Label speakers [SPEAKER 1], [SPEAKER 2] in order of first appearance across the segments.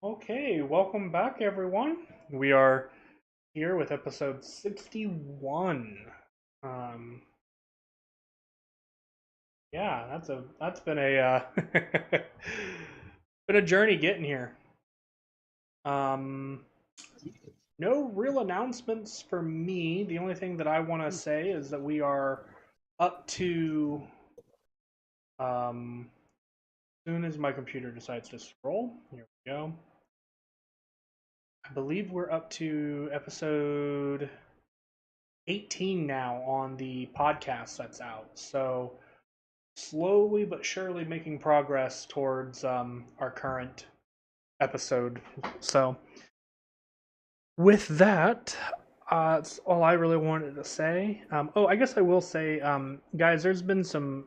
[SPEAKER 1] Okay, welcome back, everyone. We are here with episode 61. Um, yeah, that's been a been a journey getting here. Um, no real announcements for me. The only thing that I want to say is that we are up to soon as my computer decides to scroll. Here we go. I believe we're up to episode 18 now on the podcast that's out. So slowly but surely making progress towards our current episode. So with that, that's all I really wanted to say. I guess I will say, guys, there's been some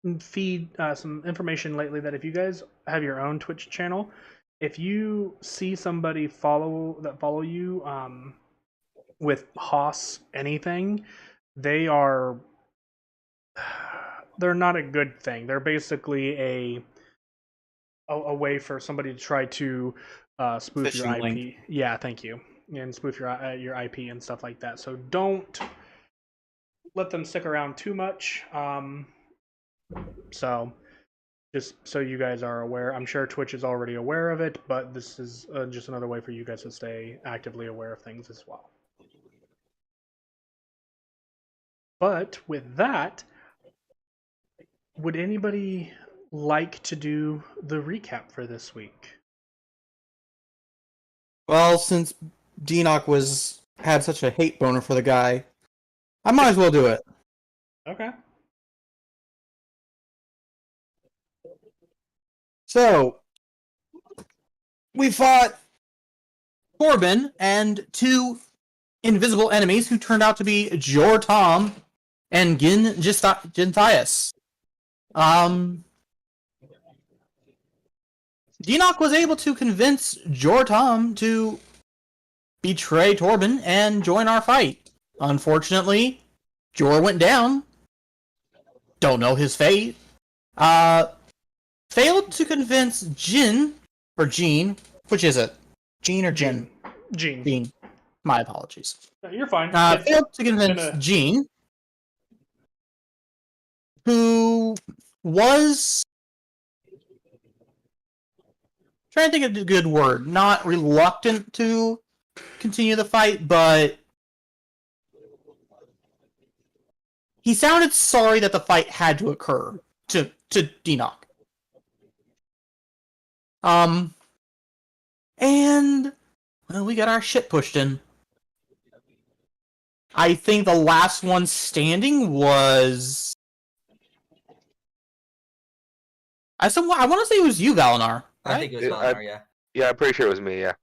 [SPEAKER 1] information lately that if you guys have your own Twitch channel, if you see somebody follow you with Haas anything, they are they're not a good thing. They're basically a way for somebody to try to spoof your
[SPEAKER 2] Phishing link.
[SPEAKER 1] IP. Yeah, thank you, and spoof your IP and stuff like that. So don't let them stick around too much. So just so you guys are aware, I'm sure Twitch is already aware of it, but this is just another way for you guys to stay actively aware of things as well. But with that, would anybody like to do the recap for this week?
[SPEAKER 2] Well, since Deanock had such a hate boner for the guy, I might as well do it.
[SPEAKER 1] Okay.
[SPEAKER 2] So, we fought Corbin and two invisible enemies who turned out to be Jor Tom and Ginthias. Deanock was able to convince Jor Tom to betray Torben and join our fight. Unfortunately, Jor went down. Don't know his fate. Failed to convince Jean, which is it? Jean or Jin?
[SPEAKER 1] Gene.
[SPEAKER 2] Jean. My apologies.
[SPEAKER 1] No, you're fine.
[SPEAKER 2] Failed to convince
[SPEAKER 1] gonna...
[SPEAKER 2] Jean, who was trying to think of a good word. Not reluctant to continue the fight, but he sounded sorry that the fight had to occur to Deanock. And well, we got our shit pushed in. I think the last one standing was. I want to say it was you, Valinar. Right?
[SPEAKER 3] I think it was Valinar, yeah.
[SPEAKER 4] Yeah, I'm pretty sure it was me, yeah.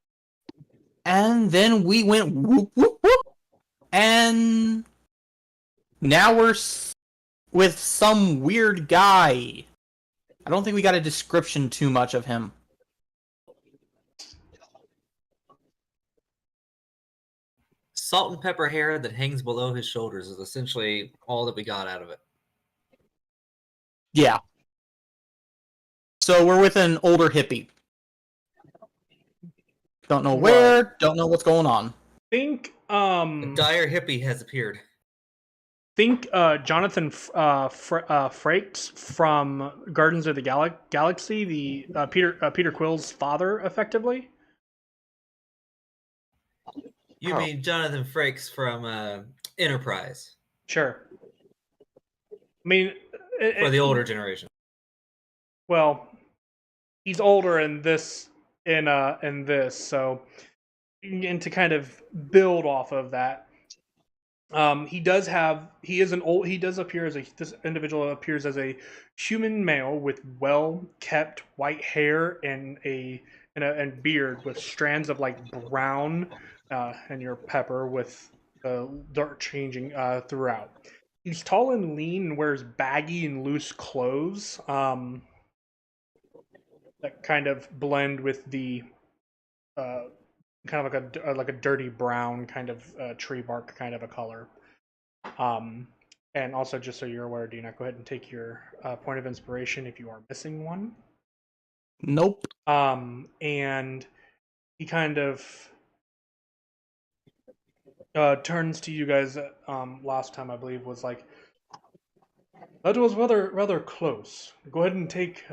[SPEAKER 2] And then we went whoop, whoop, whoop. And now we're with some weird guy. I don't think we got a description too much of him.
[SPEAKER 3] Salt and pepper hair that hangs below his shoulders is essentially all that we got out of it.
[SPEAKER 2] Yeah. So we're with an older hippie. Don't know where, don't know what's going on.
[SPEAKER 1] Think
[SPEAKER 3] A dire hippie has appeared.
[SPEAKER 1] Jonathan Frakes from Guardians of the Galaxy, the Peter Quill's father, effectively.
[SPEAKER 3] You mean Jonathan Frakes from Enterprise?
[SPEAKER 1] Sure. I mean,
[SPEAKER 3] for the older generation.
[SPEAKER 1] Well, he's older in this, so, and to kind of build off of that. This individual appears as a human male with well-kept white hair and and beard with strands of like brown, and your pepper with dark changing throughout. He's tall and lean and wears baggy and loose clothes that kind of blend with the kind of like a dirty brown kind of tree bark kind of a color. And also, just so you're aware, Dina, go ahead and take your point of inspiration if you are missing one.
[SPEAKER 2] Nope.
[SPEAKER 1] And he kind of turns to you guys. Last time I believe was like, that was rather close. Go ahead and take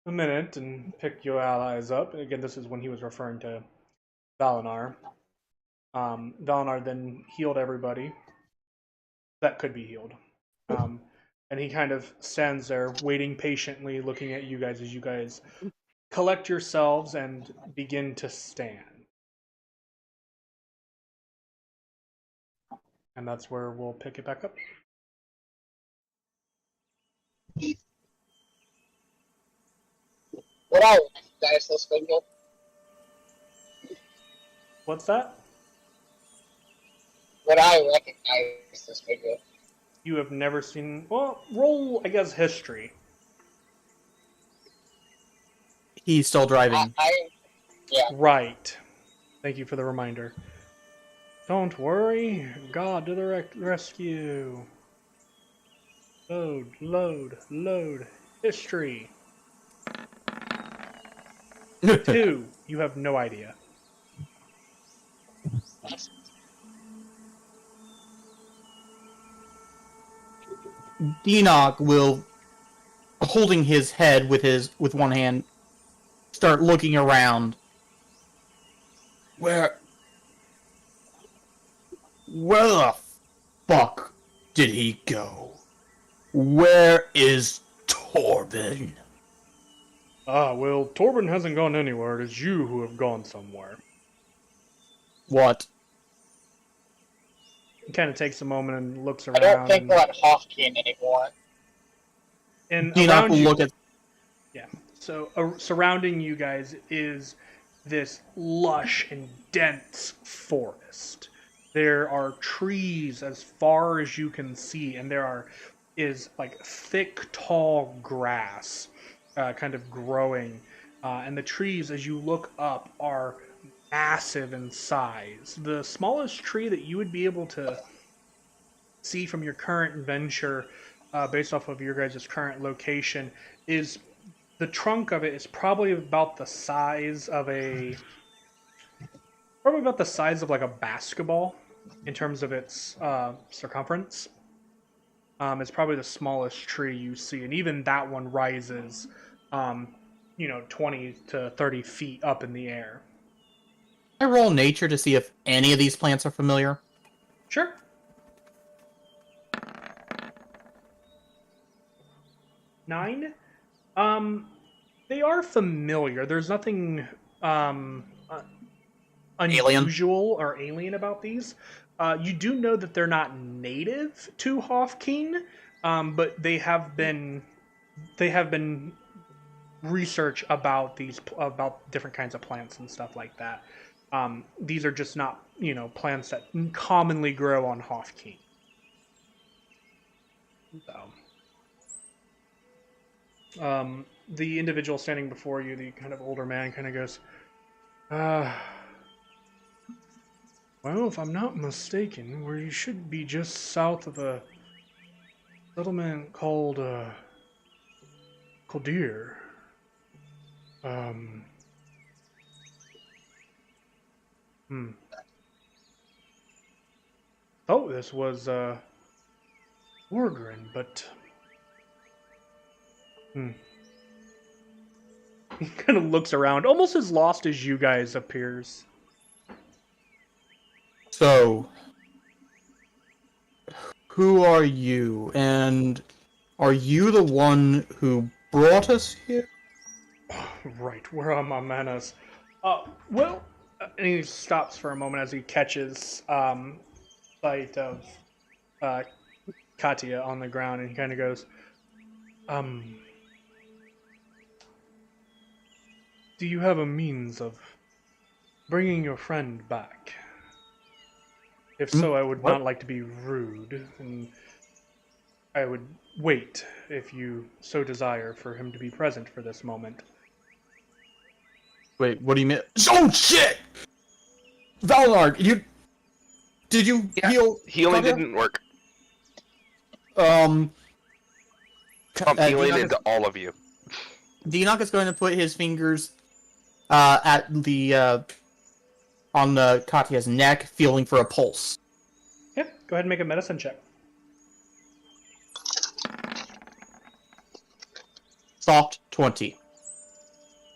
[SPEAKER 1] a minute and pick your allies up. And again, this is when he was referring to Valinar. Valinar then healed everybody that could be healed. And he kind of stands there, waiting patiently, looking at you guys as you guys collect yourselves and begin to stand. And that's where we'll pick it back up.
[SPEAKER 4] Would I recognize this figure?
[SPEAKER 1] What's that?
[SPEAKER 4] Would I recognize this figure?
[SPEAKER 1] You have never seen. Well, roll, I guess, history.
[SPEAKER 2] He's still driving.
[SPEAKER 4] Yeah.
[SPEAKER 1] Right. Thank you for the reminder. Don't worry. God to the rescue. Load, load, load. History. 2. You have no idea.
[SPEAKER 2] Enoch will, holding his head with one hand, start looking around. Where the fuck did he go? Where is Torben?
[SPEAKER 1] Well, Torben hasn't gone anywhere. It is you who have gone somewhere.
[SPEAKER 2] What?
[SPEAKER 1] He kind of takes a moment and looks
[SPEAKER 4] I
[SPEAKER 1] around.
[SPEAKER 4] don't think we're at Hofkeen anymore.
[SPEAKER 1] And
[SPEAKER 2] Enoch
[SPEAKER 1] around
[SPEAKER 2] will
[SPEAKER 1] you,
[SPEAKER 2] look at.
[SPEAKER 1] yeah. So surrounding you guys is this lush and dense forest. There are trees as far as you can see, and there is like thick, tall grass, kind of growing. And the trees, as you look up, are massive in size. The smallest tree that you would be able to see from your current venture, based off of your guys' current location, is the trunk of it is probably about the size of like a basketball in terms of its circumference. It's probably the smallest tree you see, and even that one rises 20 to 30 feet up in the air.
[SPEAKER 2] I roll nature to see if any of these plants are familiar.
[SPEAKER 1] Sure. 9. They are familiar. There's nothing unusual or alien about these. You do know that they're not native to Hofkeen, but they have been research about different kinds of plants and stuff like that. These are just not plants that commonly grow on Hofkeen. So, the individual standing before you, the kind of older man, kind of goes, well, if I'm not mistaken, we should be just south of a settlement called Deer. Oh, this was Wargren, but he kind of looks around, almost as lost as you guys appears.
[SPEAKER 2] So, who are you? And are you the one who brought us here?
[SPEAKER 1] Right, where are my manners? Well, and he stops for a moment as he catches sight of Katya on the ground, and he kind of goes, do you have a means of bringing your friend back? If so, I would not like to be rude, and I would wait, if you so desire, for him to be present for this moment.
[SPEAKER 2] Wait, what do you mean? Oh shit! Valinard, did you heal?
[SPEAKER 5] Healing didn't work.
[SPEAKER 2] I'm
[SPEAKER 5] I'm healing into all of you.
[SPEAKER 2] Deanock is going to put his fingers at the on Katya's neck, feeling for a pulse.
[SPEAKER 1] Yeah, go ahead and make a medicine check.
[SPEAKER 2] Soft 20.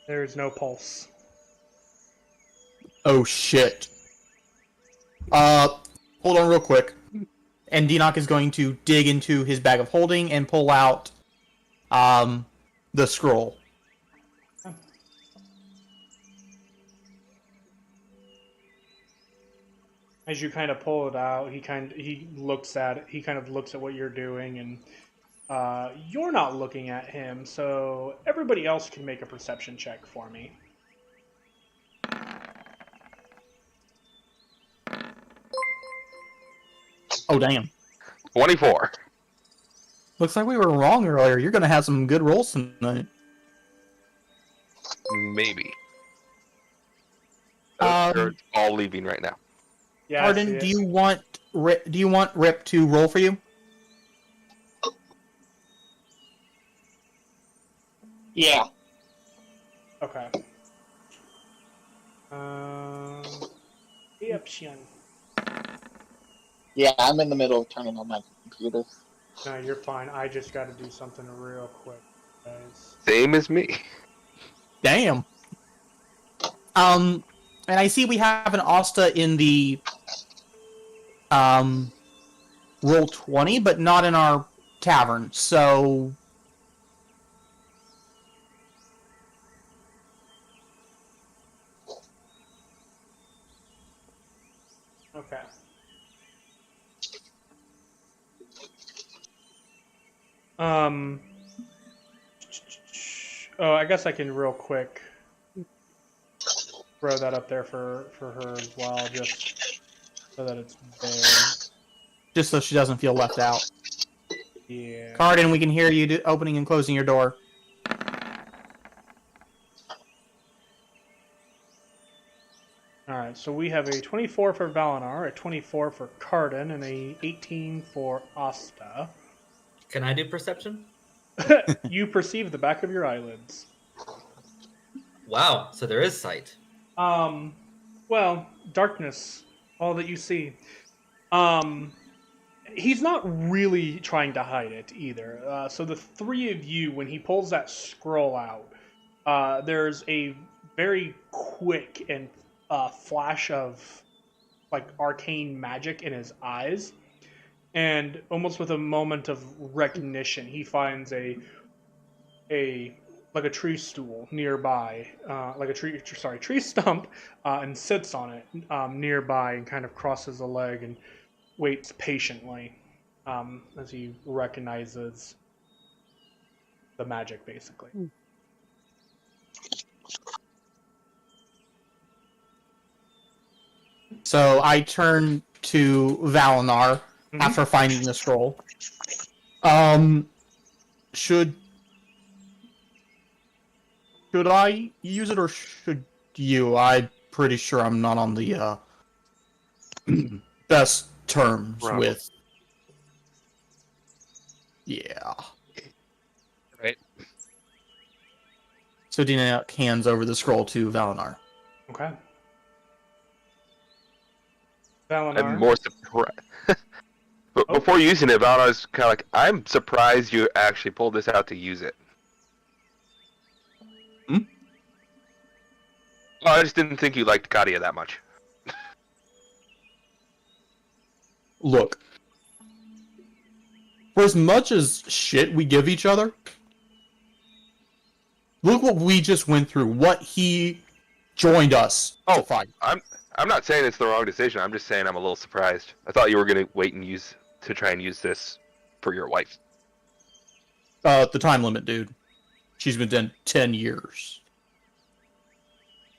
[SPEAKER 1] There's no pulse.
[SPEAKER 2] Oh shit. Hold on real quick. And Deanock is going to dig into his bag of holding and pull out the scroll.
[SPEAKER 1] As you kind of pull it out, he looks at it. He kind of looks at what you're doing, and you're not looking at him. So everybody else can make a perception check for me.
[SPEAKER 2] Oh damn.
[SPEAKER 5] 24.
[SPEAKER 2] Looks like we were wrong earlier. You're gonna have some good rolls tonight.
[SPEAKER 5] Maybe.
[SPEAKER 2] Um,
[SPEAKER 5] They're all leaving right now.
[SPEAKER 1] Yeah, I see
[SPEAKER 2] Arden,
[SPEAKER 1] it.
[SPEAKER 2] do you want Rip to roll for you?
[SPEAKER 4] Yeah.
[SPEAKER 1] Okay. Option.
[SPEAKER 4] Yeah, I'm in the middle of turning on my computer.
[SPEAKER 1] No, you're fine. I just got to do something real quick, guys.
[SPEAKER 5] Same as me.
[SPEAKER 2] Damn. And I see we have an Asta in the roll 20, but not in our tavern. So
[SPEAKER 1] Okay. Oh, I guess I can real quick throw that up there for her as well, just so that it's there.
[SPEAKER 2] just so she doesn't feel left out.
[SPEAKER 1] Yeah.
[SPEAKER 2] Carden, we can hear you opening and closing your door.
[SPEAKER 1] Alright, so we have a 24 for Valinar, a 24 for Carden, and a 18 for Asta.
[SPEAKER 3] Can I do perception?
[SPEAKER 1] You perceive the back of your eyelids.
[SPEAKER 3] Wow, so there is sight.
[SPEAKER 1] Well, darkness, all that you see. He's not really trying to hide it either. So the three of you, when he pulls that scroll out, there's a very quick and flash of like arcane magic in his eyes, and almost with a moment of recognition, he finds a like a tree stool nearby, like a tree stump, and sits on it nearby and kind of crosses a leg and waits patiently as he recognizes the magic, basically.
[SPEAKER 2] So I turn to Valinar after finding the scroll. Should I use it or should you? I'm pretty sure I'm not on the best terms
[SPEAKER 5] Probably.
[SPEAKER 2] with. Yeah.
[SPEAKER 5] Right.
[SPEAKER 2] So Dina hands over the scroll to Valinar.
[SPEAKER 1] Okay. Valinar.
[SPEAKER 5] I'm more surprised. But before using it, I was kind of like, I'm surprised you actually pulled this out to use it.
[SPEAKER 2] Hmm?
[SPEAKER 5] Well, I just didn't think you liked Katia that much.
[SPEAKER 2] Look, for as much as shit we give each other, look what we just went through. What he joined us to fight.
[SPEAKER 5] I'm not saying it's the wrong decision. I'm just saying I'm a little surprised. I thought you were gonna wait and try and use this for your wife.
[SPEAKER 2] The time limit, dude. She's been dead 10 years.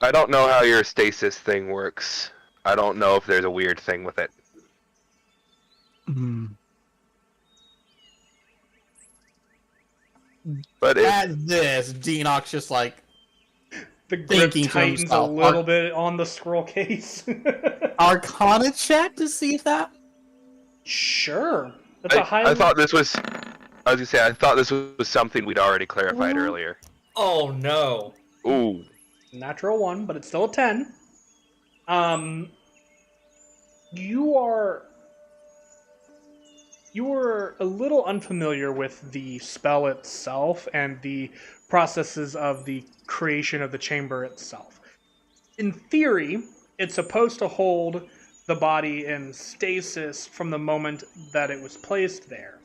[SPEAKER 5] I don't know how your stasis thing works. I don't know if there's a weird thing with it. But
[SPEAKER 2] At this, Deanock's just like,
[SPEAKER 1] The grip
[SPEAKER 2] thinking to
[SPEAKER 1] tightens a
[SPEAKER 2] himself,
[SPEAKER 1] little bit on the scroll case.
[SPEAKER 2] Arcana check to see if that...
[SPEAKER 1] Sure. That's a high.
[SPEAKER 5] I thought this was. I was gonna say I thought this was something we'd already clarified earlier.
[SPEAKER 3] Oh no.
[SPEAKER 5] Ooh.
[SPEAKER 1] Natural 1, but it's still a 10. You are a little unfamiliar with the spell itself and the processes of the creation of the chamber itself. In theory, it's supposed to hold the body in stasis from the moment that it was placed there.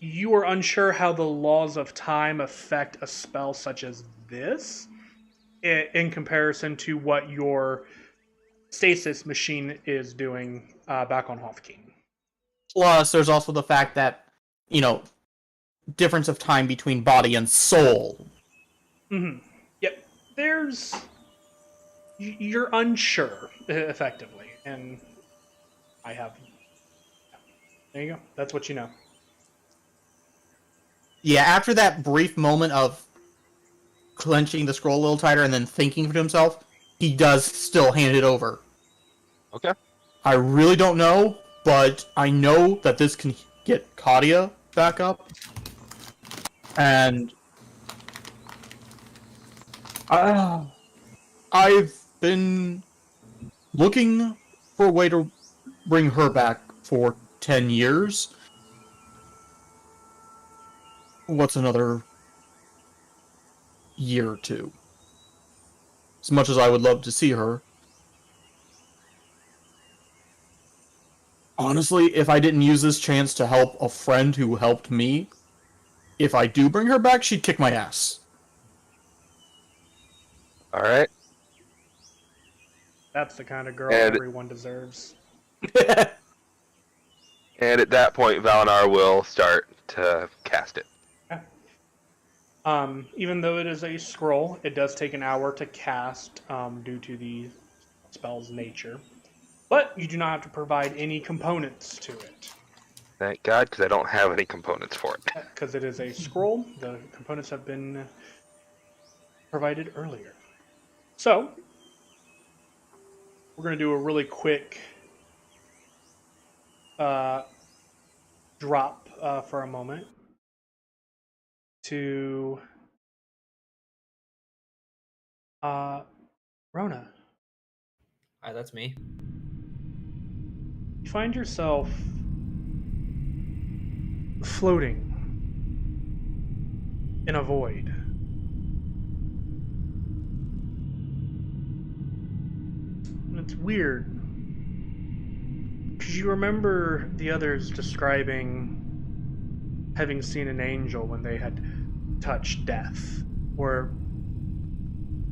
[SPEAKER 1] You are unsure how the laws of time affect a spell such as this in comparison to what your stasis machine is doing back on Hothkeen.
[SPEAKER 2] Plus, there's also the fact that, difference of time between body and soul.
[SPEAKER 1] Mm-hmm. Yep. You're unsure, effectively, and I have. There you go. That's what you know.
[SPEAKER 2] Yeah, after that brief moment of clenching the scroll a little tighter and then thinking to himself, he does still hand it over.
[SPEAKER 5] Okay.
[SPEAKER 2] I really don't know, but I know that this can get Kadia back up. And I've been looking for a way to bring her back for 10 years. What's another year or two? As much as I would love to see her. Honestly, if I didn't use this chance to help a friend who helped me, if I do bring her back, she'd kick my ass.
[SPEAKER 5] All right.
[SPEAKER 1] That's the kind of girl
[SPEAKER 5] And-
[SPEAKER 1] everyone deserves.
[SPEAKER 5] And at that point, Valinar will start to cast it.
[SPEAKER 1] Even though it is a scroll, it does take an hour to cast due to the spell's nature. But you do not have to provide any components to it.
[SPEAKER 5] Thank God, because I don't have any components for it.
[SPEAKER 1] Because it is a scroll, the components have been provided earlier. So, we're going to do a really quick drop for a moment to Rona.
[SPEAKER 3] Hi, that's me.
[SPEAKER 1] You find yourself floating in a void. And it's weird. Because you remember the others describing having seen an angel when they had touched death, or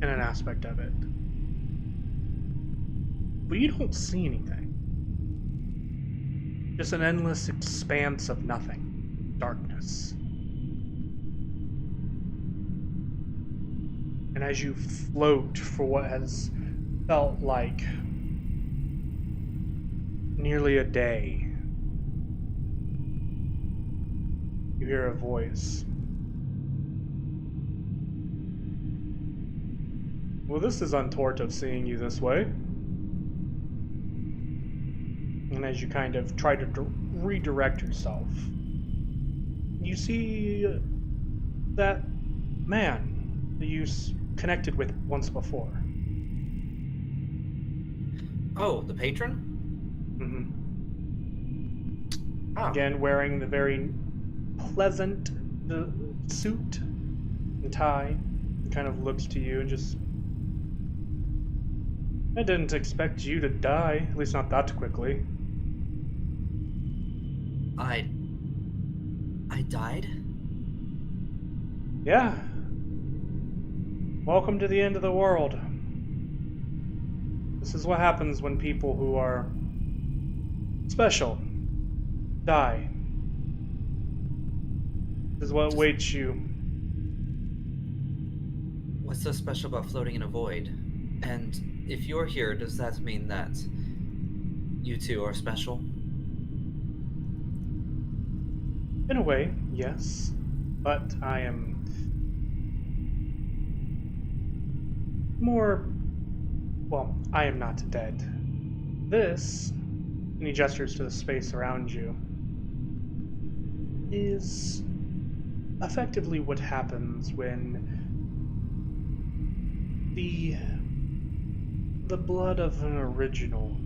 [SPEAKER 1] in an aspect of it. But you don't see anything. Just an endless expanse of nothing. Darkness. And as you float for what has felt like nearly a day, you hear a voice. Well, this is untoward of seeing you this way. And as you kind of try to redirect yourself, you see that man that you connected with once before.
[SPEAKER 3] Oh, the patron?
[SPEAKER 1] Mm-hmm.
[SPEAKER 3] Oh.
[SPEAKER 1] Again, wearing the very pleasant suit and tie, he kind of looks to you and just... I didn't expect you to die, at least not that quickly.
[SPEAKER 3] I died?
[SPEAKER 1] Yeah. Welcome to the end of the world. This is what happens when people who are special die. This is what awaits you.
[SPEAKER 3] What's so special about floating in a void? And if you're here, does that mean that you two are special?
[SPEAKER 1] In a way, yes. But I am more... Well, I am not dead. This, and he gestures to the space around you, is effectively what happens when the blood of an original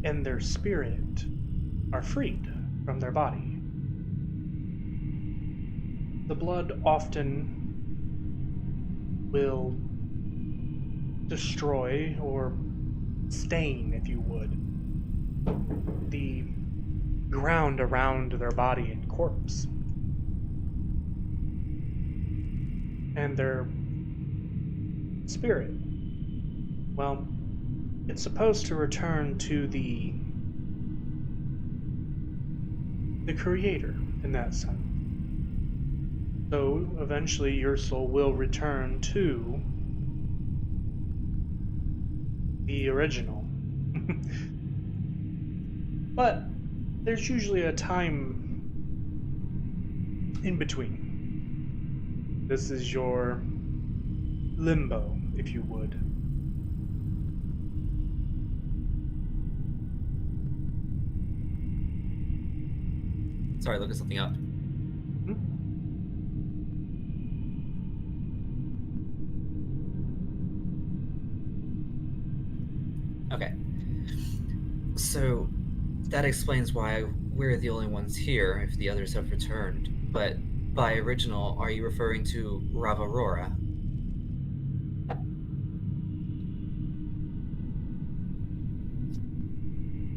[SPEAKER 1] and their spirit are freed from their body. The blood often will destroy or stain, if you would, the ground around their body and corpse. And their spirit, well, it's supposed to return to the creator in that sense. So eventually your soul will return to the original. But there's usually a time in between. This is your limbo, if you would.
[SPEAKER 3] Sorry, look at something up. Okay. So that explains why we're the only ones here if the others have returned. But by original, are you referring to Ravarora?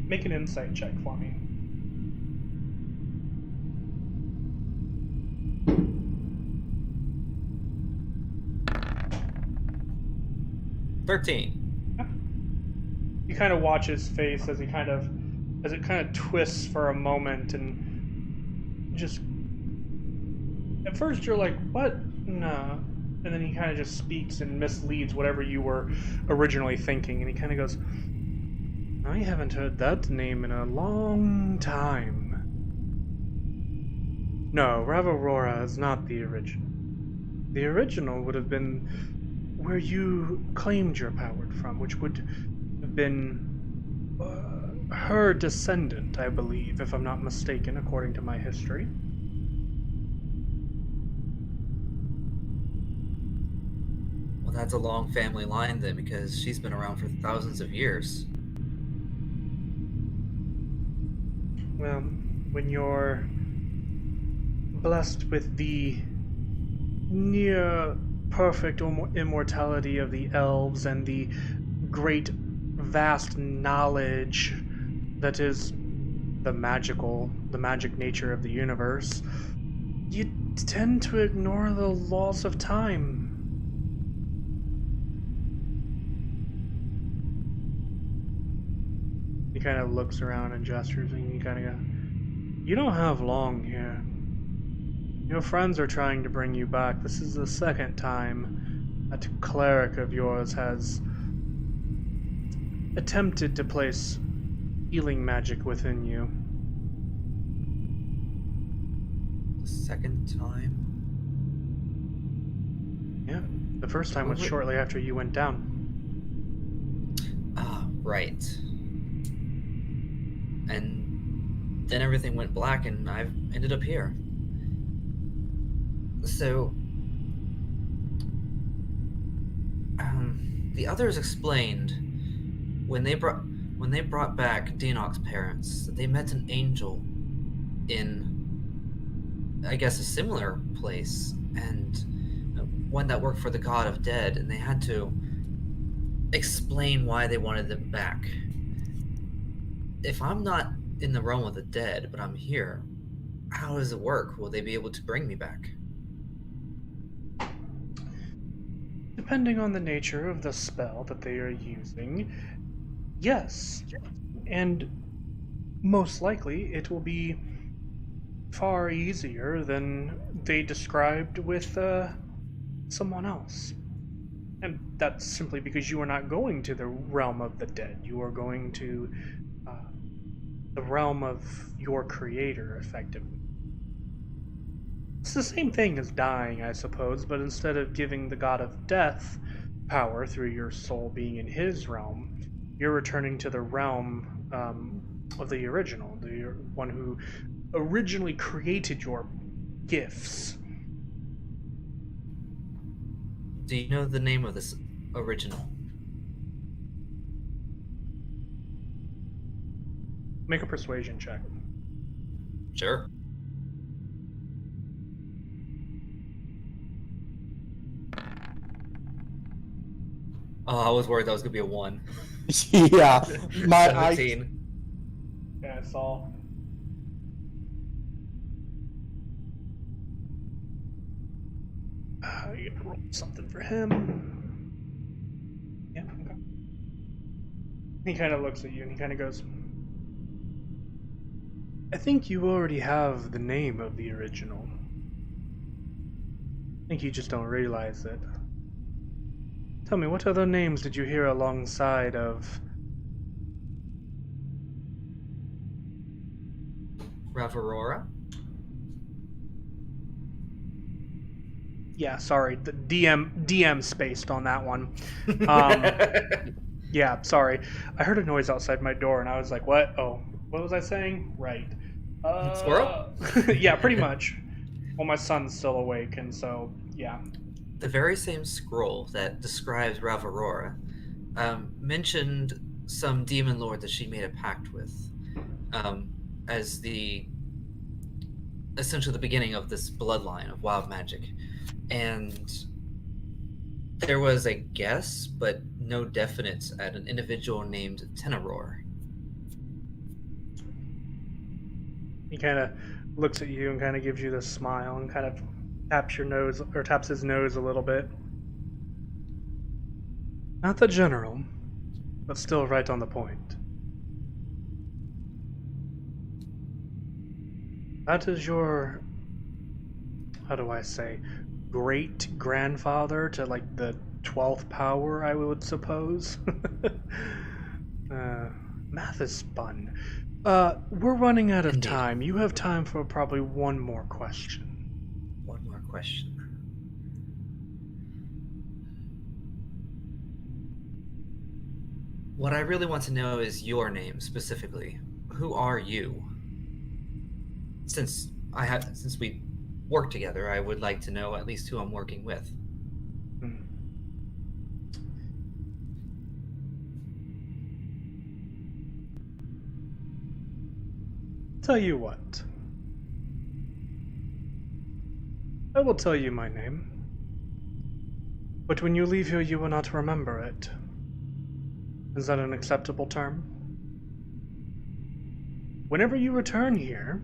[SPEAKER 1] Make an insight check for me. You kind of watch his face as it kind of twists for a moment, and just at first you're like, what? No. And then he kind of just speaks and misleads whatever you were originally thinking, and he kind of goes, I haven't heard that name in a long time. No, Ravarora is not the original. The original would have been where you claimed your power from, which would have been her descendant, I believe, if I'm not mistaken, according to my history.
[SPEAKER 3] Well, that's a long family line then, because she's been around for thousands of years.
[SPEAKER 1] Well, when you're blessed with the near perfect immortality of the elves and the great vast knowledge that is the magic nature of the universe, you tend to ignore the laws of time. He kind of looks around and gestures, and you kind of go, you don't have long here. Your friends are trying to bring you back. This is the second time that cleric of yours has attempted to place healing magic within you.
[SPEAKER 3] The second time?
[SPEAKER 1] Yeah, the first time was shortly after you went down.
[SPEAKER 3] Ah, right. And then everything went black and I've ended up here. So, the others explained when they brought back Dinok's parents that they met an angel in, I guess, a similar place, and one that worked for the god of dead, and they had to explain why they wanted them back. If I'm not in the realm of the dead, but I'm here, how does it work? Will they be able to bring me back?
[SPEAKER 1] Depending on the nature of the spell that they are using, yes. And most likely it will be far easier than they described with someone else. And that's simply because you are not going to the realm of the dead. You are going to the realm of your creator, effectively. It's the same thing as dying, I suppose, but instead of giving the god of death power through your soul being in his realm, you're returning to the realm of the original, the one who originally created your gifts.
[SPEAKER 3] Do you know the name of this original?
[SPEAKER 1] Make a persuasion check.
[SPEAKER 3] Sure. Oh, I was worried that was gonna be a 1.
[SPEAKER 2] Yeah, my
[SPEAKER 3] 17.
[SPEAKER 1] Yeah, I saw. You gotta roll something for him. Yeah, okay. He kind of looks at you and he kind of goes, I think you already have the name of the original. I think you just don't realize it. Tell me, what other names did you hear alongside of...
[SPEAKER 3] Ravarora?
[SPEAKER 1] Yeah, sorry, the DM spaced on that one. Yeah, sorry. I heard a noise outside my door and I was like, what? Oh, what was I saying? Right.
[SPEAKER 3] Squirrel?
[SPEAKER 1] Yeah, pretty much. Well, my son's still awake, and so, yeah.
[SPEAKER 3] The very same scroll that describes Ravarora mentioned some demon lord that she made a pact with as essentially the beginning of this bloodline of wild magic. And there was a guess, but no definites at an individual named Tenoror.
[SPEAKER 1] He kind of looks at you and kind of gives you this smile and kind of taps your nose, or taps his nose a little bit. Not the general, but still right on the point. That is your, how do I say, great-grandfather to, like, the 12th power, I would suppose. Math is fun. We're running out of
[SPEAKER 3] Indeed.
[SPEAKER 1] time. You have time for probably one more question.
[SPEAKER 3] One more question. What I really want to know is your name specifically. Who are you? Since we work together, I would like to know at least who I'm working with.
[SPEAKER 1] Tell you what. I will tell you my name. But when you leave here, you will not remember it. Is that an acceptable term? Whenever you return here,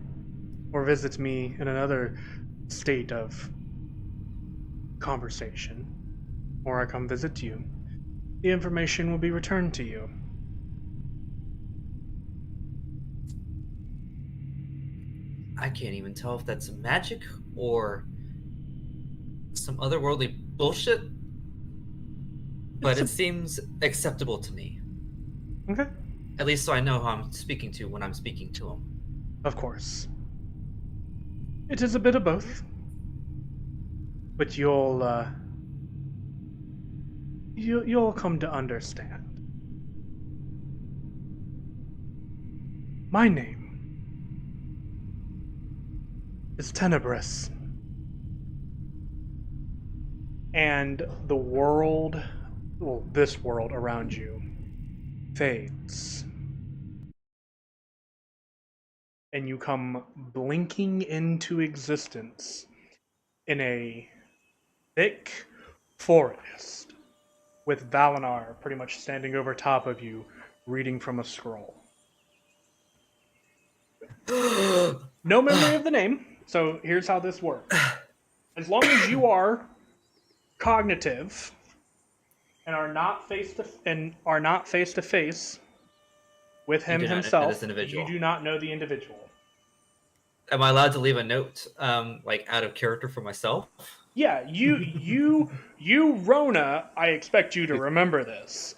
[SPEAKER 1] or visit me in another state of conversation, or I come visit you, the information will be returned to you.
[SPEAKER 3] I can't even tell if that's magic or some otherworldly bullshit, but it seems acceptable to me.
[SPEAKER 1] Okay.
[SPEAKER 3] At least so I know who I'm speaking to when I'm speaking to him.
[SPEAKER 1] Of course. It is a bit of both. But you'll come to understand. My name is Tenebris. And the world, well, this world around you, fades. And you come blinking into existence in a thick forest with Valinar pretty much standing over top of you, reading from a scroll. No memory of the name, so here's how this works. As long as you are cognitive and are not face to face with him
[SPEAKER 3] do not know
[SPEAKER 1] himself,
[SPEAKER 3] this individual.
[SPEAKER 1] you do not know the individual.
[SPEAKER 3] Am I allowed to leave a note, like out of character for myself?
[SPEAKER 1] Yeah, you, Rona, I expect you to remember this.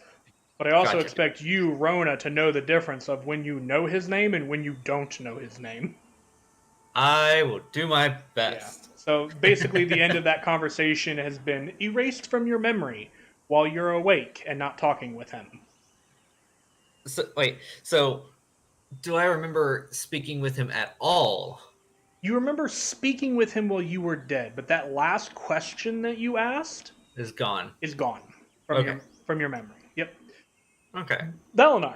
[SPEAKER 1] But I also
[SPEAKER 3] Gotcha.
[SPEAKER 1] expect you, Rona, to know the difference of when you know his name and when you don't know his name.
[SPEAKER 3] I will do my
[SPEAKER 1] Yeah.
[SPEAKER 3] best.
[SPEAKER 1] So basically the end of that conversation has been erased from your memory while you're awake and not talking with him.
[SPEAKER 3] So, wait, so do I remember speaking with him at all?
[SPEAKER 1] You remember speaking with him while you were dead, but that last question that you asked,
[SPEAKER 3] is gone.
[SPEAKER 1] is gone from
[SPEAKER 3] Okay.
[SPEAKER 1] your memory. Yep.
[SPEAKER 3] Okay.
[SPEAKER 1] Valinar,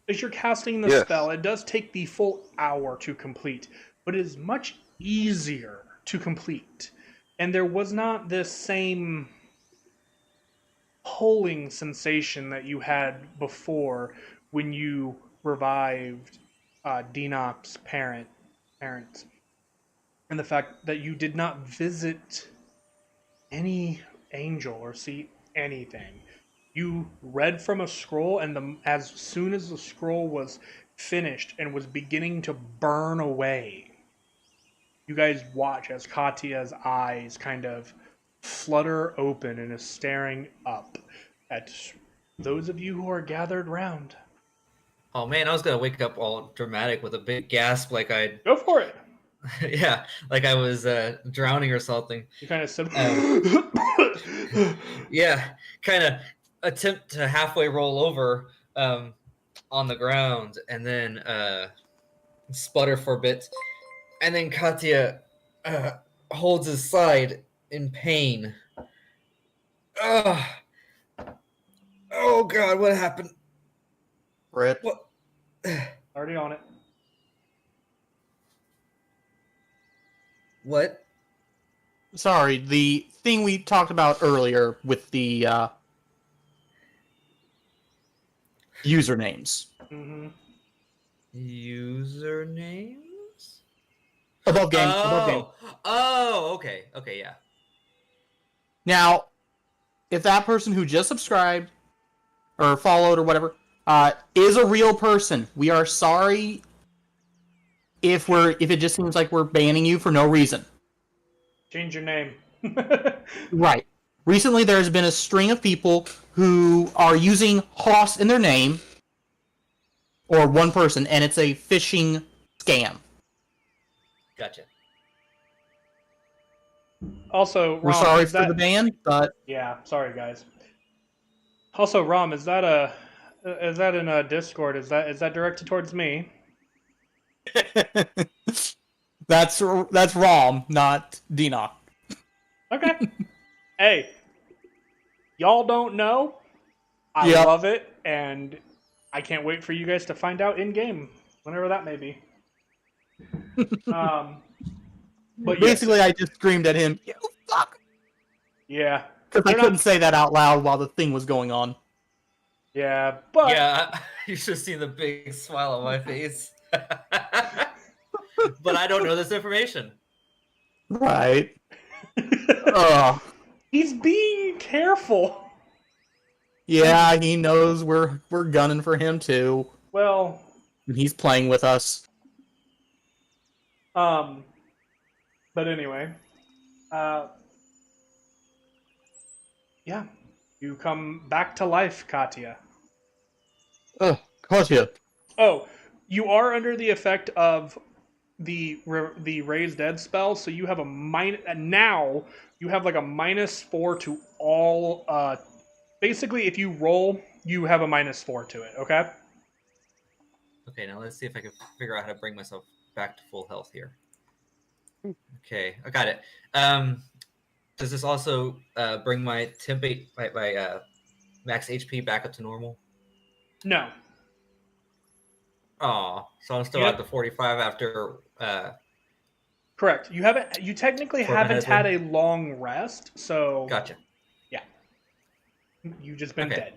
[SPEAKER 1] as you're casting the
[SPEAKER 5] Yes.
[SPEAKER 1] spell, it does take the full hour to complete, but it is much easier to complete. And there was not this same pulling sensation that you had before when you revived Dinok's parents, and the fact that you did not visit any angel or see anything. You read from a scroll, and as soon as the scroll was finished and was beginning to burn away, you guys watch as Katya's eyes kind of flutter open and is staring up at those of you who are gathered round.
[SPEAKER 3] Oh man, I was gonna wake up all dramatic with a big gasp, like I,
[SPEAKER 1] Go for it.
[SPEAKER 3] yeah, like I was drowning or something.
[SPEAKER 1] You kind of said,
[SPEAKER 3] Yeah, kind of attempt to halfway roll over on the ground, and then sputter for a bit, and then Katya holds his side in pain. Oh, oh God, what happened?
[SPEAKER 2] Rip.
[SPEAKER 3] What?
[SPEAKER 1] already on it.
[SPEAKER 3] What?
[SPEAKER 2] Sorry, the thing we talked about earlier with the usernames.
[SPEAKER 1] Mm-hmm.
[SPEAKER 3] Usernames?
[SPEAKER 2] Above game. Above game.
[SPEAKER 3] Oh, okay, yeah.
[SPEAKER 2] Now, if that person who just subscribed or followed or whatever is a real person, we are sorry if it just seems like we're banning you for no reason.
[SPEAKER 1] Change your name.
[SPEAKER 2] Right. Recently, there's been a string of people who are using Hoss in their name, or one person, and it's a phishing scam.
[SPEAKER 3] Gotcha.
[SPEAKER 1] Also,
[SPEAKER 2] We're
[SPEAKER 1] Rom,
[SPEAKER 2] sorry
[SPEAKER 1] is
[SPEAKER 2] for
[SPEAKER 1] that...
[SPEAKER 2] the ban, but
[SPEAKER 1] Yeah, sorry guys. Also, Rom, is that in a Discord? Is that directed towards me?
[SPEAKER 2] that's Rom, not Dina.
[SPEAKER 1] Okay. Hey, y'all don't know. I
[SPEAKER 2] Yep.
[SPEAKER 1] love it, and I can't wait for you guys to find out in game, whenever that may be. But yes,
[SPEAKER 2] Basically, I just screamed at him, "You fuck!"
[SPEAKER 1] yeah,
[SPEAKER 2] Because I
[SPEAKER 1] They're
[SPEAKER 2] couldn't
[SPEAKER 1] not-
[SPEAKER 2] say that out loud while the thing was going on.
[SPEAKER 1] yeah, but
[SPEAKER 3] Yeah, you should see the big smile on my face. But I don't know this information.
[SPEAKER 2] Right. Ugh.
[SPEAKER 1] he's being careful.
[SPEAKER 2] Yeah, he knows we're gunning for him too.
[SPEAKER 1] Well,
[SPEAKER 2] And he's playing with us.
[SPEAKER 1] but anyway, yeah, you come back to life, Katya.
[SPEAKER 2] Ugh, Katya.
[SPEAKER 1] Oh, you are under the effect of the Raise Dead spell, so you have a now you have like a -4 to all. Basically, if you roll, you have a -4 to it. Okay.
[SPEAKER 3] Okay, now let's see if I can figure out how to bring myself back to full health here. Okay, I got it. Does this also bring my my max HP back up to normal?
[SPEAKER 1] No.
[SPEAKER 3] Oh, so I'm still
[SPEAKER 1] Yep.
[SPEAKER 3] at the 45 after.
[SPEAKER 1] Correct. You haven't. You technically
[SPEAKER 3] Fortnite
[SPEAKER 1] haven't
[SPEAKER 3] has
[SPEAKER 1] had
[SPEAKER 3] one?
[SPEAKER 1] a long rest, so
[SPEAKER 3] Gotcha.
[SPEAKER 1] you've just been
[SPEAKER 3] Okay.
[SPEAKER 1] dead.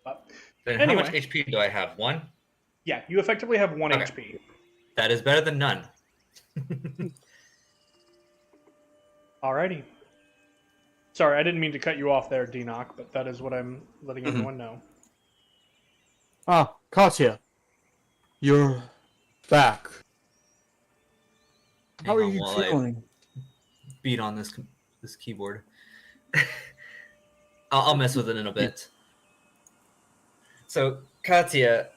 [SPEAKER 1] But
[SPEAKER 3] Then
[SPEAKER 1] Anyway.
[SPEAKER 3] how much HP do I have? 1?
[SPEAKER 1] yeah, you effectively have 1
[SPEAKER 3] Okay.
[SPEAKER 1] HP.
[SPEAKER 3] That is better than none.
[SPEAKER 1] Alrighty. Sorry, I didn't mean to cut you off there, Dinok, but that is what I'm letting
[SPEAKER 2] Mhm.
[SPEAKER 1] everyone know.
[SPEAKER 2] Ah, Katya. You're back. How
[SPEAKER 3] Hang
[SPEAKER 2] are
[SPEAKER 3] on
[SPEAKER 2] you
[SPEAKER 3] while I
[SPEAKER 2] feeling?
[SPEAKER 3] beat on this keyboard. I'll mess with it in a bit. So Katya,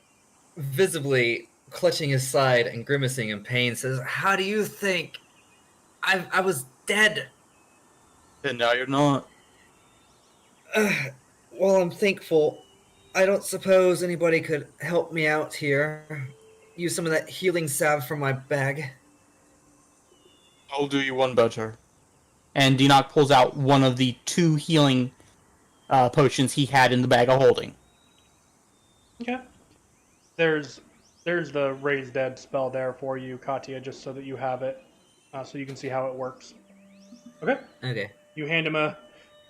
[SPEAKER 3] visibly clutching his side and grimacing in pain, says, "How do you think I was dead?"
[SPEAKER 2] And now you're not.
[SPEAKER 3] Well, I'm thankful. I don't suppose anybody could help me out here. Use some of that healing salve from my bag.
[SPEAKER 2] I'll do you one better. And Dinok pulls out one of the 2 healing potions he had in the bag of holding.
[SPEAKER 1] Okay. There's the raise dead spell there for you, Katya, just so that you have it, so you can see how it works. Okay.
[SPEAKER 3] Okay.
[SPEAKER 1] You hand him a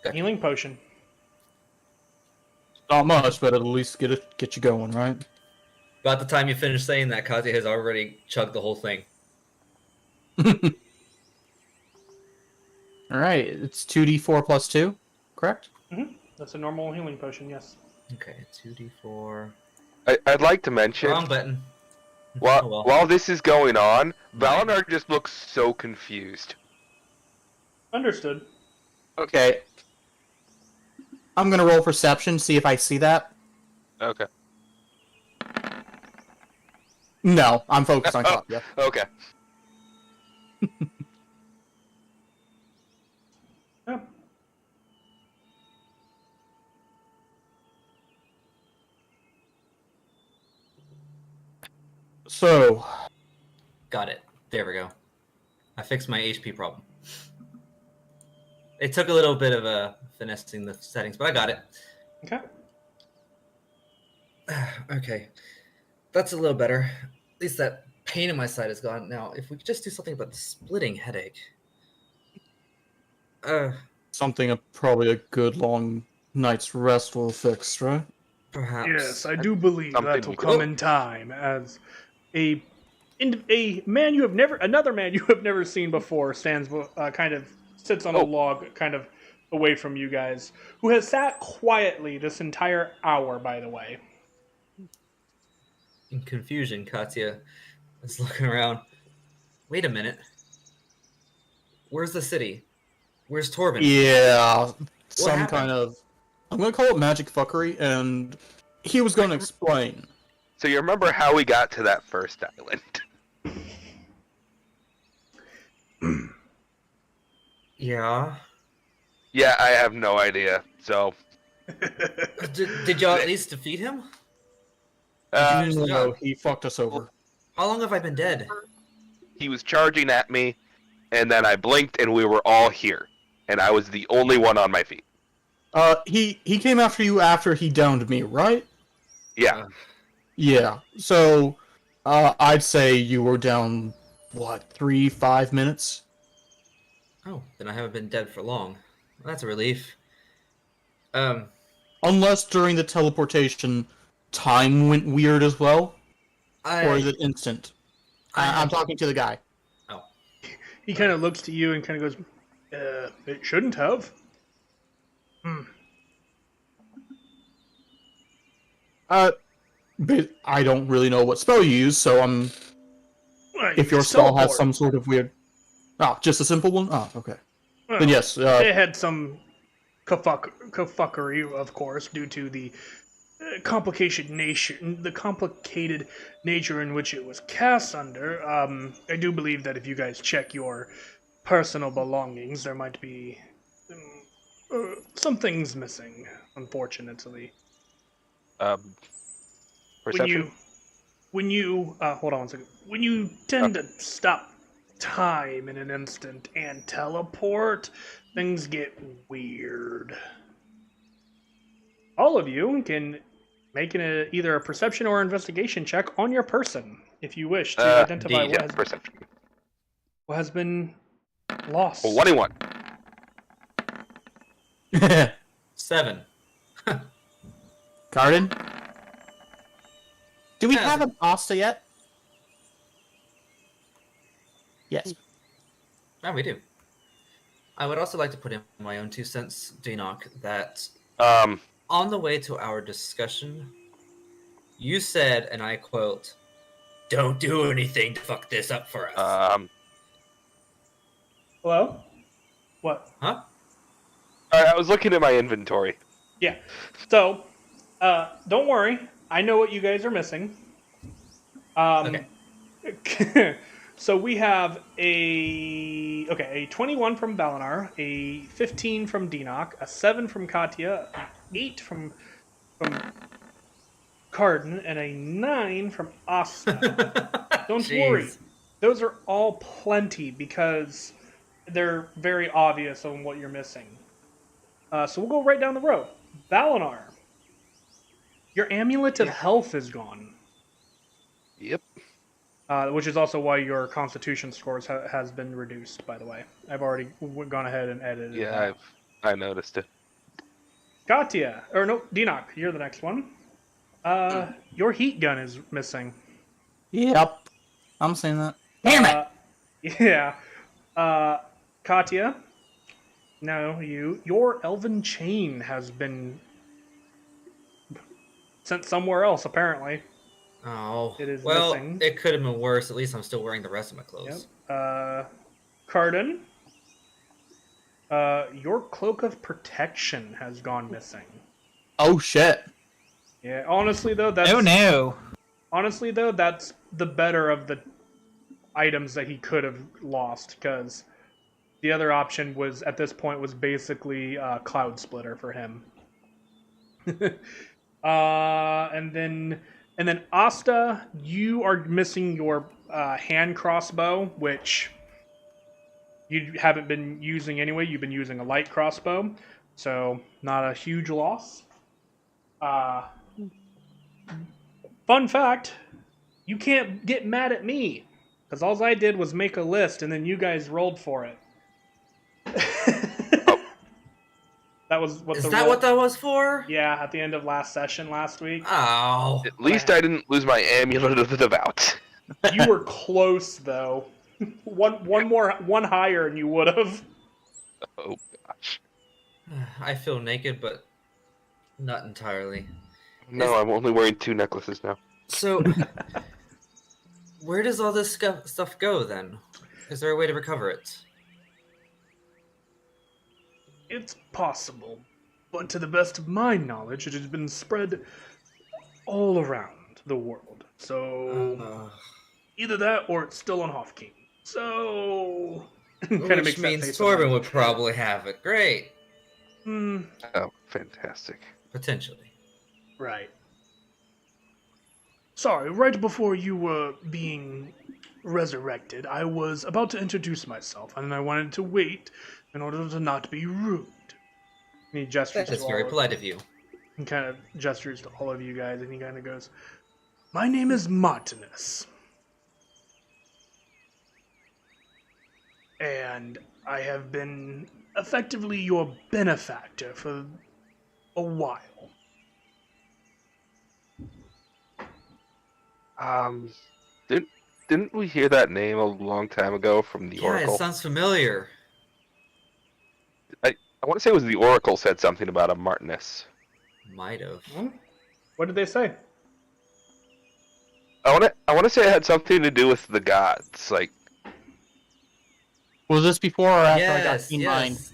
[SPEAKER 3] Gotcha.
[SPEAKER 1] healing potion.
[SPEAKER 2] Not much, but at least get you going, right?
[SPEAKER 3] About the time you finish saying that, Katya has already chugged the whole thing.
[SPEAKER 2] Alright, it's 2d4 plus 2, correct?
[SPEAKER 1] That's a normal healing potion, yes.
[SPEAKER 3] Okay, 2d4.
[SPEAKER 5] I'd like to mention,
[SPEAKER 3] Wrong button.
[SPEAKER 5] while,
[SPEAKER 3] Oh, well.
[SPEAKER 5] while this is going on,
[SPEAKER 3] Mine.
[SPEAKER 5] Valinar just looks so confused.
[SPEAKER 1] Understood.
[SPEAKER 2] Okay. I'm gonna roll perception, see if I see that.
[SPEAKER 5] Okay.
[SPEAKER 2] No, I'm focused on Katya.
[SPEAKER 5] Okay.
[SPEAKER 1] Yeah.
[SPEAKER 2] So,
[SPEAKER 3] Got it. There we go. I fixed my HP problem. It took a little bit of finessing the settings, but I got it.
[SPEAKER 1] Okay.
[SPEAKER 3] Okay. That's a little better. At least that pain in my side is gone. Now, if we could just do something about the splitting headache.
[SPEAKER 2] something probably a good long night's rest will fix, right?
[SPEAKER 3] Perhaps.
[SPEAKER 1] Yes, I do believe
[SPEAKER 5] Something
[SPEAKER 1] that will
[SPEAKER 5] we
[SPEAKER 1] come
[SPEAKER 5] could-
[SPEAKER 1] in time as another man you have never seen before stands kind of sits on a log kind of away from you guys, who has sat quietly this entire hour, by the way.
[SPEAKER 3] In confusion, Katya is looking around. Wait a minute. Where's the city? Where's Torben?
[SPEAKER 2] Yeah, some
[SPEAKER 3] happened?
[SPEAKER 2] kind of... I'm gonna call it magic fuckery, and he was gonna explain.
[SPEAKER 5] So you remember how we got to that first island?
[SPEAKER 3] Yeah.
[SPEAKER 5] Yeah, I have no idea. So,
[SPEAKER 3] Did y'all at least defeat him?
[SPEAKER 5] uh,
[SPEAKER 2] No, he fucked us over.
[SPEAKER 3] How long have I been dead?
[SPEAKER 5] he was charging at me, and then I blinked, and we were all here, and I was the only one on my feet.
[SPEAKER 2] He came after you after he downed me, right?
[SPEAKER 5] Yeah.
[SPEAKER 2] Yeah, so, I'd say you were down, 3-5 minutes?
[SPEAKER 3] Oh, then I haven't been dead for long. Well, that's a relief.
[SPEAKER 2] Unless during the teleportation, time went weird as well? Or is it instant? I'm talking to the guy.
[SPEAKER 3] Oh.
[SPEAKER 1] He kind of looks to you and kind of goes, it shouldn't have.
[SPEAKER 2] But I don't really know what spell you use, so if your spell has some sort of weird... Oh, just a simple one? Oh, okay.
[SPEAKER 1] Well,
[SPEAKER 2] Then yes,
[SPEAKER 1] it had some kafuckery, of course, due to the complicated nature in which it was cast under. I do believe that if you guys check your personal belongings, there might be some things missing, unfortunately.
[SPEAKER 5] Perception?
[SPEAKER 1] When you hold on one second. When you tend to stop time in an instant and teleport, things get weird. All of you can make either a perception or investigation check on your person if you wish to identify
[SPEAKER 5] yeah, perception.
[SPEAKER 1] what has been lost.
[SPEAKER 5] Well, 1 and 1.
[SPEAKER 3] 7.
[SPEAKER 2] Garden? Do we
[SPEAKER 3] Yeah.
[SPEAKER 2] have an Asta yet? Yes.
[SPEAKER 3] Oh, we do. I would also like to put in my own 2 cents, Dinok, that on the way to our discussion, you said, and I quote, "Don't do anything to fuck this up for us."
[SPEAKER 1] Hello? What?
[SPEAKER 3] Huh?
[SPEAKER 5] I was looking at my inventory.
[SPEAKER 1] Yeah. So, don't worry. I know what you guys are missing.
[SPEAKER 3] Okay.
[SPEAKER 1] So we have a 21 from Balinar, a 15 from Dinok, a 7 from Katya, an 8 from Carden, and a 9 from Asta. Don't worry. Those are all plenty because they're very obvious on what you're missing. So we'll go right down the road. Valinar, your amulet of
[SPEAKER 3] Yeah.
[SPEAKER 1] health is gone,
[SPEAKER 5] Yep.
[SPEAKER 1] which is also why your Constitution scores has been reduced. By the way, I've already gone ahead and edited.
[SPEAKER 5] Yeah, I noticed it.
[SPEAKER 1] Katya, or no, Dinok, you're the next one. Your heat gun is missing.
[SPEAKER 2] Yep. I'm saying that. Damn it!
[SPEAKER 1] Yeah. Katya, no, your elven chain has been sent somewhere else, apparently.
[SPEAKER 3] Oh,
[SPEAKER 1] It is
[SPEAKER 3] well,
[SPEAKER 1] missing.
[SPEAKER 3] it could have been worse. At least I'm still wearing the rest of my
[SPEAKER 1] Yep.
[SPEAKER 3] clothes.
[SPEAKER 1] Carden, your cloak of protection has gone missing.
[SPEAKER 2] Oh shit.
[SPEAKER 1] Yeah, honestly though, that's
[SPEAKER 2] Oh no.
[SPEAKER 1] honestly though, that's the better of the items that he could have lost, because the other option was at this point was basically Cloud Splitter for him. And then Asta, you are missing your hand crossbow, which you haven't been using anyway. You've been using a light crossbow, so not a huge loss. Fun fact, you can't get mad at me, because all I did was make a list and then you guys rolled for it. That was what
[SPEAKER 3] Is
[SPEAKER 1] the
[SPEAKER 3] that
[SPEAKER 1] roll...
[SPEAKER 3] what that was for?
[SPEAKER 1] Yeah, at the end of last session last week.
[SPEAKER 3] Oh.
[SPEAKER 5] At least I didn't lose my amulet of the devout.
[SPEAKER 1] You were close though. one higher and you would have.
[SPEAKER 5] Oh gosh.
[SPEAKER 3] I feel naked, but not entirely.
[SPEAKER 5] No, I'm only wearing 2 necklaces now.
[SPEAKER 3] So, where does all this stuff go then? Is there a way to recover it?
[SPEAKER 1] It's possible, but to the best of my knowledge, it has been spread all around the world. So either that or it's still on Hofking. So
[SPEAKER 3] Which means Torben would probably have it. Great.
[SPEAKER 1] Hmm.
[SPEAKER 5] Oh, fantastic.
[SPEAKER 3] Potentially.
[SPEAKER 1] Right. Sorry, right before you were being resurrected, I was about to introduce myself, and I wanted to wait in order to not be rude. And he gestures
[SPEAKER 3] That is
[SPEAKER 1] to
[SPEAKER 3] very
[SPEAKER 1] all
[SPEAKER 3] polite of you.
[SPEAKER 1] and kind of gestures to all of you guys, and he kind of goes, "My name is Martinus. And I have been effectively your benefactor for a while."
[SPEAKER 5] Didn't we hear that name a long time ago from the
[SPEAKER 3] Yeah,
[SPEAKER 5] Oracle?
[SPEAKER 3] it sounds familiar.
[SPEAKER 5] I want to say it was the Oracle said something about a Martinus.
[SPEAKER 3] Might have.
[SPEAKER 1] What did they say?
[SPEAKER 5] I want to say it had something to do with the gods. Like,
[SPEAKER 2] Was this before or after I got
[SPEAKER 3] Yes,
[SPEAKER 2] in mind?
[SPEAKER 3] yes.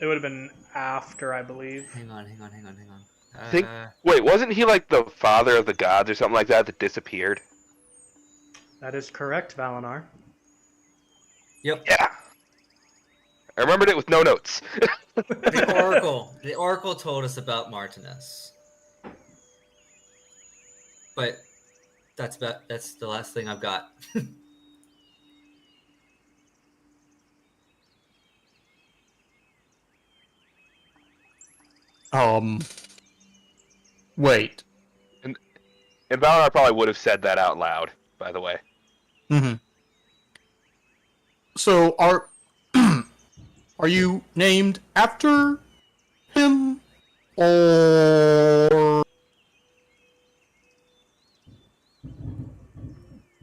[SPEAKER 1] It would have been after, I believe.
[SPEAKER 3] Hang on.
[SPEAKER 5] think, wait, wasn't he like the father of the gods or something like that disappeared?
[SPEAKER 1] That is correct, Valinar.
[SPEAKER 3] Yep.
[SPEAKER 5] Yeah. I remembered it with no notes.
[SPEAKER 3] The Oracle told us about Martinus. But that's the last thing I've got.
[SPEAKER 2] Wait.
[SPEAKER 5] And Valinor probably would have said that out loud, by the way.
[SPEAKER 2] Mm-hmm. So are you named after him, or?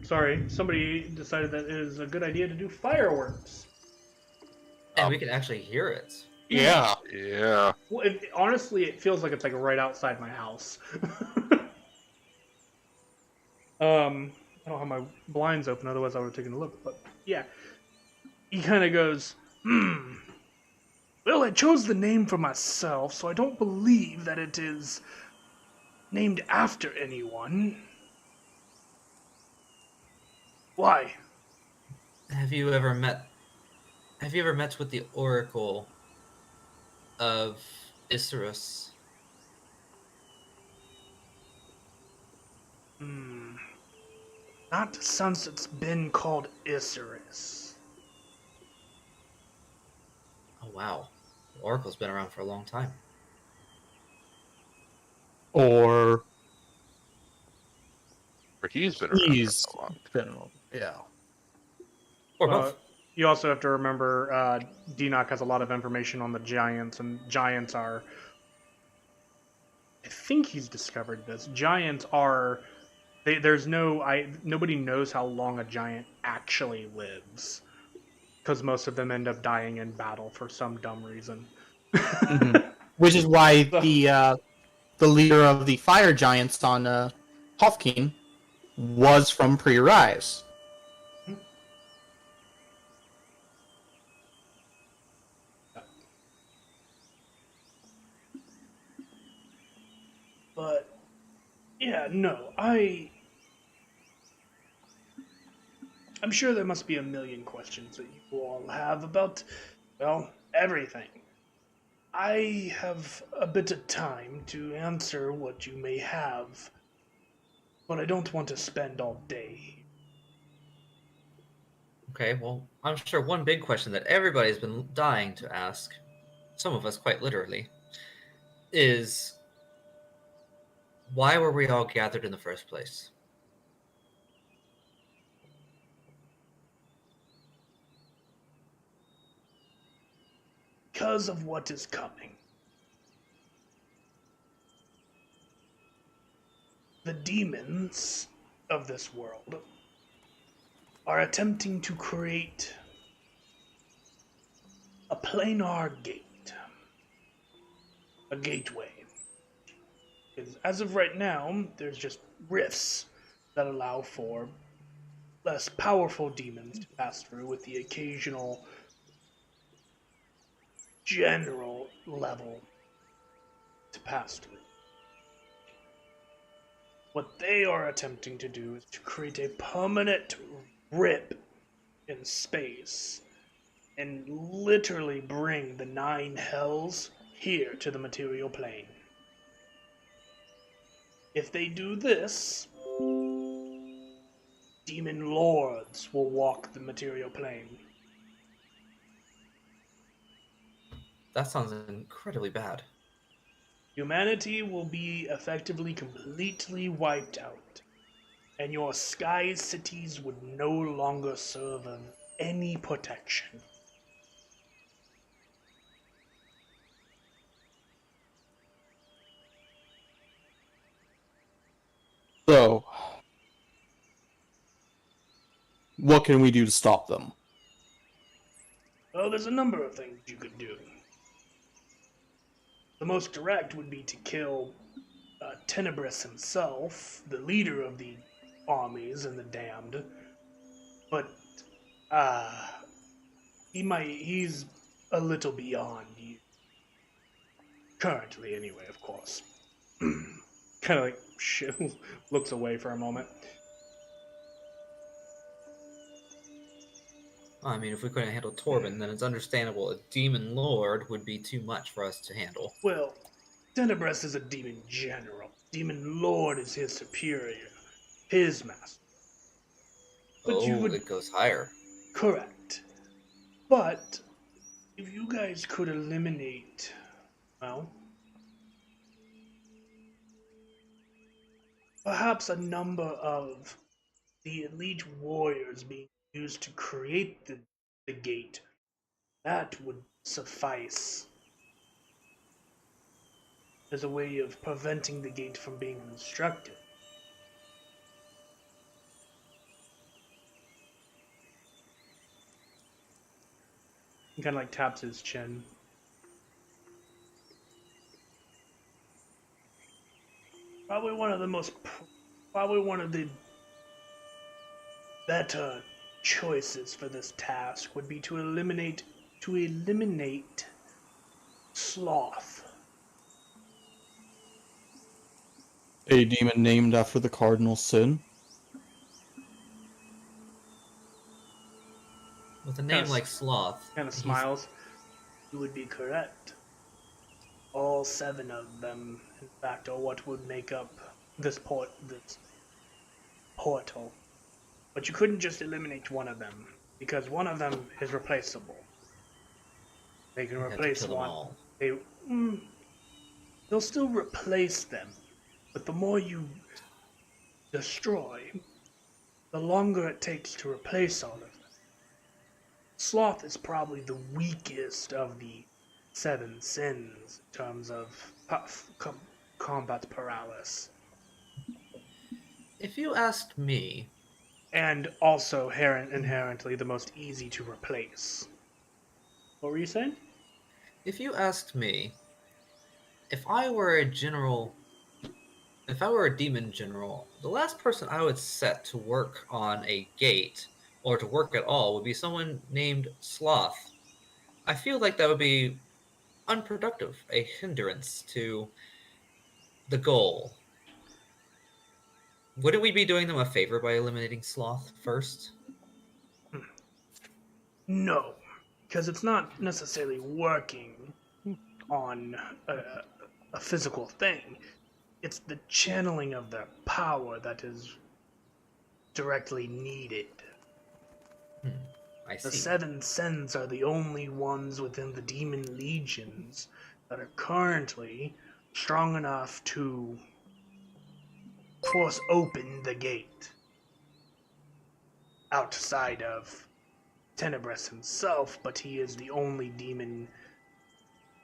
[SPEAKER 1] Sorry, somebody decided that it is a good idea to do fireworks.
[SPEAKER 3] And we can actually hear it.
[SPEAKER 2] Yeah.
[SPEAKER 5] Yeah.
[SPEAKER 1] Well, honestly, it feels like it's like right outside my house. I don't have my blinds open, otherwise I would have taken a look. But yeah, he kind of goes, "Well, I chose the name for myself, so I don't believe that it is named after anyone. Why?"
[SPEAKER 3] Have you ever met with the Oracle of Isserus?
[SPEAKER 1] Not since it's been called Isserus.
[SPEAKER 3] Oh wow, the Oracle's been around for a long time.
[SPEAKER 2] Or
[SPEAKER 5] Or he's been around for
[SPEAKER 2] he's
[SPEAKER 5] so long.
[SPEAKER 2] been, yeah.
[SPEAKER 3] Or
[SPEAKER 1] Uh,
[SPEAKER 3] both.
[SPEAKER 1] you also have to remember DNOC has a lot of information on the giants, and giants are. I think he's discovered this. Giants are. There's no. Nobody knows how long a giant actually lives, because most of them end up dying in battle for some dumb reason.
[SPEAKER 2] Mhm. Which is why
[SPEAKER 1] So-
[SPEAKER 2] the leader of the fire giants on Hofkeen was from Pre-Rise.
[SPEAKER 1] But yeah, no, I'm sure there must be a million questions that you all have about, well, everything. I have a bit of time to answer what you may have, but I don't want to spend all day.
[SPEAKER 3] Okay, well, I'm sure one big question that everybody's been dying to ask, some of us quite literally, is why were we all gathered in the first place?
[SPEAKER 1] Because of what is coming. The demons of this world are attempting to create a planar gate, a gateway. Because as of right now, there's just rifts that allow for less powerful demons to pass through, with the occasional general level to pass through. What they are attempting to do is to create a permanent rip in space and literally bring the nine hells here to the material plane. If they do this, demon lords will walk the material plane.
[SPEAKER 3] That sounds incredibly bad.
[SPEAKER 1] Humanity will be effectively completely wiped out, and your sky cities would no longer serve of any protection.
[SPEAKER 2] So, what can we do to stop them?
[SPEAKER 1] Well, there's a number of things you could do. The most direct would be to kill Tenebris himself, the leader of the armies and the damned. But uh, he's a little beyond you. Currently, anyway, of course. Kind of like looks away for a moment.
[SPEAKER 3] I mean, if we couldn't handle Torben, then it's understandable a demon lord would be too much for us to handle.
[SPEAKER 1] Well, Tenebris is a demon general. Demon lord is his superior, his master. But you
[SPEAKER 3] Oh,
[SPEAKER 1] would
[SPEAKER 3] it goes higher.
[SPEAKER 1] correct. But if you guys could eliminate, well, perhaps a number of the elite warriors being used to create the gate, that would suffice as a way of preventing the gate from being constructed. He kind of like taps his chin. Probably one of the most, probably one of the better choices for this task would be to eliminate sloth.
[SPEAKER 2] A demon named after the cardinal sin?
[SPEAKER 3] With a name
[SPEAKER 1] Yes.
[SPEAKER 3] like Sloth,
[SPEAKER 1] Kind of
[SPEAKER 3] he's
[SPEAKER 1] smiles. You would be correct. All seven of them, in fact, are what would make up this portal. But you couldn't just eliminate one of them, because one of them is replaceable. They can
[SPEAKER 3] We had to
[SPEAKER 1] replace
[SPEAKER 3] kill them
[SPEAKER 1] one.
[SPEAKER 3] all.
[SPEAKER 1] They, mm, they'll still replace them, but the more you destroy, the longer it takes to replace all of them. Sloth is probably the weakest of the seven sins in terms of combat paralysis,
[SPEAKER 3] If you asked me,
[SPEAKER 1] and also inherently the most easy to replace. What were you saying?
[SPEAKER 3] if you asked me, if I were a general, if I were a demon general, the last person I would set to work on a gate or to work at all would be someone named Sloth. I feel like that would be unproductive, a hindrance to the goal. Wouldn't we be doing them a favor by eliminating Sloth first?
[SPEAKER 1] No, because it's not necessarily working on a physical thing. It's the channeling of their power that is directly needed.
[SPEAKER 3] I
[SPEAKER 1] The
[SPEAKER 3] see.
[SPEAKER 1] seven sins are the only ones within the demon legions that are currently strong enough to force open the gate. Outside of Tenebris himself, but he is the only demon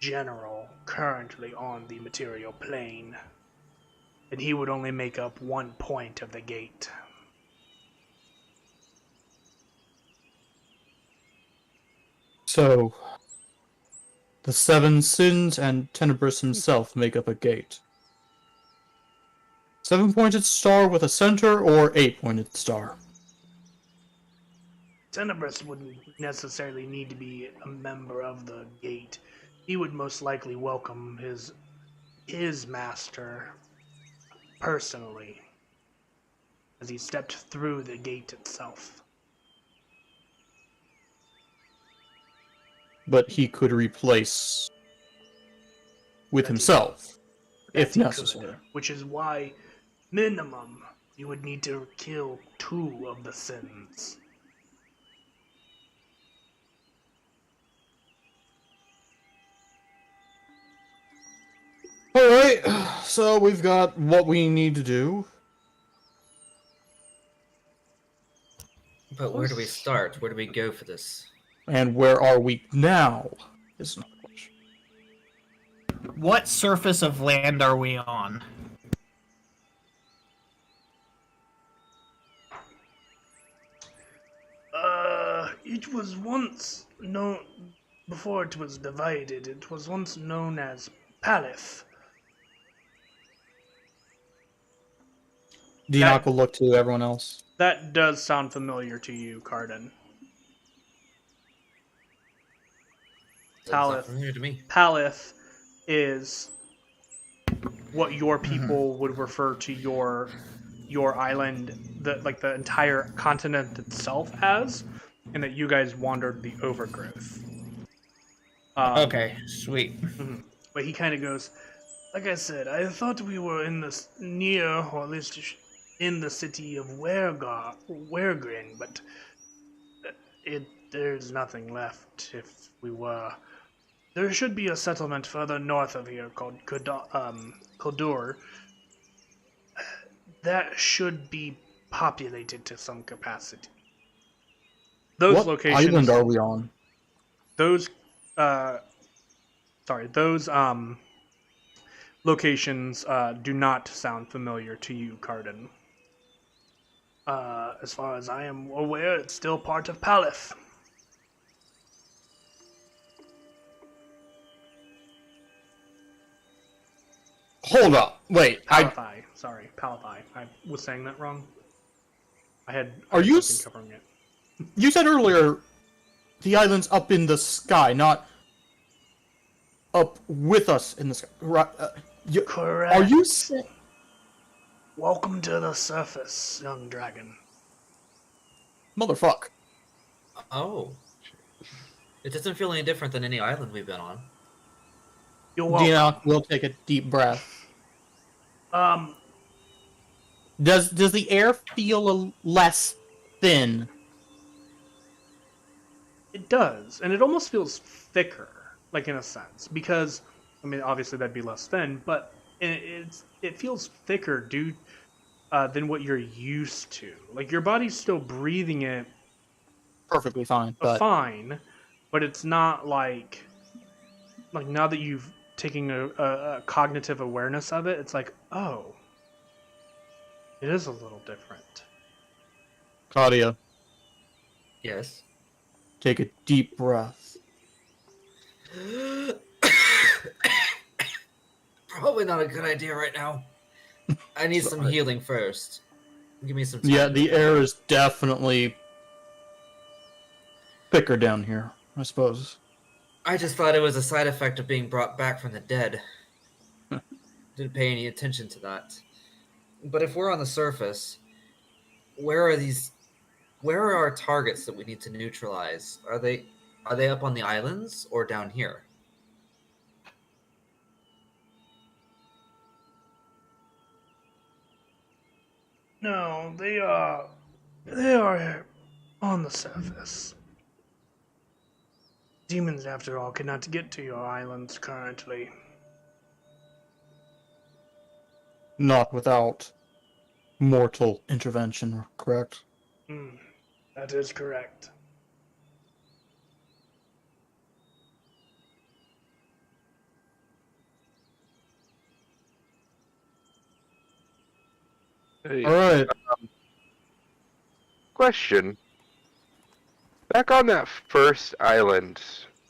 [SPEAKER 1] general currently on the material plane. And he would only make up 1 point of the gate.
[SPEAKER 2] So, the seven sins and Tenebris himself make up a gate. 7-pointed star with a center, or 8-pointed star?
[SPEAKER 1] Tenebris wouldn't necessarily need to be a member of the gate. He would most likely welcome his master personally as he stepped through the gate itself.
[SPEAKER 2] But he could replace with
[SPEAKER 1] That he
[SPEAKER 2] himself, if
[SPEAKER 1] That he could,
[SPEAKER 2] necessary.
[SPEAKER 1] which is why, minimum, you would need to kill 2 of the sins.
[SPEAKER 2] Alright, so we've got what we need to do.
[SPEAKER 3] But where do we start? Where do we go for this?
[SPEAKER 2] And where are we now? Is another question.
[SPEAKER 6] What surface of land are we on?
[SPEAKER 1] It was once known, before it was divided, it was once known as Palith.
[SPEAKER 2] Deanock will look to everyone else.
[SPEAKER 1] That does sound familiar to you, Carden.
[SPEAKER 3] Doesn't sound
[SPEAKER 1] Palith.
[SPEAKER 3] familiar to me.
[SPEAKER 1] Palith is what your people would refer to your island, the entire continent itself as, and that you guys wandered the overgrowth.
[SPEAKER 6] Okay, sweet.
[SPEAKER 1] But he kind of goes, like I said, I thought we were in this near, or at least in the city of Weregrin, but there's nothing left if we were. There should be a settlement further north of here called Kodur. That should be populated to some capacity. Those
[SPEAKER 2] What
[SPEAKER 1] locations.
[SPEAKER 2] island are we on?
[SPEAKER 1] Those locations do not sound familiar to you, Carden. As far as I am aware, it's still part of Palith.
[SPEAKER 2] Hold up. Wait.
[SPEAKER 1] Palathai. Sorry, Palathai. I was saying that wrong. I had
[SPEAKER 2] Are you
[SPEAKER 1] something covering it.
[SPEAKER 2] You said earlier the island's up in the sky, not up with us in the sky. Right,
[SPEAKER 1] Correct.
[SPEAKER 2] Are you saying...
[SPEAKER 1] Welcome to the surface, young dragon.
[SPEAKER 2] Motherfuck.
[SPEAKER 3] Oh. It doesn't feel any different than any island we've been on.
[SPEAKER 1] You're welcome.
[SPEAKER 2] Deanock will take a deep breath. Does the air feel less thin?
[SPEAKER 1] It does, and it almost feels thicker. like in a sense, because I mean, obviously that'd be less thin, but it feels thicker, dude, than what you're used to. Like your body's still breathing it
[SPEAKER 2] Perfectly fine, but
[SPEAKER 1] fine, but it's not like now that you've taken a cognitive awareness of it, it's like, oh, it is a little different.
[SPEAKER 2] Claudia,
[SPEAKER 3] Yes.
[SPEAKER 2] take a deep breath.
[SPEAKER 3] Probably not a good idea right now. I need some
[SPEAKER 2] Sorry.
[SPEAKER 3] healing first. Give me some time.
[SPEAKER 2] Yeah, the air is definitely thicker down here, I suppose.
[SPEAKER 3] I just thought it was a side effect of being brought back from the dead. Didn't pay any attention to that. But if we're on the surface, where are these? Where are our targets that we need to neutralize? Are they up on the islands or down here?
[SPEAKER 1] No, they are on the surface. Demons, after all, cannot get to your islands currently.
[SPEAKER 2] Not without mortal intervention, correct?
[SPEAKER 1] That is correct.
[SPEAKER 5] Hey,
[SPEAKER 2] Alright.
[SPEAKER 5] question. Back on that first island,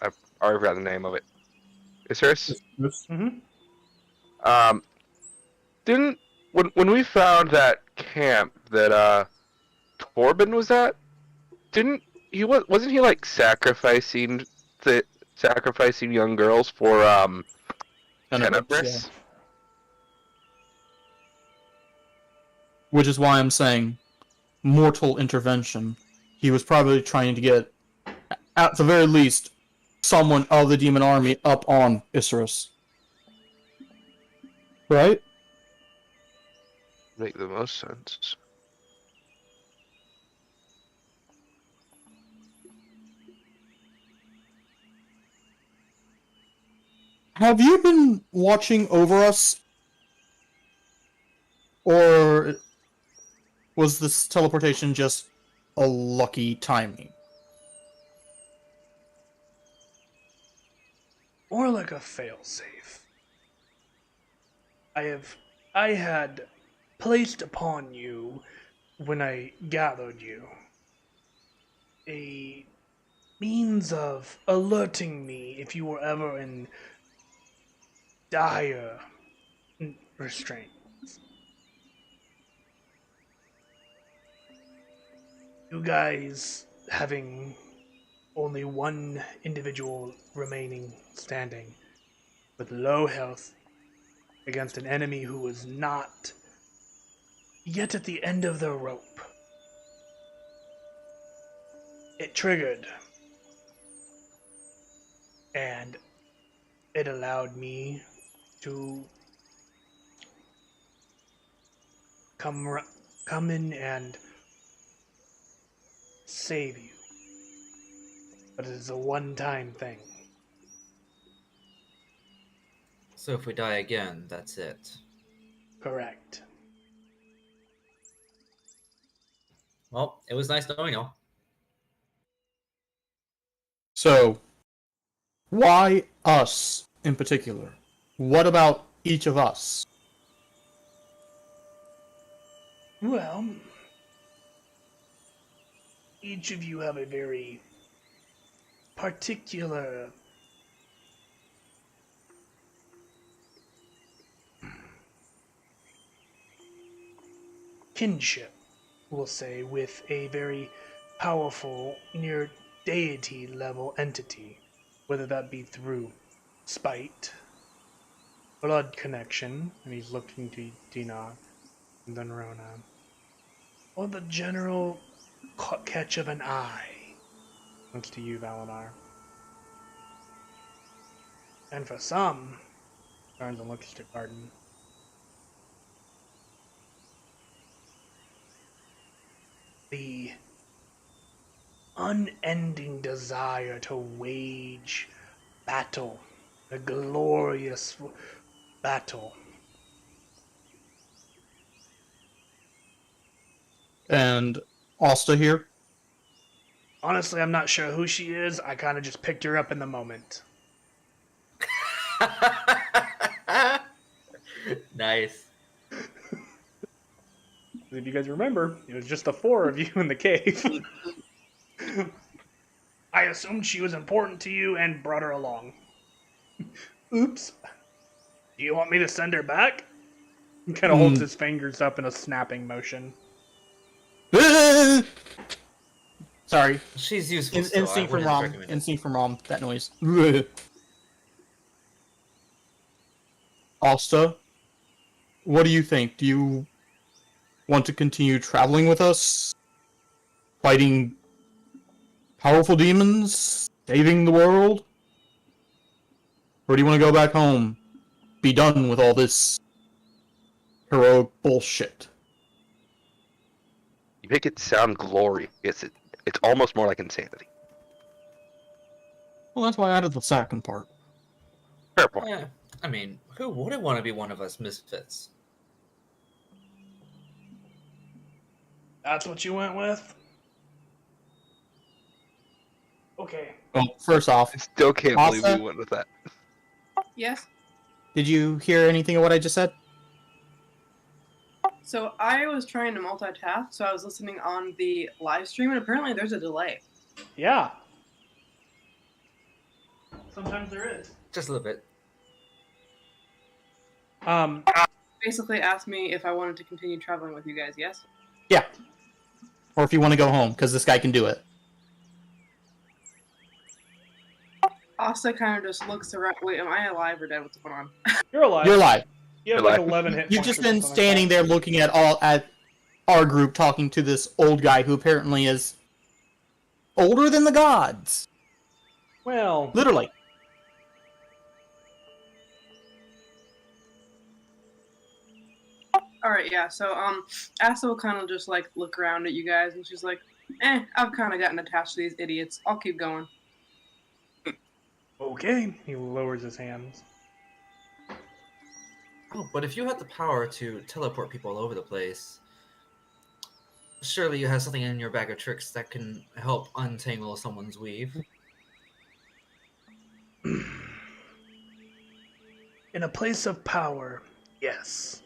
[SPEAKER 5] I already forgot the name of it. Isurus?
[SPEAKER 1] Mm-hmm.
[SPEAKER 5] Didn't when we found that camp that Torben was at, didn't he wasn't he like sacrificing young girls for Tenebris?
[SPEAKER 2] Yeah. Which is why I'm saying mortal intervention. He was probably trying to get, at the very least, someone of the demon army up on Isurus. Right?
[SPEAKER 5] Make the most sense.
[SPEAKER 2] Have you been watching over us? Or was this teleportation just a lucky timing?
[SPEAKER 1] Or like a failsafe. I had placed upon you when I gathered you a means of alerting me if you were ever in dire restraint. You guys having only one individual remaining standing with low health against an enemy who was not yet at the end of their rope. It triggered, and it allowed me to come in and save you. But it is a one-time thing.
[SPEAKER 3] So if we die again, that's it.
[SPEAKER 1] Correct.
[SPEAKER 3] Well, it was nice knowing you.
[SPEAKER 2] So, why us in particular? What about each of us?
[SPEAKER 1] Well, each of you have a very particular kinship, we'll say, with a very powerful, near deity level entity, whether that be through spite, blood connection, and he's looking to Dinar and then Rona, or the general catch of an eye. Looks to you, Valadar. And for some, turns and looks to Garden. The unending desire to wage battle. A glorious battle.
[SPEAKER 2] And Asta here?
[SPEAKER 1] Honestly, I'm not sure who she is. I kind of just picked her up in the moment.
[SPEAKER 3] Nice.
[SPEAKER 1] If you guys remember, it was just the four of you in the cave. I assumed she was important to you and brought her along. Oops. Do you want me to send her back? He kind of holds his fingers up in a snapping motion.
[SPEAKER 2] Sorry.
[SPEAKER 3] She's useful. Still.
[SPEAKER 2] Instinct from
[SPEAKER 3] I
[SPEAKER 2] Rom.
[SPEAKER 3] wouldn't recommend it.
[SPEAKER 2] Instinct from Rom. That noise. Asta, what do you think? Do you want to continue traveling with us? Fighting powerful demons? Saving the world? Or do you want to go back home? Be done with all this heroic bullshit?
[SPEAKER 5] You make it sound glorious. It's almost more like insanity.
[SPEAKER 2] Well, that's why I added the second part.
[SPEAKER 5] Fair point.
[SPEAKER 3] Yeah, I mean, who wouldn't want to be one of us misfits?
[SPEAKER 1] That's what you went with? Okay.
[SPEAKER 2] Well, first off,
[SPEAKER 5] I still can't believe
[SPEAKER 2] Asa?
[SPEAKER 5] we went with that.
[SPEAKER 7] Yes.
[SPEAKER 2] did you hear anything of what I just said?
[SPEAKER 7] So I was trying to multitask, so I was listening on the live stream, and apparently there's a delay.
[SPEAKER 1] Yeah. Sometimes there is.
[SPEAKER 3] Just a little bit.
[SPEAKER 7] Basically asked me if I wanted to continue traveling with you guys, yes?
[SPEAKER 2] Yeah. Or if you want to go home, because this guy can do it.
[SPEAKER 7] Asta kind of just looks around. Wait, am I alive or dead? What's going on?
[SPEAKER 1] You're alive.
[SPEAKER 2] You're alive.
[SPEAKER 1] You have
[SPEAKER 5] You're
[SPEAKER 1] like
[SPEAKER 5] alive.
[SPEAKER 1] 11 hit
[SPEAKER 2] You've
[SPEAKER 1] points
[SPEAKER 2] just
[SPEAKER 1] or
[SPEAKER 2] been
[SPEAKER 1] something like
[SPEAKER 2] standing
[SPEAKER 1] that.
[SPEAKER 2] there looking at our group, talking to this old guy who apparently is older than the gods.
[SPEAKER 1] Well,
[SPEAKER 2] Literally.
[SPEAKER 7] Alright, yeah, so, Asta will kind of just, like, look around at you guys, and she's like, I've kind of gotten attached to these idiots. I'll keep going.
[SPEAKER 1] okay. He lowers his hands.
[SPEAKER 3] Oh, but if you had the power to teleport people all over the place, surely you have something in your bag of tricks that can help untangle someone's weave.
[SPEAKER 1] In a place of power, yes.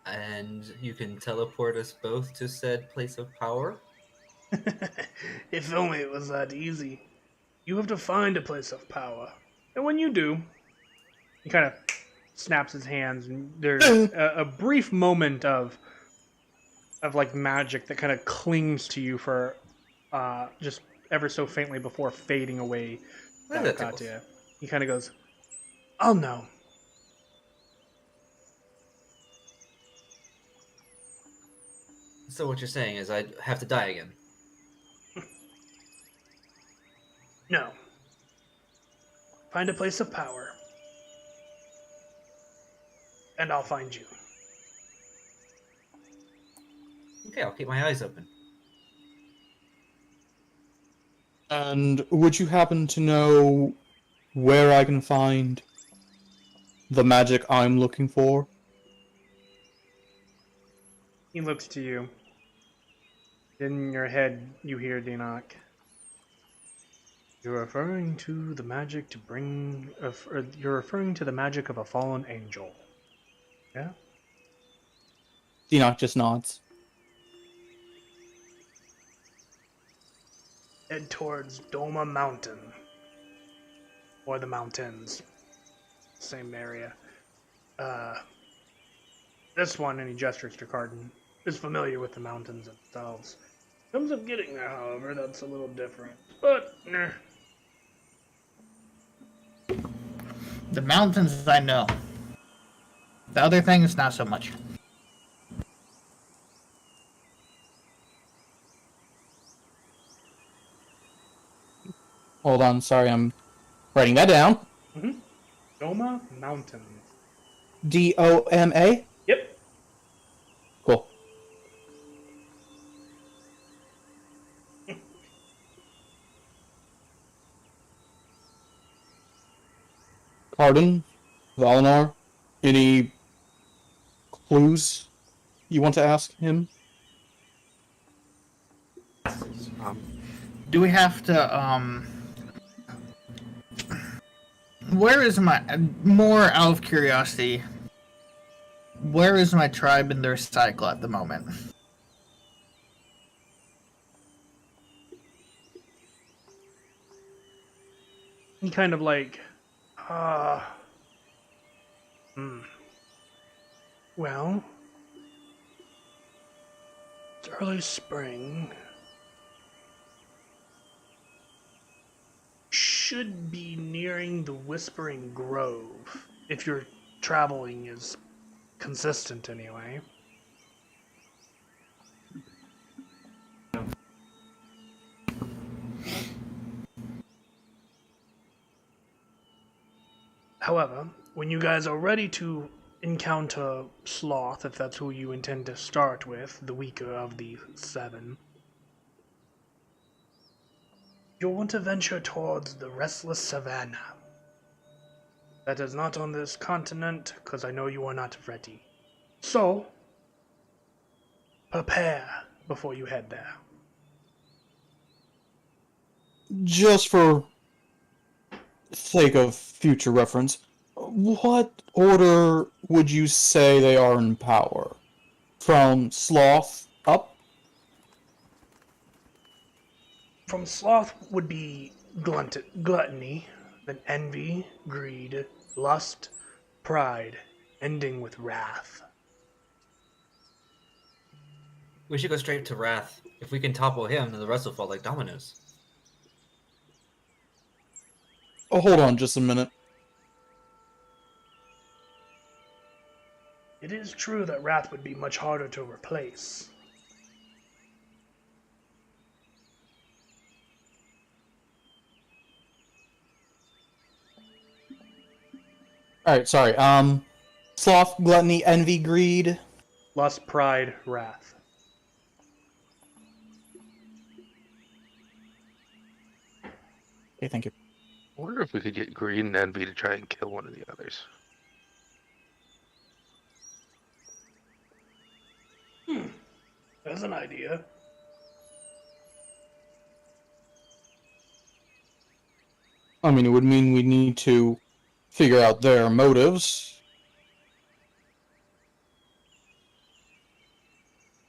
[SPEAKER 3] And you can teleport us both to said place of power?
[SPEAKER 1] If only it was that easy. You have to find a place of power. And when you do, he kind of snaps his hands, and there's a brief moment of like magic that kind of clings to you for just ever so faintly before fading away.
[SPEAKER 3] Well, that tickles.
[SPEAKER 1] Katya. He kind of goes, "I'll know."
[SPEAKER 3] So what you're saying is I'd have to die again.
[SPEAKER 1] No. Find a place of power. And I'll find you.
[SPEAKER 3] Okay, I'll keep my eyes open.
[SPEAKER 2] And would you happen to know where I can find the magic I'm looking for?
[SPEAKER 1] He looks to you. In your head, you hear Dinok. You're referring to the magic to bring... or you're referring to the magic of a fallen angel. Yeah?
[SPEAKER 2] Enoch just nods.
[SPEAKER 1] Head towards Doma Mountain. Or the mountains. Same area. This one, and he gestures to Cardin, is familiar with the mountains themselves. In terms of getting there, however, that's a little different. But, nah.
[SPEAKER 6] The mountains, I know. The other things, not so much.
[SPEAKER 2] Hold on, sorry, I'm writing that down.
[SPEAKER 1] Doma Mountains.
[SPEAKER 2] Doma?
[SPEAKER 1] Yep.
[SPEAKER 2] Cool. Pardon, Valinar? Any clues you want to ask him?
[SPEAKER 3] Um,
[SPEAKER 6] Do we have to, where is my, more out of curiosity, where is my tribe in their cycle at the moment?
[SPEAKER 1] He kind of like, uh, hmm. Well, it's early spring. Should be nearing the Whispering Grove, if your traveling is consistent anyway. However, when you guys are ready to encounter Sloth, if that's who you intend to start with, the weaker of the 7, you'll want to venture towards the Restless Savannah. That is not on this continent, because I know you are not ready. So, prepare before you head there.
[SPEAKER 2] Just for sake of future reference, what order would you say they are in power? From Sloth up?
[SPEAKER 1] From Sloth would be gluttony, then envy, greed, lust, pride, ending with wrath.
[SPEAKER 3] we should go straight to Wrath. If we can topple him, then the rest will fall like dominoes.
[SPEAKER 2] Oh, hold on just a minute.
[SPEAKER 1] It is true that wrath would be much harder to replace.
[SPEAKER 2] Alright, sorry. Sloth, gluttony, envy, greed.
[SPEAKER 1] Lust, pride, wrath.
[SPEAKER 2] Okay, thank you.
[SPEAKER 5] I wonder if we could get Greed and Envy to try and kill one of the others.
[SPEAKER 1] That's an idea.
[SPEAKER 2] I mean, it would mean we need to figure out their motives.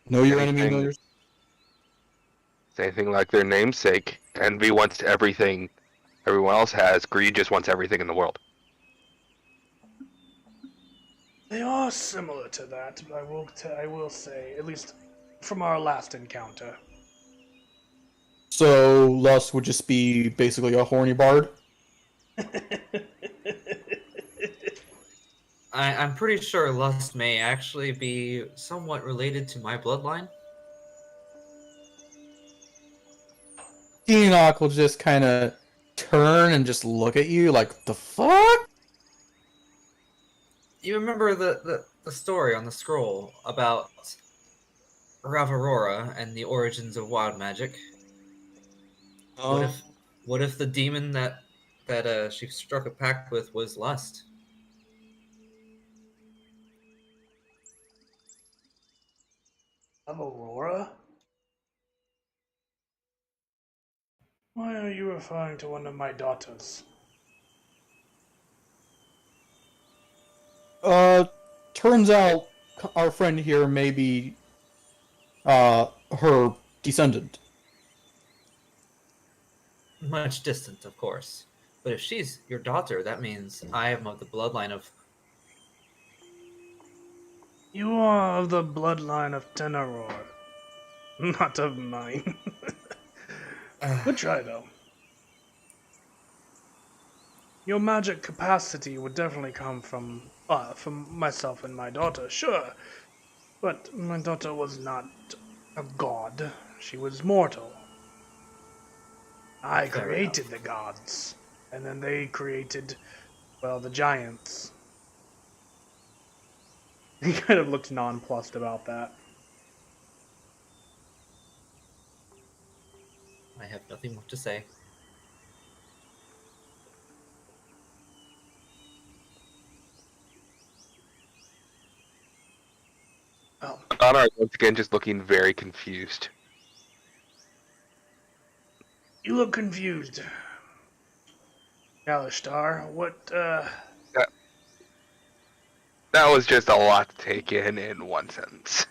[SPEAKER 2] Know your enemy, know your...
[SPEAKER 5] It's anything like their namesake. Envy wants everything everyone else has. Greed just wants everything in the world.
[SPEAKER 1] They are similar to that, but I will say, at least from our last encounter.
[SPEAKER 2] So, Lust would just be basically a horny bard?
[SPEAKER 3] I'm pretty sure Lust may actually be somewhat related to my bloodline.
[SPEAKER 2] Enoch will just kind of turn and just look at you like, the fuck?
[SPEAKER 3] You remember the story on the scroll about Ravarora and the origins of wild magic? What if the demon that she struck a pact with was Lust?
[SPEAKER 1] Of Aurora? Why are you referring to one of my daughters?
[SPEAKER 2] Turns out our friend here may be, her descendant.
[SPEAKER 3] Much distant, of course. But if she's your daughter, that means I am of the bloodline of...
[SPEAKER 1] You are of the bloodline of Tenaror, not of mine. Good try, though. Your magic capacity would definitely come from myself and my daughter, sure. But my daughter was not a god. She was mortal. I
[SPEAKER 3] Fair
[SPEAKER 1] created
[SPEAKER 3] enough.
[SPEAKER 1] the gods, and then they created, well, the giants. He kind of looked nonplussed about that.
[SPEAKER 3] I have nothing more to say.
[SPEAKER 5] Connor is once again just looking very confused.
[SPEAKER 1] You look confused. Alistar, what,
[SPEAKER 5] That was just a lot to take in one sentence.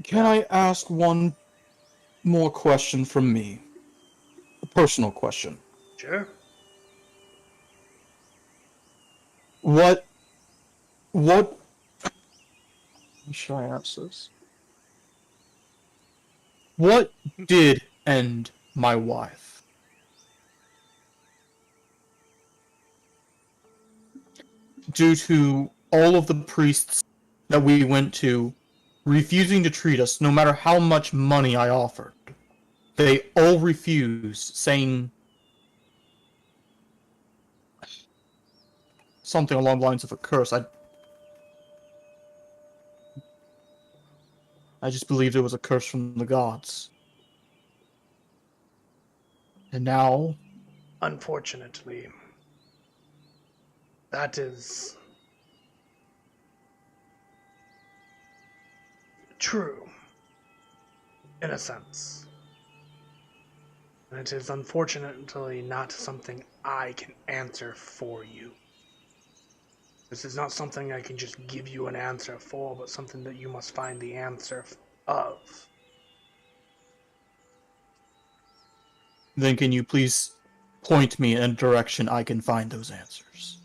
[SPEAKER 2] Can I ask one more question from me? A personal question.
[SPEAKER 1] Sure.
[SPEAKER 2] What how should I ask this? What did end my wife? Due to all of the priests that we went to refusing to treat us no matter how much money I offered. They all refused, saying something along the lines of a curse. I just believed it was a curse from the gods. And now,
[SPEAKER 1] Unfortunately, that is true, in a sense. And it is unfortunately not something I can answer for you. This is not something I can just give you an answer for, but something that you must find the answer of.
[SPEAKER 2] then can you please point me in a direction I can find those answers?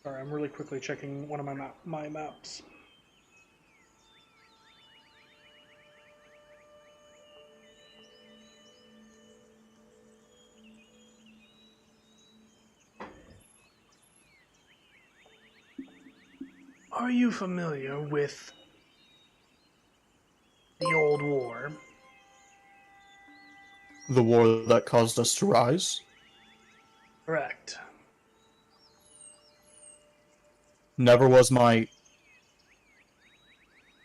[SPEAKER 1] Sorry, I'm really quickly checking one of my maps. Are you familiar with the Old War?
[SPEAKER 2] The war that caused us to rise?
[SPEAKER 1] Correct.
[SPEAKER 2] Never was my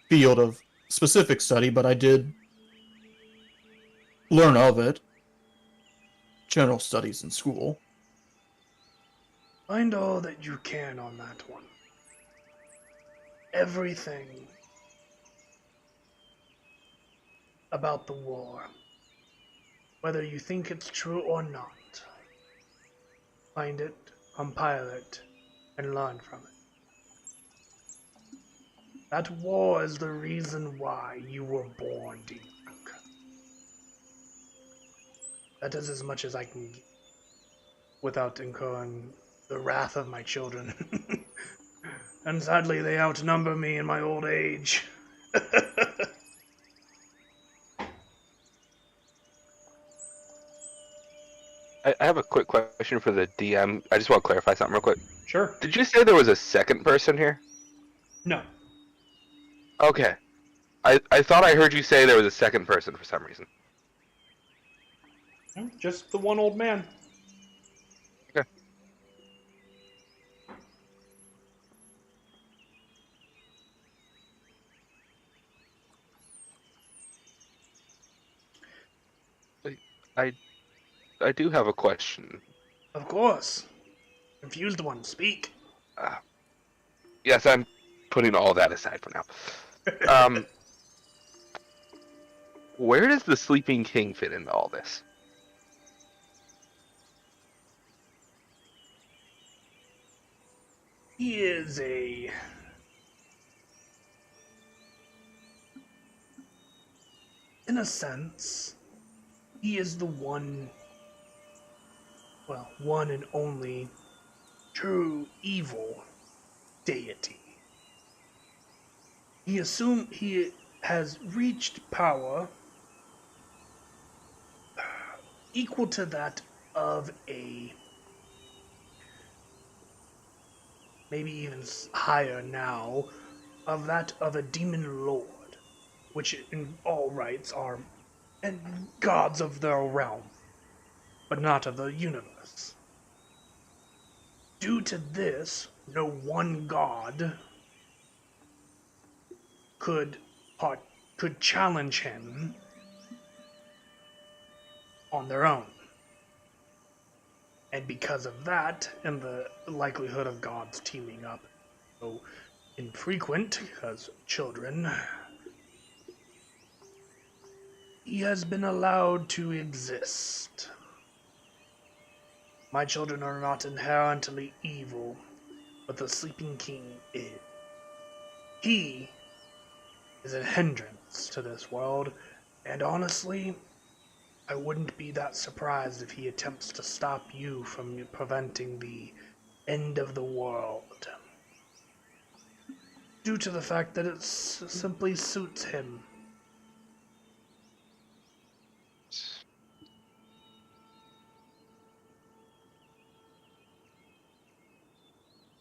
[SPEAKER 2] field of specific study, but I did learn of it. General studies in school.
[SPEAKER 1] Find all that you can on that one. Everything about the war, whether you think it's true or not. Find it, compile it, and learn from it. That war is the reason why you were born, Duke. That is as much as I can give without incurring the wrath of my children. And sadly, they outnumber me in my old age.
[SPEAKER 5] I have a quick question for the DM. I just want to clarify something real quick.
[SPEAKER 1] Sure.
[SPEAKER 5] Did you say there was a second person here?
[SPEAKER 1] No.
[SPEAKER 5] Okay. I thought I heard you say there was a second person for some reason.
[SPEAKER 1] No, just the one old man.
[SPEAKER 5] Okay. I do have a question.
[SPEAKER 1] Of course. Confused one, speak.
[SPEAKER 5] Yes, I'm putting all that aside for now. Where does the Sleeping King fit into all this?
[SPEAKER 1] He is in a sense, he is the one and only true evil deity. He has reached power equal to that of maybe even higher now, of that of a demon lord, which in all rights are and gods of their realm, but not of the universe. due to this, no one god could challenge him on their own. And because of that, and the likelihood of gods teaming up so infrequent, because children, he has been allowed to exist. My children are not inherently evil, but the Sleeping King is. He is a hindrance to this world, and honestly, I wouldn't be that surprised if he attempts to stop you from preventing the end of the world. Due to the fact that it simply suits him.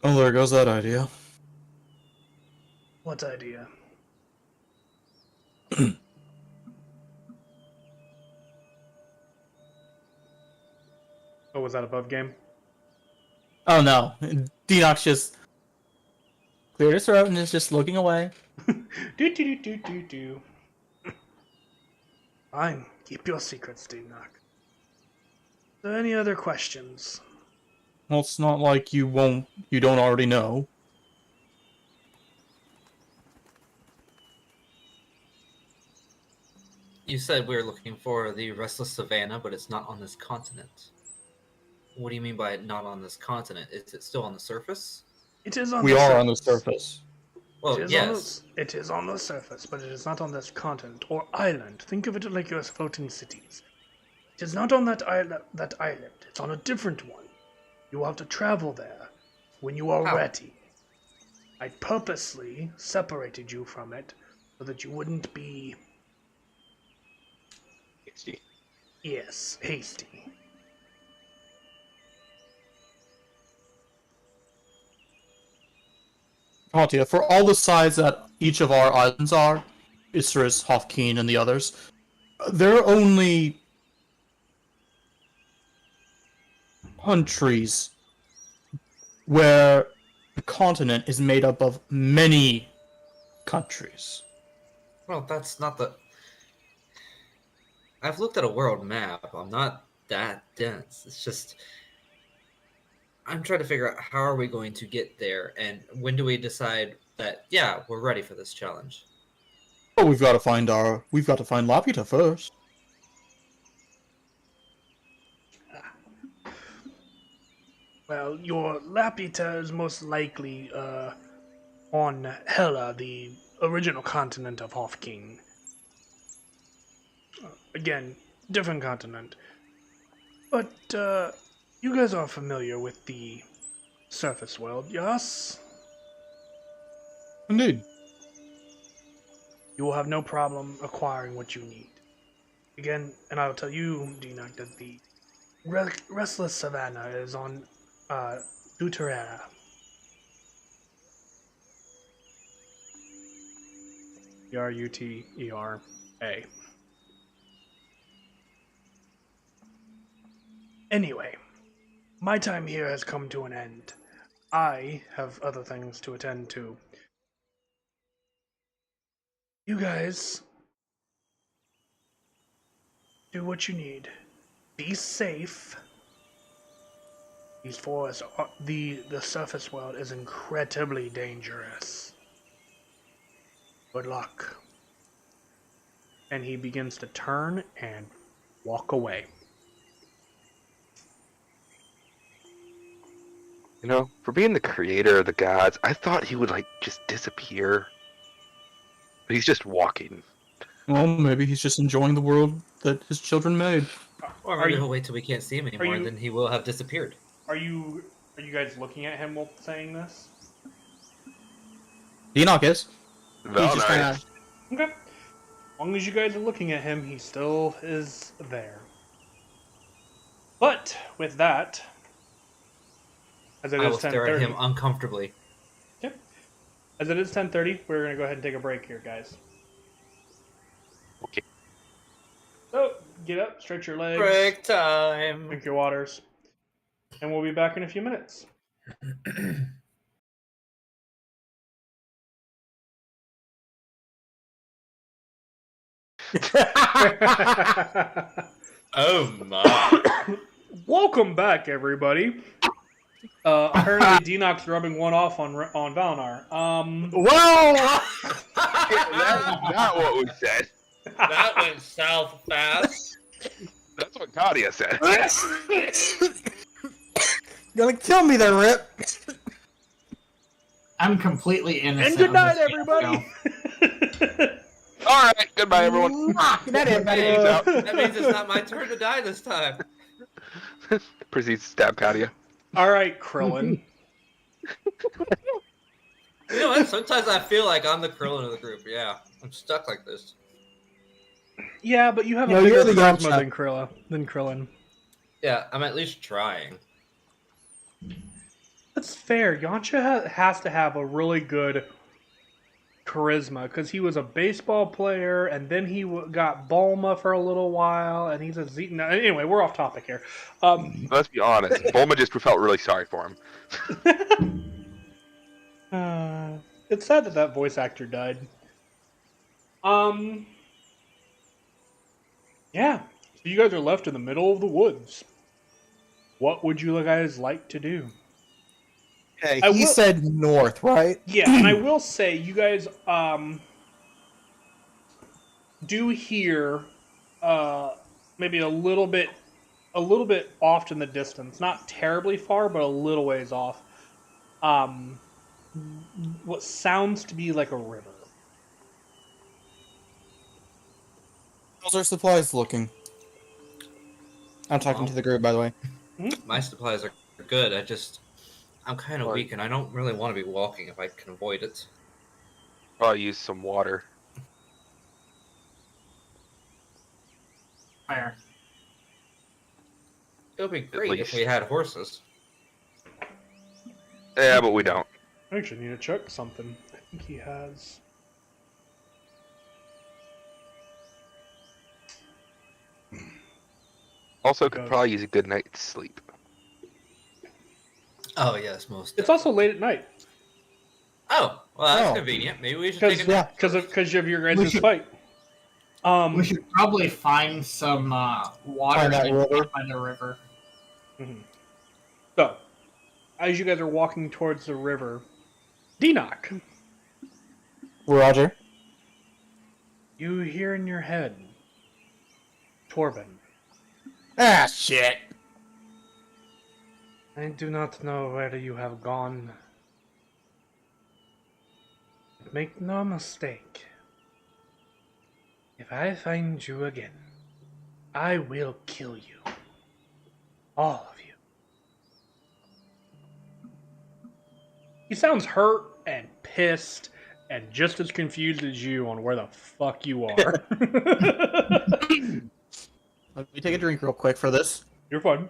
[SPEAKER 2] Oh, there goes that idea.
[SPEAKER 1] What idea? Oh, was that above game?
[SPEAKER 2] Oh no, Denox just cleared his throat and is just looking away.
[SPEAKER 1] Do. Fine, keep your secrets, Enoch. Are there any other questions?
[SPEAKER 2] Well, it's not like you don't already know.
[SPEAKER 3] You said we were looking for the restless savannah, but it's not on this continent. What do you mean by not on this continent? Is it still on the surface?
[SPEAKER 1] It is on
[SPEAKER 2] We
[SPEAKER 1] the
[SPEAKER 2] are
[SPEAKER 1] surface.
[SPEAKER 2] on the surface.
[SPEAKER 3] Well, yes.
[SPEAKER 1] It is on the surface, but it is not on this continent or island. Think of it like your floating cities. It is not on that island. It's on a different one. You will have to travel there when you are
[SPEAKER 3] How?
[SPEAKER 1] ready. I purposely separated you from it so that you wouldn't be,
[SPEAKER 5] Hasty.
[SPEAKER 1] yes, hasty.
[SPEAKER 2] Katya, for all the sides that each of our islands are, Isris, Hofkeen, and the others, there are only countries where the continent is made up of many countries.
[SPEAKER 3] Well, that's not the. I've looked at a world map. I'm not that dense. It's just. I'm trying to figure out how are we going to get there, and when do we decide that yeah we're ready for this challenge?
[SPEAKER 2] But we've got to find Lapita first.
[SPEAKER 1] Well, your Lapita is most likely on Hela, the original continent of Hofking. Again, different continent. But you guys are familiar with the surface world, yes?
[SPEAKER 2] Indeed.
[SPEAKER 1] You will have no problem acquiring what you need. Again, and I will tell you, Dinak, that the Restless Savannah is on Deuterera. Rutera. Anyway, my time here has come to an end. I have other things to attend to. You guys do what you need. Be safe. These forests, the surface world is incredibly dangerous. Good luck. And he begins to turn and walk away.
[SPEAKER 5] You know, for being the creator of the gods, I thought he would like just disappear. But he's just walking.
[SPEAKER 2] Well, maybe he's just enjoying the world that his children made.
[SPEAKER 3] Or maybe he'll wait till we can't see him anymore, and then he will have disappeared.
[SPEAKER 1] Are you guys looking at him while saying this?
[SPEAKER 2] Enoch is.
[SPEAKER 5] Well,
[SPEAKER 2] He's just
[SPEAKER 5] nice.
[SPEAKER 1] Okay. As long as you guys are looking at him, he still is there. But with that, as it
[SPEAKER 3] I
[SPEAKER 1] is
[SPEAKER 3] will stare at
[SPEAKER 1] 10:30,
[SPEAKER 3] him uncomfortably.
[SPEAKER 1] Yep. As it is 10:30, we're gonna go ahead and take a break here, guys.
[SPEAKER 5] Okay.
[SPEAKER 1] So get up, stretch your legs,
[SPEAKER 3] Break time.
[SPEAKER 1] drink your waters, and we'll be back in a few minutes.
[SPEAKER 3] Oh my.
[SPEAKER 1] Welcome back, everybody. Apparently, Denox rubbing one off on Valinar.
[SPEAKER 2] Whoa!
[SPEAKER 5] That's not what we said.
[SPEAKER 3] That went south fast.
[SPEAKER 5] That's what Kadia said.
[SPEAKER 2] Gonna kill me there, Rip.
[SPEAKER 6] I'm completely innocent.
[SPEAKER 1] And good
[SPEAKER 6] of
[SPEAKER 1] night,
[SPEAKER 6] this
[SPEAKER 1] everybody.
[SPEAKER 6] fiasco.
[SPEAKER 5] All right, goodbye, everyone.
[SPEAKER 2] Good night, everybody.
[SPEAKER 5] Peace out.
[SPEAKER 3] That means it's not my turn to die this time.
[SPEAKER 5] Proceeds to stab Kadia.
[SPEAKER 1] All right, Krillin.
[SPEAKER 3] You know what? Sometimes I feel like I'm the Krillin of the group. Yeah, I'm stuck like this.
[SPEAKER 1] Yeah, but you have
[SPEAKER 2] No,
[SPEAKER 1] a bigger
[SPEAKER 2] you're the
[SPEAKER 1] charisma
[SPEAKER 2] Yamcha.
[SPEAKER 1] than Krillin.
[SPEAKER 3] Yeah, I'm at least trying.
[SPEAKER 1] That's fair. Yamcha has to have a really good charisma because he was a baseball player, and then he got Bulma for a little while, and he's a Z. No, anyway, we're off topic here.
[SPEAKER 5] Let's be honest. Bulma just felt really sorry for him.
[SPEAKER 1] It's sad that voice actor died. Yeah. So you guys are left in the middle of the woods. What would you guys like to do?
[SPEAKER 2] Okay,
[SPEAKER 1] I
[SPEAKER 2] he
[SPEAKER 1] will-
[SPEAKER 2] said north, right?
[SPEAKER 1] Yeah, and I will say you guys do hear maybe a little bit off in the distance, not terribly far, but a little ways off. What sounds to be like a river.
[SPEAKER 2] How's our supplies looking? I'm talking to the group, by the way.
[SPEAKER 3] My supplies are good. I'm kind of
[SPEAKER 5] Right.
[SPEAKER 3] weak, and I don't really want to be walking if I can avoid it.
[SPEAKER 5] Probably use some water.
[SPEAKER 6] Fire.
[SPEAKER 3] It would be great if
[SPEAKER 5] least.
[SPEAKER 3] we had horses.
[SPEAKER 5] Yeah, but we don't.
[SPEAKER 1] I actually need to check something. I think he has.
[SPEAKER 5] Also, could probably use a good night's sleep.
[SPEAKER 3] Oh yes, most.
[SPEAKER 1] It's also late at night
[SPEAKER 3] Oh, well, that's
[SPEAKER 2] Oh.
[SPEAKER 3] convenient. Maybe we should take a nap.
[SPEAKER 1] because of your
[SPEAKER 6] We
[SPEAKER 1] guys'
[SPEAKER 6] should-
[SPEAKER 1] fight.
[SPEAKER 6] We should probably find some water
[SPEAKER 2] Find that river.
[SPEAKER 6] by the river.
[SPEAKER 1] So, as you guys are walking towards the river, Denock,
[SPEAKER 2] Roger.
[SPEAKER 1] you hear in your head, Torben.
[SPEAKER 2] Ah, shit.
[SPEAKER 1] I do not know where you have gone. Make no mistake. If I find you again, I will kill you. All of you. He sounds hurt and pissed and just as confused as you on where the fuck you are.
[SPEAKER 2] Let me take a drink real quick for this.
[SPEAKER 1] You're fine.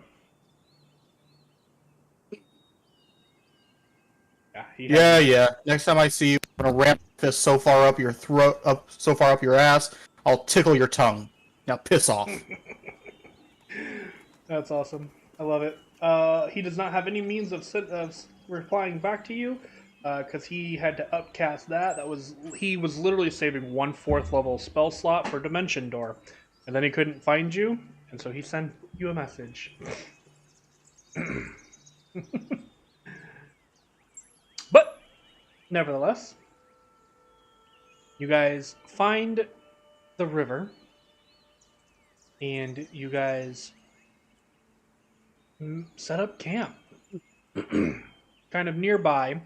[SPEAKER 2] Yeah. Next time I see you, I'm gonna ramp this so far up your throat, so far up your ass, I'll tickle your tongue. Now piss off.
[SPEAKER 1] That's awesome. I love it. He does not have any means of replying back to you because he had to upcast that. He was literally saving 1/4 level spell slot for Dimension Door, and then he couldn't find you, and so he sent you a message. But nevertheless, you guys find the river, and you guys set up camp kind of nearby.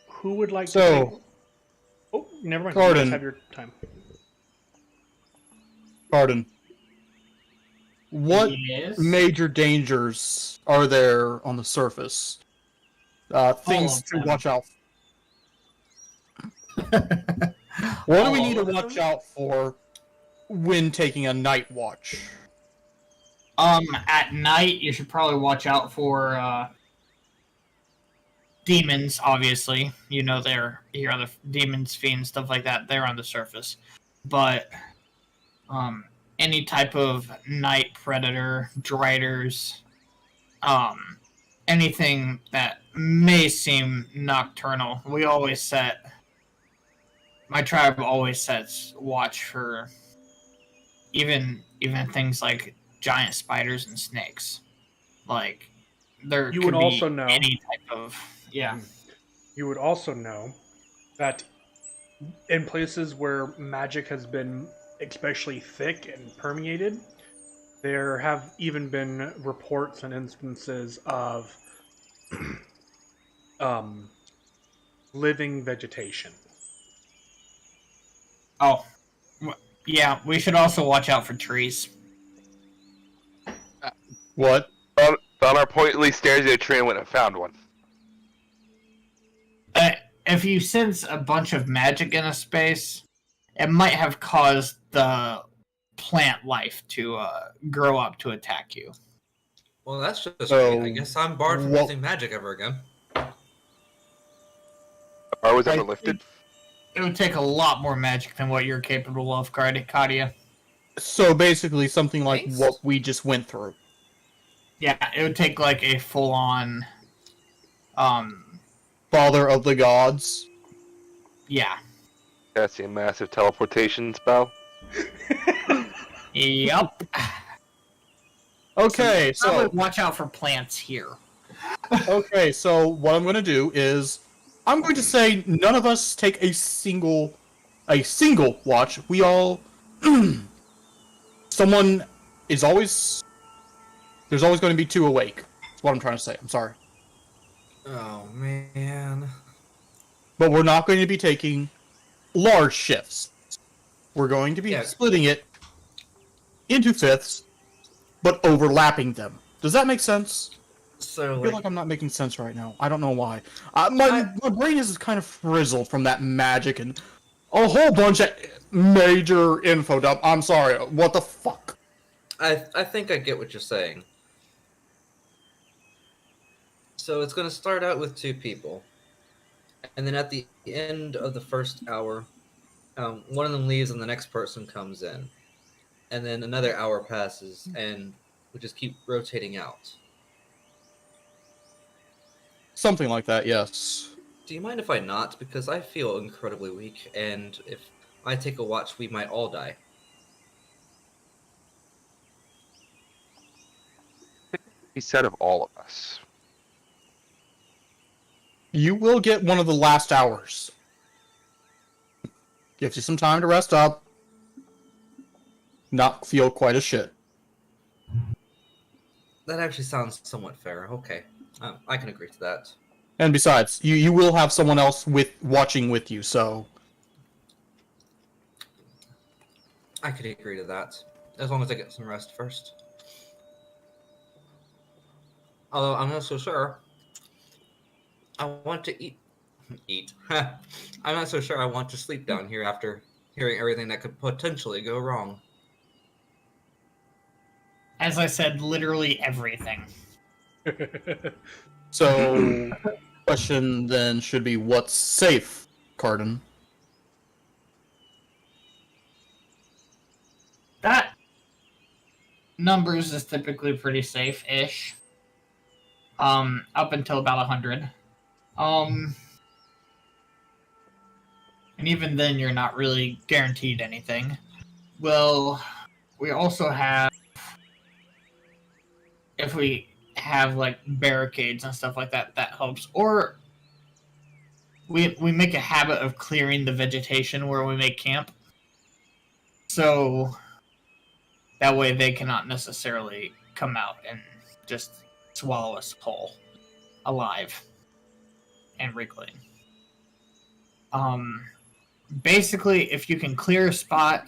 [SPEAKER 1] Who would like to take... Oh, never mind. You guys
[SPEAKER 2] Garden.
[SPEAKER 1] have your time.
[SPEAKER 2] Pardon. What
[SPEAKER 6] Yes.
[SPEAKER 2] major dangers are there on the surface? Things
[SPEAKER 6] of
[SPEAKER 2] to
[SPEAKER 6] them.
[SPEAKER 2] watch out for. What do we need to watch out for when taking a night watch?
[SPEAKER 6] At night, you should probably watch out for demons. Obviously, you know they're here on the demons, fiends, stuff like that. They're on the surface, but any type of night predator, driders, anything that may seem nocturnal. My tribe always sets watch for even things like giant spiders and snakes. Like there
[SPEAKER 1] You would
[SPEAKER 6] could be
[SPEAKER 1] also know.
[SPEAKER 6] any type of
[SPEAKER 1] You would also know that in places where magic has been especially thick and permeated, there have even been reports and instances of um, living vegetation.
[SPEAKER 6] Oh, yeah. We should also watch out for trees.
[SPEAKER 2] What?
[SPEAKER 5] Found our pointedly stairs at a tree and went and found one.
[SPEAKER 6] If you sense a bunch of magic in a space, it might have caused the plant life to grow up to attack you.
[SPEAKER 3] Well, that's just
[SPEAKER 2] So,
[SPEAKER 3] great. I guess I'm barred from
[SPEAKER 2] what-
[SPEAKER 3] using magic ever again.
[SPEAKER 5] Bar was
[SPEAKER 2] I
[SPEAKER 5] ever lifted.
[SPEAKER 6] It would take a lot more magic than what you're capable of, Kadia.
[SPEAKER 2] So basically, something like
[SPEAKER 3] Thanks.
[SPEAKER 2] what we just went through.
[SPEAKER 6] Yeah, it would take like a full-on,
[SPEAKER 2] Father of the gods.
[SPEAKER 6] yeah.
[SPEAKER 5] That's a massive teleportation spell.
[SPEAKER 6] Yep.
[SPEAKER 2] Okay,
[SPEAKER 6] I
[SPEAKER 2] so
[SPEAKER 6] would watch out for plants here.
[SPEAKER 2] okay, so what I'm going to do is I'm going to say none of us take a single watch. We all someone is always there's always going to be two awake. That's what I'm trying to say. I'm sorry.
[SPEAKER 3] Oh man.
[SPEAKER 2] But we're not going to be taking large shifts. We're going to be
[SPEAKER 3] Yeah.
[SPEAKER 2] splitting it into fifths, but overlapping them. Does that make sense?
[SPEAKER 3] So
[SPEAKER 2] I feel like I'm not making sense right now. I don't know why. My brain is kind of frizzled from that magic and a whole bunch of major info dump. I'm sorry. What the fuck?
[SPEAKER 3] I think I get what you're saying. So it's going to start out with 2 people, and then at the end of the first hour, one of them leaves and the next person comes in, and then another hour passes, and we just keep rotating out.
[SPEAKER 2] Something like that, yes.
[SPEAKER 3] Do you mind if I not? Because I feel incredibly weak, and if I take a watch, we might all die.
[SPEAKER 5] He said of all of us.
[SPEAKER 2] You will get one of the last hours. Gives you some time to rest up. Not feel quite as shit.
[SPEAKER 3] That actually sounds somewhat fair. Okay, I can agree to that.
[SPEAKER 2] And besides, you will have someone else watching with you, so
[SPEAKER 3] I could agree to that, as long as I get some rest first. Although I'm not so sure. I want to eat. I'm not so sure I want to sleep down here after hearing everything that could potentially go wrong.
[SPEAKER 6] As I said, literally everything.
[SPEAKER 2] So, question then should be, what's safe, Cardin?
[SPEAKER 6] That numbers is typically pretty safe-ish. Up until about 100. And even then, you're not really guaranteed anything. Well, we also have, if we have like barricades and stuff like that, that helps. Or we make a habit of clearing the vegetation where we make camp, so that way they cannot necessarily come out and just swallow us whole, alive, and wriggling. Basically, if you can clear a spot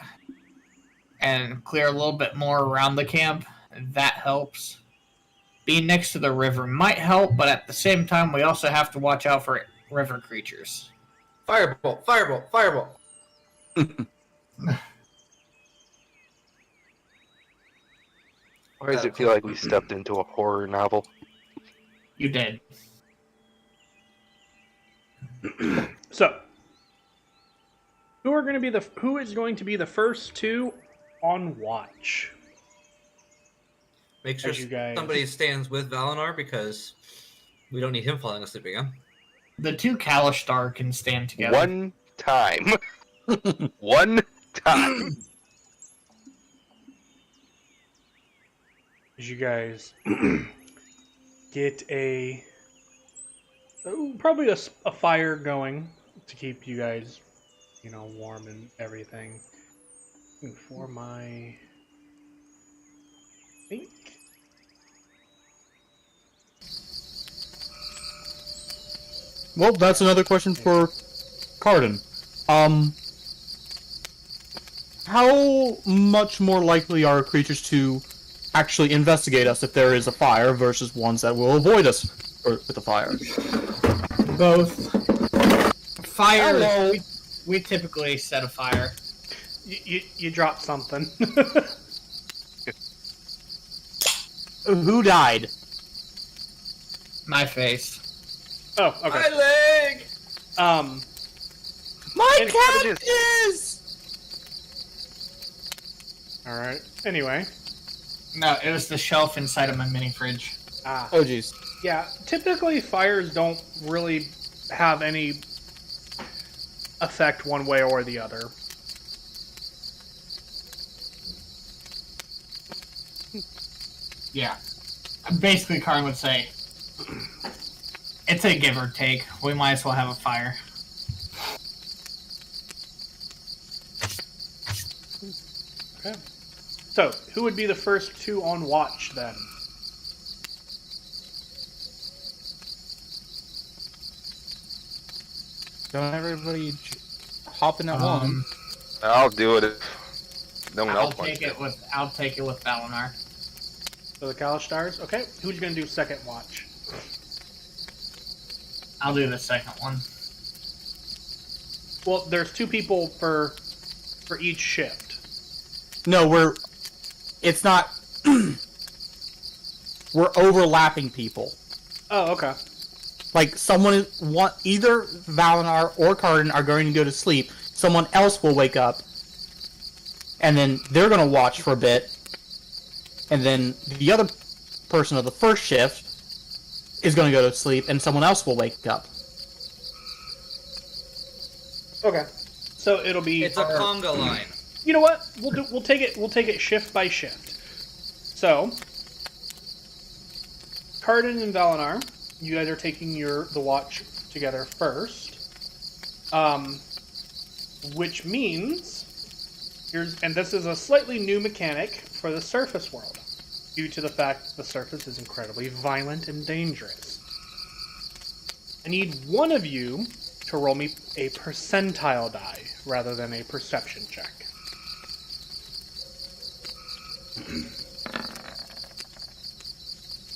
[SPEAKER 6] and clear a little bit more around the camp, that helps. Being next to the river might help, but at the same time, we also have to watch out for river creatures.
[SPEAKER 3] Firebolt! Firebolt! Firebolt!
[SPEAKER 5] Why does it feel like we stepped into a horror novel?
[SPEAKER 6] You did.
[SPEAKER 1] So, who is going to be the first to on watch.
[SPEAKER 3] Make sure
[SPEAKER 1] As you guys-
[SPEAKER 3] somebody stands with Valinar because we don't need him falling asleep again.
[SPEAKER 6] The two Kalishtar can stand together.
[SPEAKER 5] One time. One time.
[SPEAKER 1] As you guys get probably a fire going to keep you guys, warm and everything. For my, I think.
[SPEAKER 2] Well, that's another question for Cardin. How much more likely are creatures to actually investigate us if there is a fire versus ones that will avoid us with a fire?
[SPEAKER 6] Both. Fire.
[SPEAKER 2] Hello.
[SPEAKER 6] We typically set a fire.
[SPEAKER 1] You dropped something.
[SPEAKER 2] Who died?
[SPEAKER 6] My face.
[SPEAKER 1] Oh, okay.
[SPEAKER 3] My leg!
[SPEAKER 2] My
[SPEAKER 1] And
[SPEAKER 2] cat
[SPEAKER 5] cabbages.
[SPEAKER 2] is!
[SPEAKER 1] Alright. Anyway.
[SPEAKER 6] No, it was the shelf inside of my mini fridge.
[SPEAKER 2] Oh, jeez.
[SPEAKER 1] Yeah, typically fires don't really have any effect one way or the other.
[SPEAKER 6] Yeah. Basically, Karin would say, it's a give or take. We might as well have a fire.
[SPEAKER 1] Okay. So, who would be the first two on watch then?
[SPEAKER 2] Don't everybody hop in at one.
[SPEAKER 5] I'll do it if no one
[SPEAKER 6] I'll
[SPEAKER 5] else wants
[SPEAKER 6] take it
[SPEAKER 5] to.
[SPEAKER 6] with Valinar.
[SPEAKER 1] So the Kalistars? Okay. Who's going to do second watch?
[SPEAKER 6] I'll do the second one.
[SPEAKER 1] Well, there's two people for each shift.
[SPEAKER 2] No, it's not... we're overlapping people.
[SPEAKER 1] Oh, okay.
[SPEAKER 2] Like, either Valinar or Cardin are going to go to sleep, someone else will wake up, and then they're going to watch for a bit, and then the other person of the first shift is going to go to sleep, and someone else will wake up.
[SPEAKER 1] Okay. So it'll be...
[SPEAKER 3] It's a conga line.
[SPEAKER 1] You know what? We'll take it shift by shift. So, Cardin and Valinar, you guys are taking the watch together first. Which means and this is a slightly new mechanic for the surface world, due to the fact the surface is incredibly violent and dangerous. I need one of you to roll me a percentile die rather than a perception check.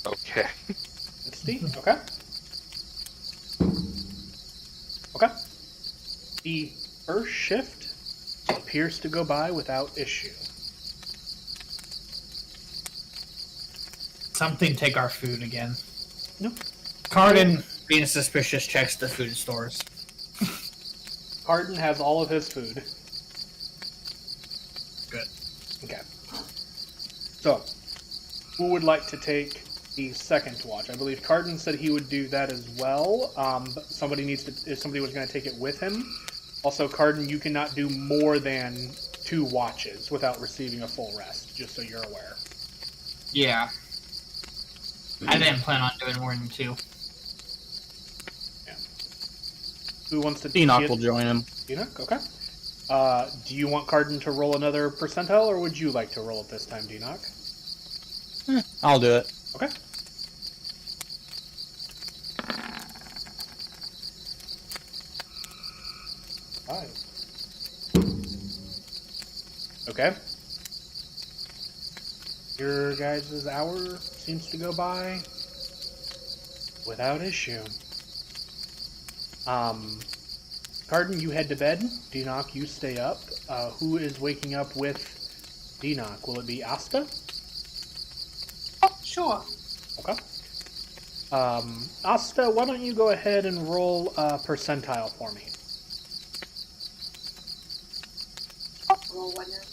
[SPEAKER 5] Okay.
[SPEAKER 1] It's D. Okay. Okay. The first shift appears to go by without issue.
[SPEAKER 6] Something take our food again.
[SPEAKER 1] No.
[SPEAKER 6] Cardin, being suspicious, checks the food stores.
[SPEAKER 1] Cardin has all of his food.
[SPEAKER 6] Good.
[SPEAKER 1] Okay. So, who would like to take the second watch? I believe Cardin said he would do that as well. But somebody needs to. If somebody was going to take it with him. Also, Cardin, you cannot do more than 2 watches without receiving a full rest. Just so you're aware.
[SPEAKER 6] Yeah. I didn't plan on doing more than 2.
[SPEAKER 1] Who wants to?
[SPEAKER 2] Enoch will join him.
[SPEAKER 1] Enoch, okay. Do you want Cardin to roll another percentile, or would you like to roll it this time, Enoch?
[SPEAKER 2] I'll do it.
[SPEAKER 1] Okay. Five. Okay. Your guys' hour seems to go by without issue. Cardin, you head to bed. Enoch, you stay up. Who is waking up with Enoch? Will it be Asta?
[SPEAKER 7] Sure.
[SPEAKER 1] Okay. Asta, why don't you go ahead and roll a percentile for me?
[SPEAKER 7] Roll one now.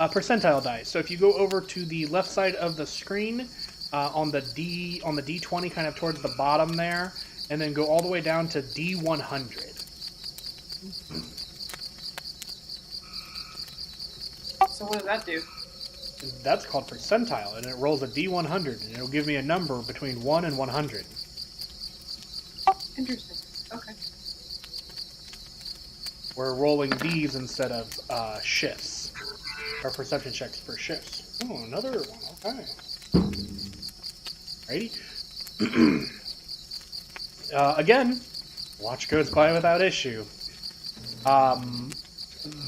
[SPEAKER 1] percentile dice. So if you go over to the left side of the screen, on the D20, kind of towards the bottom there, and then go all the way down to D100.
[SPEAKER 7] So what does that do?
[SPEAKER 1] That's called percentile, and it rolls a D100, and it'll give me a number between 1 and 100.
[SPEAKER 7] Interesting. Okay.
[SPEAKER 1] We're rolling these instead of shifts. Or perception checks for shifts. Oh, another one. Okay. Righty. Again, watch goes by without issue.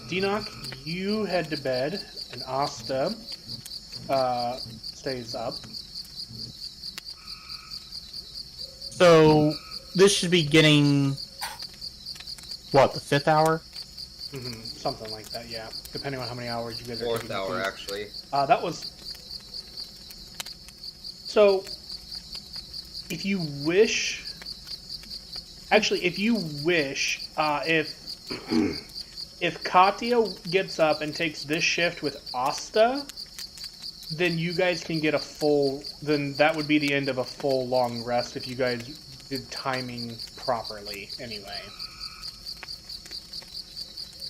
[SPEAKER 1] Dinoc, you head to bed, and Asta stays up.
[SPEAKER 2] So this should be getting what, the 5th hour?
[SPEAKER 1] Something like that, yeah. Depending on how many hours you guys are taking.
[SPEAKER 3] 4th hour,
[SPEAKER 1] to
[SPEAKER 3] actually.
[SPEAKER 1] That was... So, if you wish... Actually, if you wish, if Katya gets up and takes this shift with Asta, then you guys can get a full... Then that would be the end of a full long rest if you guys did timing properly, anyway.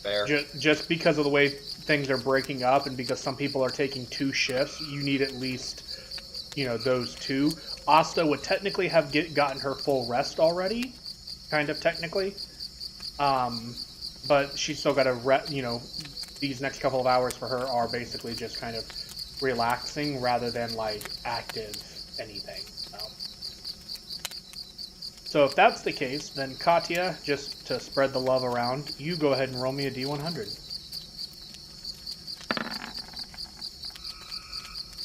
[SPEAKER 3] Fair.
[SPEAKER 1] Just because of the way things are breaking up and because some people are taking 2 shifts, you need at least, those 2. Asta would technically have gotten her full rest already, kind of technically. But she's still got to, these next couple of hours for her are basically just kind of relaxing rather than, active anything. So if that's the case, then Katya, just to spread the love around, you go ahead and roll me a D100.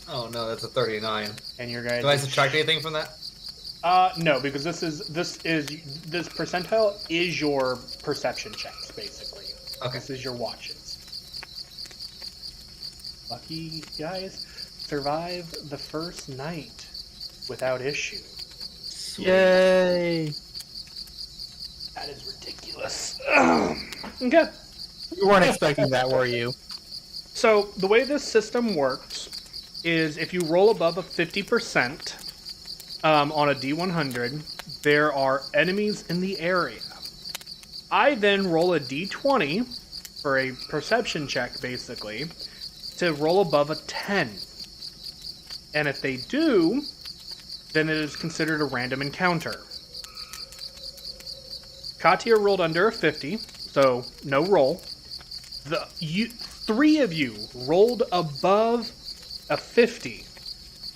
[SPEAKER 3] Oh no, that's a 39.
[SPEAKER 1] And your guys.
[SPEAKER 3] Do I subtract anything from that?
[SPEAKER 1] No, because this percentile is your perception checks, basically.
[SPEAKER 3] Okay.
[SPEAKER 1] This is your watches. Lucky guys survive the first night without issue.
[SPEAKER 2] Yay!
[SPEAKER 1] That is ridiculous. Okay.
[SPEAKER 2] You weren't expecting that, were you?
[SPEAKER 1] So the way this system works is if you roll above a 50% on a D100, there are enemies in the area. I then roll a D20 for a perception check, basically, to roll above a 10. And if they do, then it is considered a random encounter. Katya rolled under a 50, so no roll. 3 of you rolled above a 50,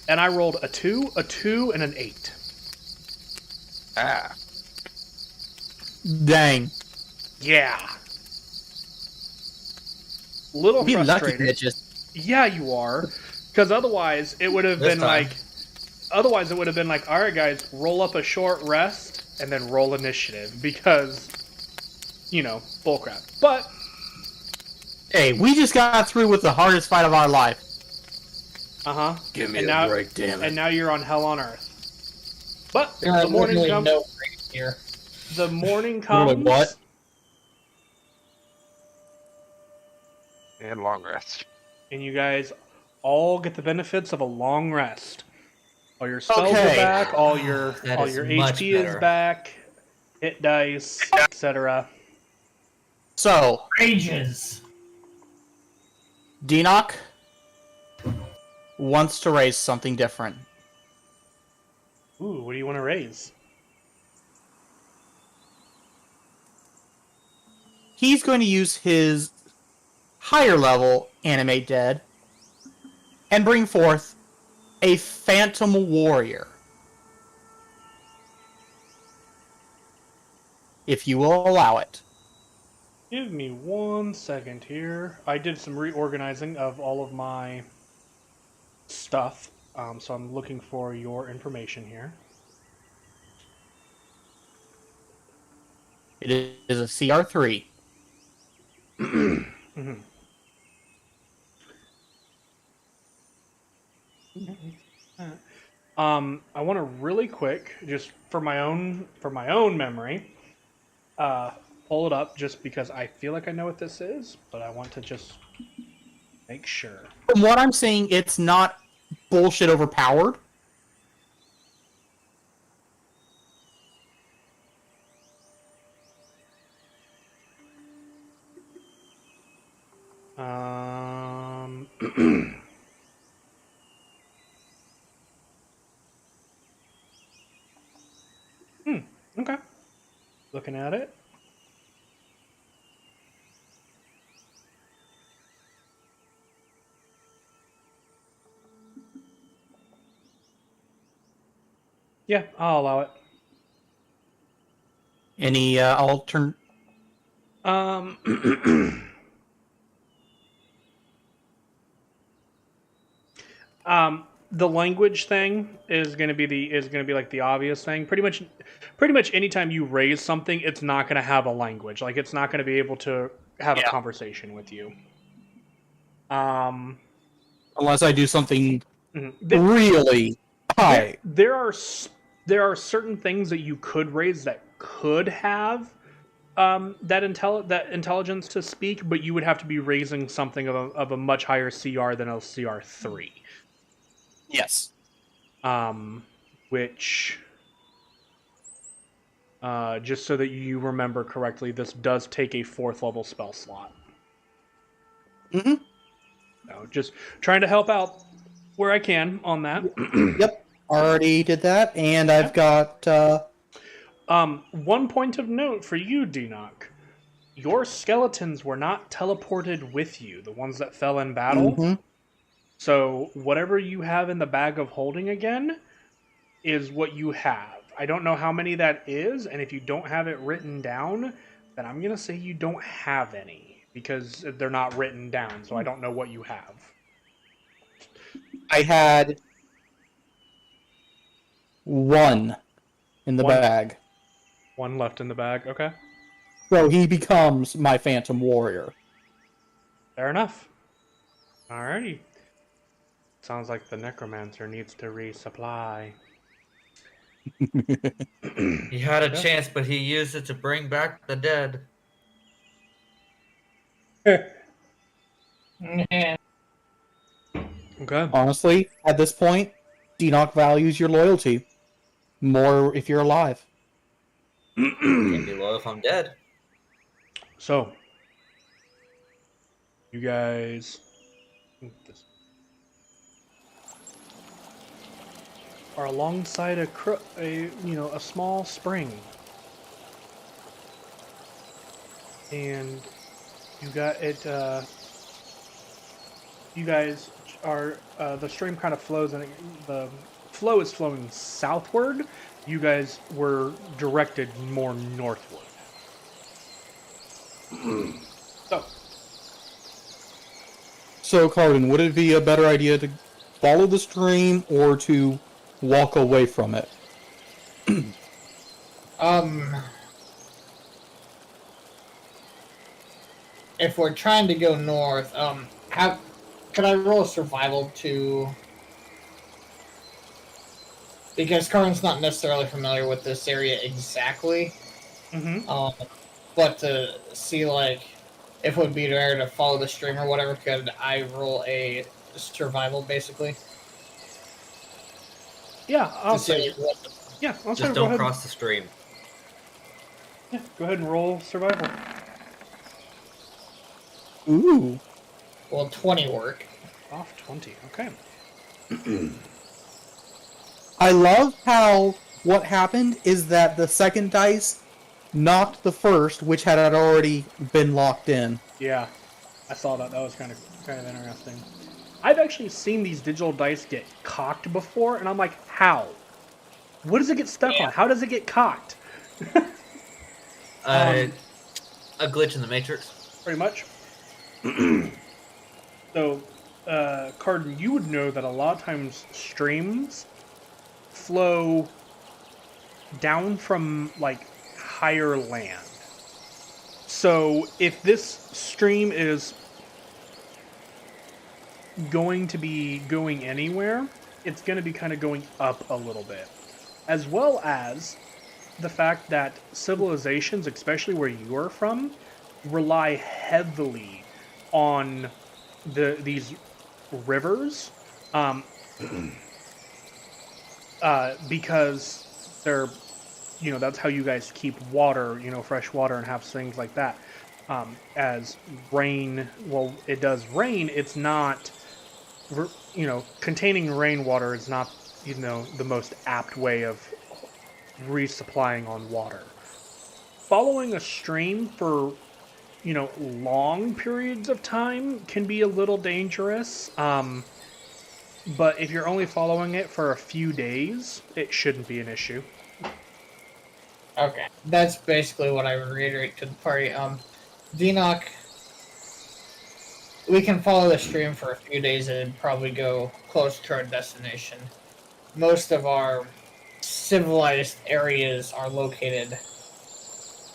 [SPEAKER 1] and I rolled a 2, and an 8.
[SPEAKER 5] Ah.
[SPEAKER 2] Dang.
[SPEAKER 1] Yeah. Little
[SPEAKER 2] Be lucky,
[SPEAKER 1] frustrated.
[SPEAKER 2] bitches.
[SPEAKER 1] Yeah, you are. Because otherwise, it would have been
[SPEAKER 3] time.
[SPEAKER 1] Otherwise, it would have been like, all right, guys, roll up a short rest and then roll initiative because, bullcrap. But
[SPEAKER 2] Hey, we just got through with the hardest fight of our life.
[SPEAKER 5] Give me
[SPEAKER 1] and
[SPEAKER 5] a
[SPEAKER 1] now,
[SPEAKER 5] break, damn it.
[SPEAKER 1] And now you're on Hell on Earth. But
[SPEAKER 6] There
[SPEAKER 1] the morning
[SPEAKER 6] literally
[SPEAKER 1] comes.
[SPEAKER 6] no break here.
[SPEAKER 1] The morning comes.
[SPEAKER 2] Literally what?
[SPEAKER 5] And long rest.
[SPEAKER 1] And you guys all get the benefits of a long rest. All your spells are
[SPEAKER 2] Okay.
[SPEAKER 1] back. All your
[SPEAKER 3] That is much
[SPEAKER 1] HP is
[SPEAKER 3] better.
[SPEAKER 1] back. Hit dice, etc.
[SPEAKER 2] So,
[SPEAKER 6] Rages.
[SPEAKER 2] Dinoc wants to raise something different.
[SPEAKER 1] Ooh, what do you want to raise?
[SPEAKER 2] He's going to use his higher level Animate Dead and bring forth a Phantom Warrior. If you will allow it.
[SPEAKER 1] Give me 1 second here. I did some reorganizing of all of my stuff, so I'm looking for your information here.
[SPEAKER 2] It is a CR3.
[SPEAKER 1] Mhm. I want to really quick, just for my own memory, pull it up just because I feel like I know what this is, but I want to just Make sure.
[SPEAKER 2] From what I'm saying, it's not bullshit overpowered.
[SPEAKER 1] Okay. Looking at it. Yeah, I'll allow it.
[SPEAKER 2] Any altern?
[SPEAKER 1] The language thing is going to be like the obvious thing. Pretty much anytime you raise something, it's not going to have a language. Like it's not going to be able to have a conversation with you.
[SPEAKER 2] Unless I do something
[SPEAKER 1] There,
[SPEAKER 2] really high.
[SPEAKER 1] there are certain things that you could raise that could have that intelligence to speak, but you would have to be raising something of a much higher CR than a CR3.
[SPEAKER 2] Yes.
[SPEAKER 1] Which, just so that you remember correctly, this does take a 4th level spell slot.
[SPEAKER 2] Mm-hmm.
[SPEAKER 1] So just trying to help out where I can on that.
[SPEAKER 2] Yep. Already did that, and I've got...
[SPEAKER 1] One point of note for you, Denock. Your skeletons were not teleported with you, the ones that fell in battle.
[SPEAKER 2] Mm-hmm.
[SPEAKER 1] So whatever you have in the bag of holding again is what you have. I don't know how many that is, and if you don't have it written down, then I'm going to say you don't have any, because they're not written down, so I don't know what you have.
[SPEAKER 2] I had 1 in the bag.
[SPEAKER 1] 1 left in the bag, okay.
[SPEAKER 2] So he becomes my Phantom Warrior.
[SPEAKER 1] Fair enough. Alrighty. Sounds like the Necromancer needs to resupply.
[SPEAKER 3] He had a chance, but he used it to bring back the dead.
[SPEAKER 6] Yeah.
[SPEAKER 1] Okay.
[SPEAKER 2] Honestly, at this point, Denock values your loyalty more if you're alive.
[SPEAKER 3] Can't be loyal if I'm dead.
[SPEAKER 1] So, you guys are alongside a small spring, and you got it. You guys are the stream kind of flows, and the flow is flowing southward. You guys were directed more northward.
[SPEAKER 2] So, Carbon, would it be a better idea to follow the stream or to walk away from it?
[SPEAKER 6] If we're trying to go north, could I roll a survival to? Because Karin's not necessarily familiar with this area exactly.
[SPEAKER 1] Mm-hmm.
[SPEAKER 6] But to see like if it would be better to follow the stream or whatever, could I roll a survival basically?
[SPEAKER 1] Yeah, I'll
[SPEAKER 6] To
[SPEAKER 1] say.
[SPEAKER 6] see
[SPEAKER 1] Yeah, I'll say.
[SPEAKER 3] Just
[SPEAKER 1] Go
[SPEAKER 3] don't
[SPEAKER 1] ahead.
[SPEAKER 3] cross the stream.
[SPEAKER 1] Yeah, go ahead and roll survival.
[SPEAKER 2] Ooh.
[SPEAKER 6] Will 20 work?
[SPEAKER 1] Off 20. Okay.
[SPEAKER 2] I love how what happened is that the second dice knocked the first, which had already been locked in.
[SPEAKER 1] Yeah, I saw that. That was kind of interesting. I've actually seen these digital dice get cocked before, and I'm like, how? What does it get stuck on? How does it get cocked?
[SPEAKER 3] A glitch in the Matrix.
[SPEAKER 1] Pretty much. So, Carden, you would know that a lot of times streams flow down from, like, higher land. So, if this stream is going to be going anywhere, it's going to be kind of going up a little bit. As well as the fact that civilizations, especially where you are from, rely heavily on these rivers, because they're, that's how you guys keep water, fresh water, and have things like that. As rain, well, it does rain. It's not, containing rainwater is not, the most apt way of resupplying on water. Following a stream for, long periods of time can be a little dangerous. But if you're only following it for a few days, it shouldn't be an issue.
[SPEAKER 6] Okay, that's basically what I would reiterate to the party. Denoc, we can follow the stream for a few days and probably go close to our destination. Most of our civilized areas are located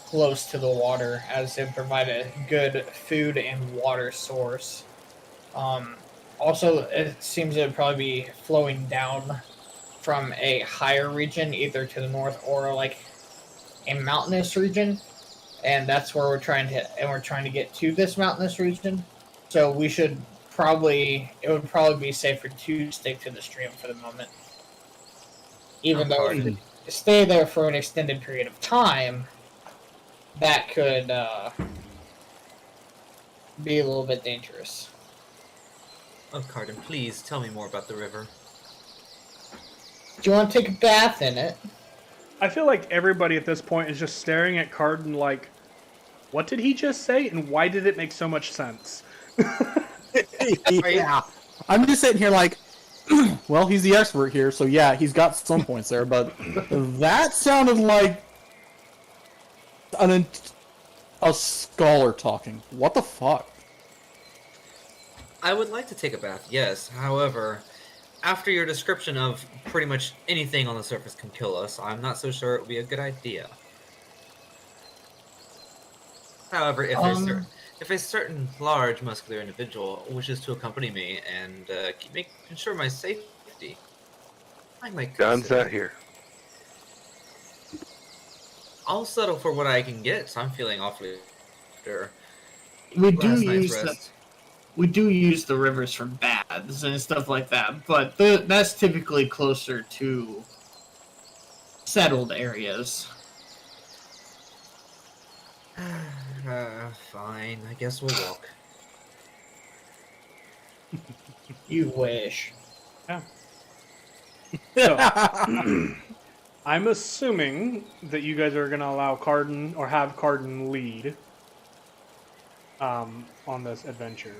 [SPEAKER 6] close to the water, as they provide a good food and water source. Also, it seems it would probably be flowing down from a higher region, either to the north or like a mountainous region, and that's where we're trying to get to this mountainous region. So it would probably be safer to stick to the stream for the moment. Even though if we stay there for an extended period of time, that could be a little bit dangerous.
[SPEAKER 3] Oh, Cardin, please tell me more about the river.
[SPEAKER 6] Do you want to take a bath in it?
[SPEAKER 1] I feel like everybody at this point is just staring at Cardin like, what did he just say, and why did it make so much sense?
[SPEAKER 2] Yeah. I'm just sitting here like, well, he's the expert here, so yeah, he's got some points there, but that sounded like a scholar talking. What the fuck?
[SPEAKER 3] I would like to take a bath, yes. However, after your description of pretty much anything on the surface can kill us, I'm not so sure it would be a good idea. However, if a certain large muscular individual wishes to accompany me and ensure my safety, I might
[SPEAKER 5] John's
[SPEAKER 3] consider.
[SPEAKER 5] not here.
[SPEAKER 3] I'll settle for what I can get. So I'm feeling awfully sure.
[SPEAKER 6] We do use the rivers for baths and stuff like that, but that's typically closer to settled areas.
[SPEAKER 3] Fine. I guess we'll walk.
[SPEAKER 6] You wish.
[SPEAKER 1] Yeah. So, I'm assuming that you guys are going to allow Cardin, or have Cardin lead on this adventure.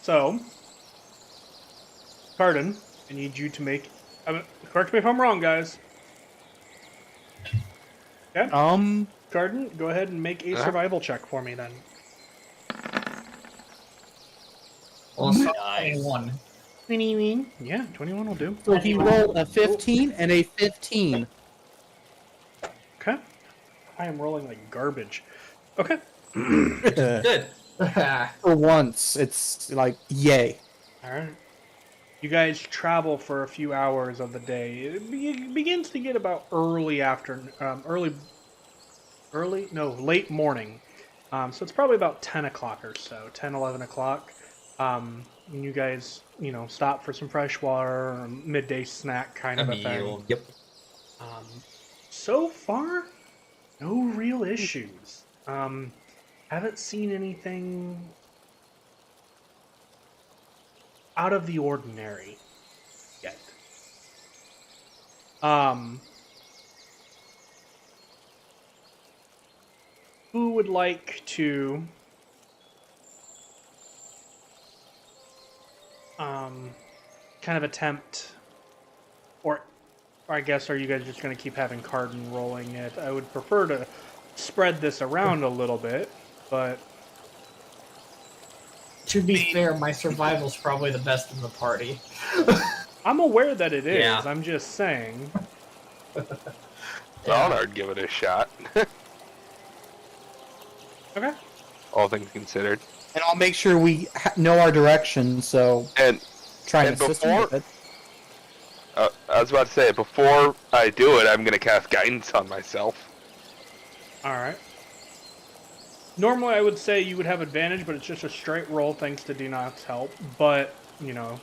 [SPEAKER 1] So, Cardin, I need you to make... correct me if I'm wrong, guys. Okay? Cardin, go ahead and make a survival check for me, then.
[SPEAKER 6] Also, 21.
[SPEAKER 1] 21. Yeah, 21 will do.
[SPEAKER 2] So he rolled a 15 and a 15.
[SPEAKER 1] Okay. I am rolling like garbage. Okay.
[SPEAKER 3] Good.
[SPEAKER 2] For once, it's like, yay.
[SPEAKER 1] Alright. You guys travel for a few hours of the day. It begins to get about late morning. So it's probably about 10 o'clock or so, 10, 11 o'clock. And you guys, stop for some fresh water or midday snack kind of a thing.
[SPEAKER 3] Yep.
[SPEAKER 1] So far, no real issues. Haven't seen anything out of the ordinary yet. Who would like to kind of attempt, or I guess, are you guys just going to keep having Cardin rolling it? I would prefer to spread this around a little bit, but
[SPEAKER 6] To be fair, my survival's probably the best in the party.
[SPEAKER 1] I'm aware that it is.
[SPEAKER 3] Yeah.
[SPEAKER 1] I'm just saying.
[SPEAKER 5] Well, I'd give it a shot.
[SPEAKER 1] Okay.
[SPEAKER 5] All things considered.
[SPEAKER 2] And I'll make sure we know our direction, so
[SPEAKER 5] And
[SPEAKER 2] try and
[SPEAKER 5] And
[SPEAKER 2] assist him with
[SPEAKER 5] before-
[SPEAKER 2] it.
[SPEAKER 5] I was about to say, before I do it, I'm going to cast guidance on myself.
[SPEAKER 1] All right. Normally, I would say you would have advantage, but it's just a straight roll thanks to Denox's help. But, you know.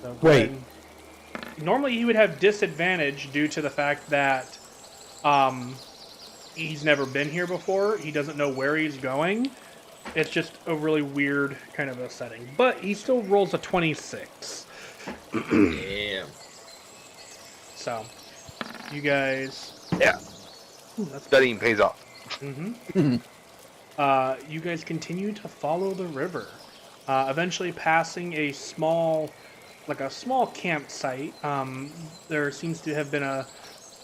[SPEAKER 1] So
[SPEAKER 2] Wait.
[SPEAKER 1] Normally, he would have disadvantage due to the fact that he's never been here before. He doesn't know where he's going. It's just a really weird kind of a setting. But he still rolls a 26.
[SPEAKER 3] Yeah.
[SPEAKER 1] So, you guys...
[SPEAKER 5] Yeah.
[SPEAKER 1] Ooh, that's
[SPEAKER 5] Studying pays off.
[SPEAKER 1] Mm-hmm. You guys continue to follow the river, eventually passing a small campsite. There seems to have been a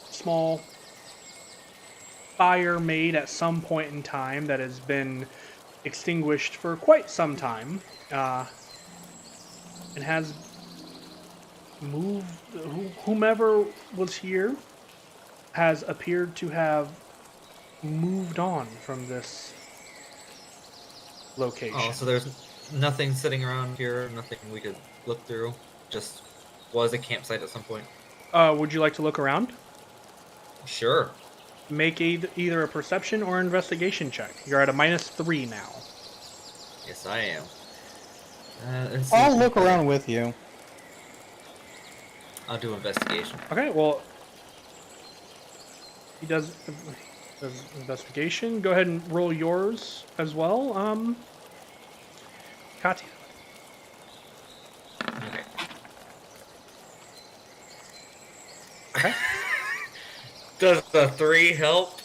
[SPEAKER 1] small fire made at some point in time that has been extinguished for quite some time, and has moved. Whomever was here has appeared to have moved on from this location.
[SPEAKER 3] Oh, so there's nothing sitting around here, nothing we could look through. Just was a campsite at some point.
[SPEAKER 1] Would you like to look around?
[SPEAKER 3] Sure.
[SPEAKER 1] Make either a perception or investigation check. You're at a -3 now.
[SPEAKER 3] Yes, I am. Let's see.
[SPEAKER 2] I'll look around with you.
[SPEAKER 3] I'll do investigation.
[SPEAKER 1] Okay, well, he does investigation. Go ahead and roll yours as well. Katya.
[SPEAKER 3] Okay.
[SPEAKER 1] Okay.
[SPEAKER 3] Does the 3 help?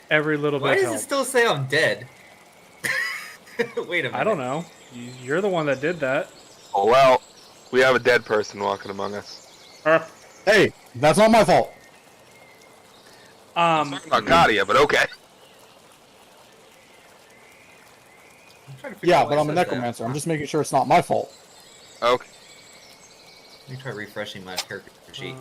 [SPEAKER 1] Every little
[SPEAKER 3] Why
[SPEAKER 1] bit
[SPEAKER 3] does
[SPEAKER 1] helps.
[SPEAKER 3] it still say I'm dead? Wait a minute.
[SPEAKER 1] I don't know. You're the one that did that.
[SPEAKER 5] Oh well, we have a dead person walking among us.
[SPEAKER 2] Hey, that's not my fault.
[SPEAKER 5] I'm talking about Katia, but okay.
[SPEAKER 3] I'm trying to figure
[SPEAKER 2] Yeah,
[SPEAKER 3] out why
[SPEAKER 2] but
[SPEAKER 3] it
[SPEAKER 2] I'm a
[SPEAKER 3] says that.
[SPEAKER 2] necromancer. I'm just making sure it's not my fault.
[SPEAKER 5] Okay.
[SPEAKER 3] Let me try refreshing my character sheet.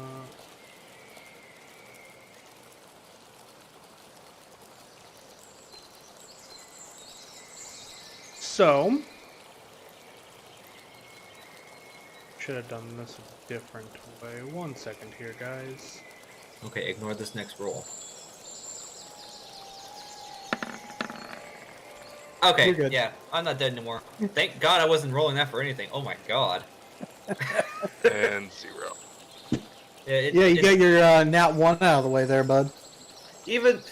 [SPEAKER 1] So, should have done this a different way. 1 second here, guys.
[SPEAKER 3] Okay, ignore this next roll. Okay,
[SPEAKER 2] You're good.
[SPEAKER 3] yeah, I'm not dead anymore. Thank God I wasn't rolling that for anything. Oh my God.
[SPEAKER 5] And 0.
[SPEAKER 2] Yeah, you get your nat 1 out of the way there, bud.
[SPEAKER 3] Even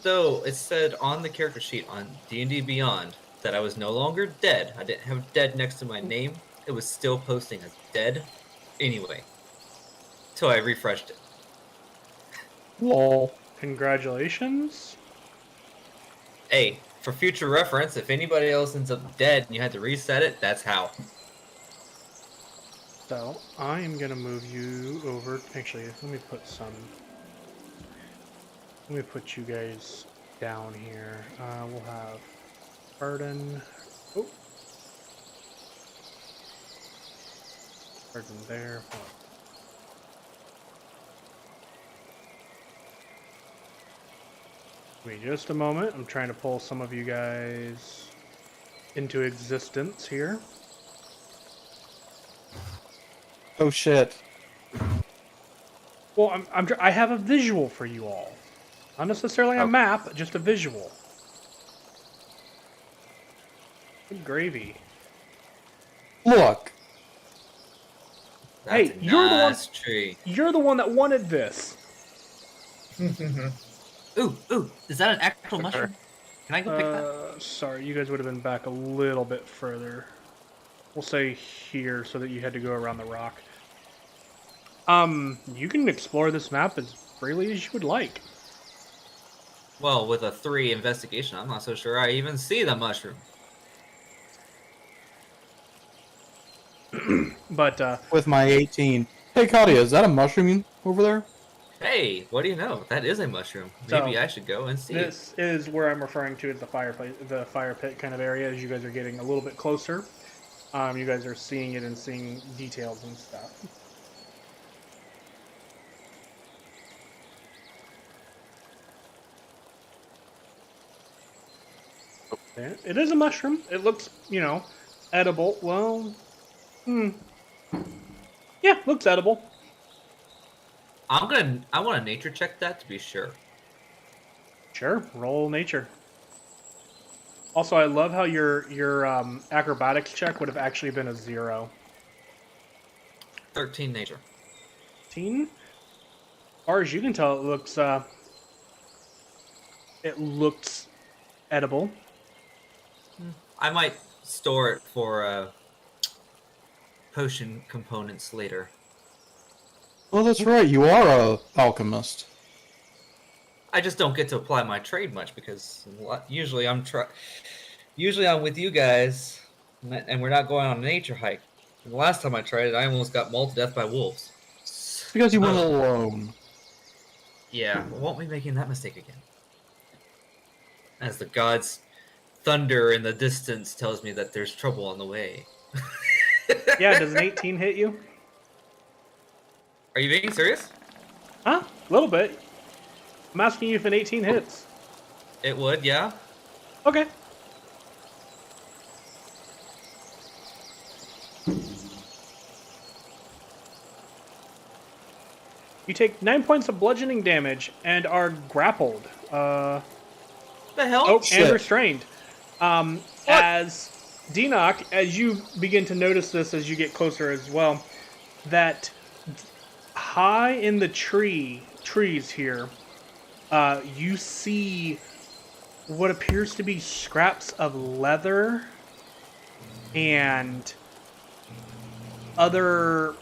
[SPEAKER 3] though it said on the character sheet on D&D Beyond that I was no longer dead, I didn't have dead next to my name, it was still posting as dead anyway. Till I refreshed it.
[SPEAKER 2] Lol.
[SPEAKER 1] Congratulations.
[SPEAKER 3] Hey, for future reference, if anybody else ends up dead and you had to reset it, that's how.
[SPEAKER 1] So, I am going to move you over. Actually, let me put you guys down here. We'll have Burden. Oh. Burden there. Oh. Wait just a moment. I'm trying to pull some of you guys into existence here.
[SPEAKER 2] Oh shit.
[SPEAKER 1] Well, I have a visual for you all. Not necessarily a map, just a visual. Good gravy.
[SPEAKER 2] Look.
[SPEAKER 3] That's
[SPEAKER 1] Hey,
[SPEAKER 3] a
[SPEAKER 1] you're the one-
[SPEAKER 3] nice tree.
[SPEAKER 1] You're the one that wanted this.
[SPEAKER 3] Ooh, is that an actual mushroom? Can I go pick that?
[SPEAKER 1] Sorry, you guys would have been back a little bit further. We'll say here so that you had to go around the rock. You can explore this map as freely as you would like.
[SPEAKER 3] Well, with a 3 investigation, I'm not so sure I even see the mushroom.
[SPEAKER 1] But,
[SPEAKER 2] With my 18. Hey, Katia, is that a mushroom over there?
[SPEAKER 3] Hey, what do you know? That is a mushroom.
[SPEAKER 1] So,
[SPEAKER 3] Maybe I should go and see it.
[SPEAKER 1] this is where I'm referring to as the fire pit kind of area. As you guys are getting a little bit closer, you guys are seeing it and seeing details and stuff. It is a mushroom. It looks, edible. Well, yeah, looks edible.
[SPEAKER 3] I want to nature check that to be sure.
[SPEAKER 1] Sure, roll nature. Also, I love how your acrobatics check would have actually been a 0.
[SPEAKER 3] 13 nature.
[SPEAKER 1] 13? As far as you can tell, it looks edible.
[SPEAKER 3] I might store it for potion components later.
[SPEAKER 2] Well, that's right. You are a alchemist.
[SPEAKER 3] I just don't get to apply my trade much because usually I'm with you guys, and we're not going on a nature hike. And the last time I tried it, I almost got mauled to death by wolves.
[SPEAKER 2] Because you went alone.
[SPEAKER 3] Yeah, won't be making that mistake again. As the gods' thunder in the distance tells me that there's trouble on the way.
[SPEAKER 1] Yeah, does an 18 hit you?
[SPEAKER 3] Are you being serious?
[SPEAKER 1] Huh? A little bit. I'm asking you if an 18 hits.
[SPEAKER 3] It would, yeah.
[SPEAKER 1] Okay. You take 9 points of bludgeoning damage and are grappled.
[SPEAKER 3] The hell?
[SPEAKER 1] Oh,
[SPEAKER 2] Shit.
[SPEAKER 1] and restrained. As Denoch, as you begin to notice this as you get closer as well, that high in the trees here, you see what appears to be scraps of leather and other,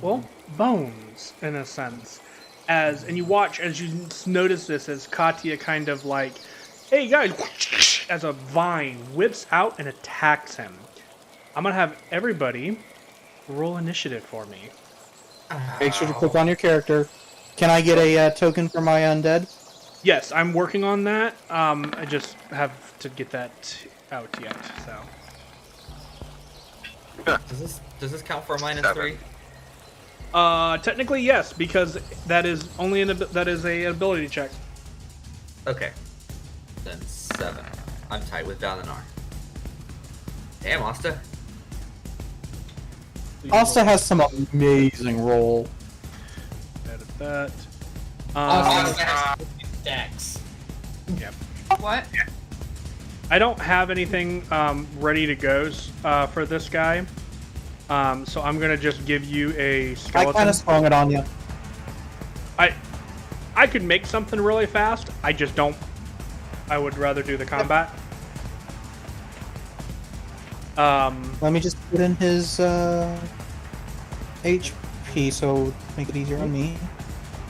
[SPEAKER 1] well, bones in a sense. And you watch as you notice this as Katya kind of like, hey guys, as a vine whips out and attacks him. I'm gonna have everybody roll initiative for me.
[SPEAKER 2] Make sure to click on your character. Can I get a token for my undead?
[SPEAKER 1] Yes, I'm working on that. I just have to get that out yet. So,
[SPEAKER 3] Does this count for a minus 3?
[SPEAKER 1] technically yes, because that is only that is a ability check.
[SPEAKER 3] Okay. Then 7. I'm tight with Valinar. Damn, Asta.
[SPEAKER 2] Asta has some amazing roll.
[SPEAKER 1] Edit that.
[SPEAKER 6] Dex.
[SPEAKER 7] What?
[SPEAKER 1] I don't have anything ready to go for this guy, so I'm gonna just give you a
[SPEAKER 2] I
[SPEAKER 1] skeleton.
[SPEAKER 2] kind of sprung it on you.
[SPEAKER 1] I could make something really fast. I just don't. I would rather do the combat.
[SPEAKER 2] Let me just put in his HP so make it easier on me.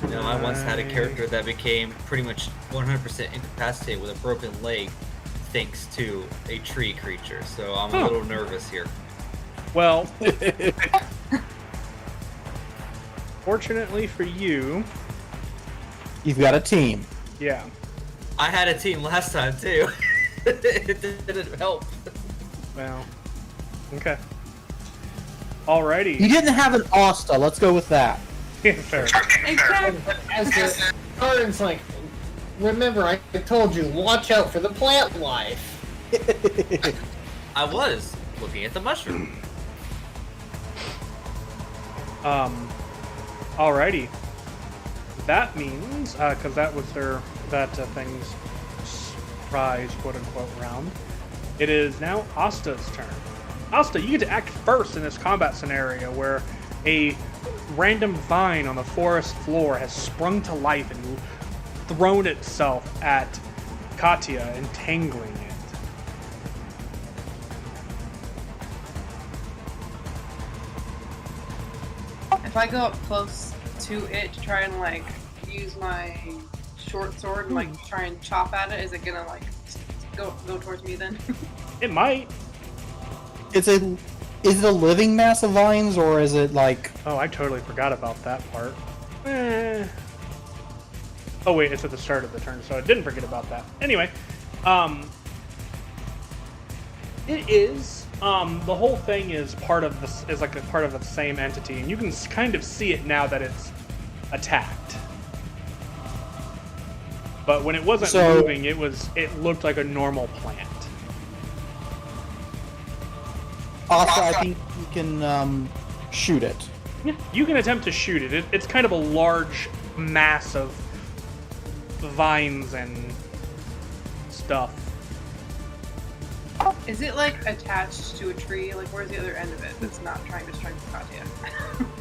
[SPEAKER 3] You know, I once had a character that became pretty much 100% incapacitated with a broken leg thanks to a tree creature, so I'm a little nervous here.
[SPEAKER 1] Well, fortunately for you,
[SPEAKER 2] You've got a team.
[SPEAKER 1] yeah.
[SPEAKER 3] I had a team last time too. It didn't help.
[SPEAKER 1] Well, okay. Alrighty.
[SPEAKER 2] You didn't have an Asta. Let's go with that.
[SPEAKER 1] Fair.
[SPEAKER 7] Exactly.
[SPEAKER 6] As the Guardian's like, remember, I told you, watch out for the plant life.
[SPEAKER 3] I was looking at the mushroom.
[SPEAKER 1] Alrighty. That means, because that was that thing's surprise, quote unquote, round. It is now Asta's turn. Asta, you get to act first in this combat scenario where a random vine on the forest floor has sprung to life and thrown itself at Katya, entangling it.
[SPEAKER 7] If I go up close to it to try and like use my short sword and like try and chop at it, is it gonna like go towards me then?
[SPEAKER 1] It might.
[SPEAKER 2] Is it a living mass of vines or is it like?
[SPEAKER 1] Oh, I totally forgot about that part. Oh wait, it's at the start of the turn, so I didn't forget about that. Anyway, it is the whole thing is part of this is like a part of the same entity, and you can kind of see it now that it's attacked. But when it wasn't moving, it looked like a normal plant.
[SPEAKER 2] Asta, I think you can shoot it.
[SPEAKER 1] Yeah, you can attempt to shoot it. It's kind of a large mass of vines and stuff.
[SPEAKER 7] Is it like attached to a tree? Like where's the other end of it that's not trying to strike Katya?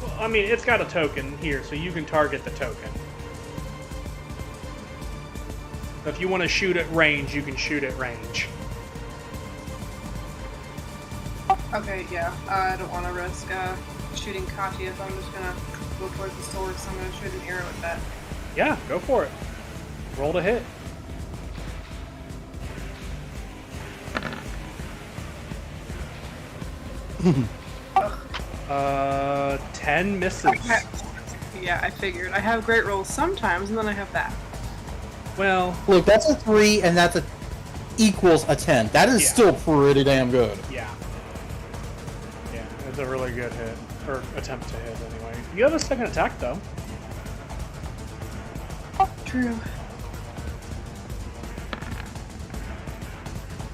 [SPEAKER 1] Well, I mean, it's got a token here, so you can target the token. If you want to shoot at range, you can shoot at range.
[SPEAKER 7] Okay, yeah. I don't want to risk shooting Katya, so I'm just gonna go towards the sword, so I'm gonna shoot an arrow at that.
[SPEAKER 1] Yeah, go for it. Roll to hit. 10 misses.
[SPEAKER 7] Yeah, I figured. I have great rolls sometimes, and then I have that.
[SPEAKER 1] Well,
[SPEAKER 2] Look, that's a 3, and that's equals a 10. That is
[SPEAKER 1] Yeah.
[SPEAKER 2] still pretty damn good.
[SPEAKER 1] yeah. Yeah, it's a really good hit. Or attempt to hit, anyway. You have a second attack, though.
[SPEAKER 7] True.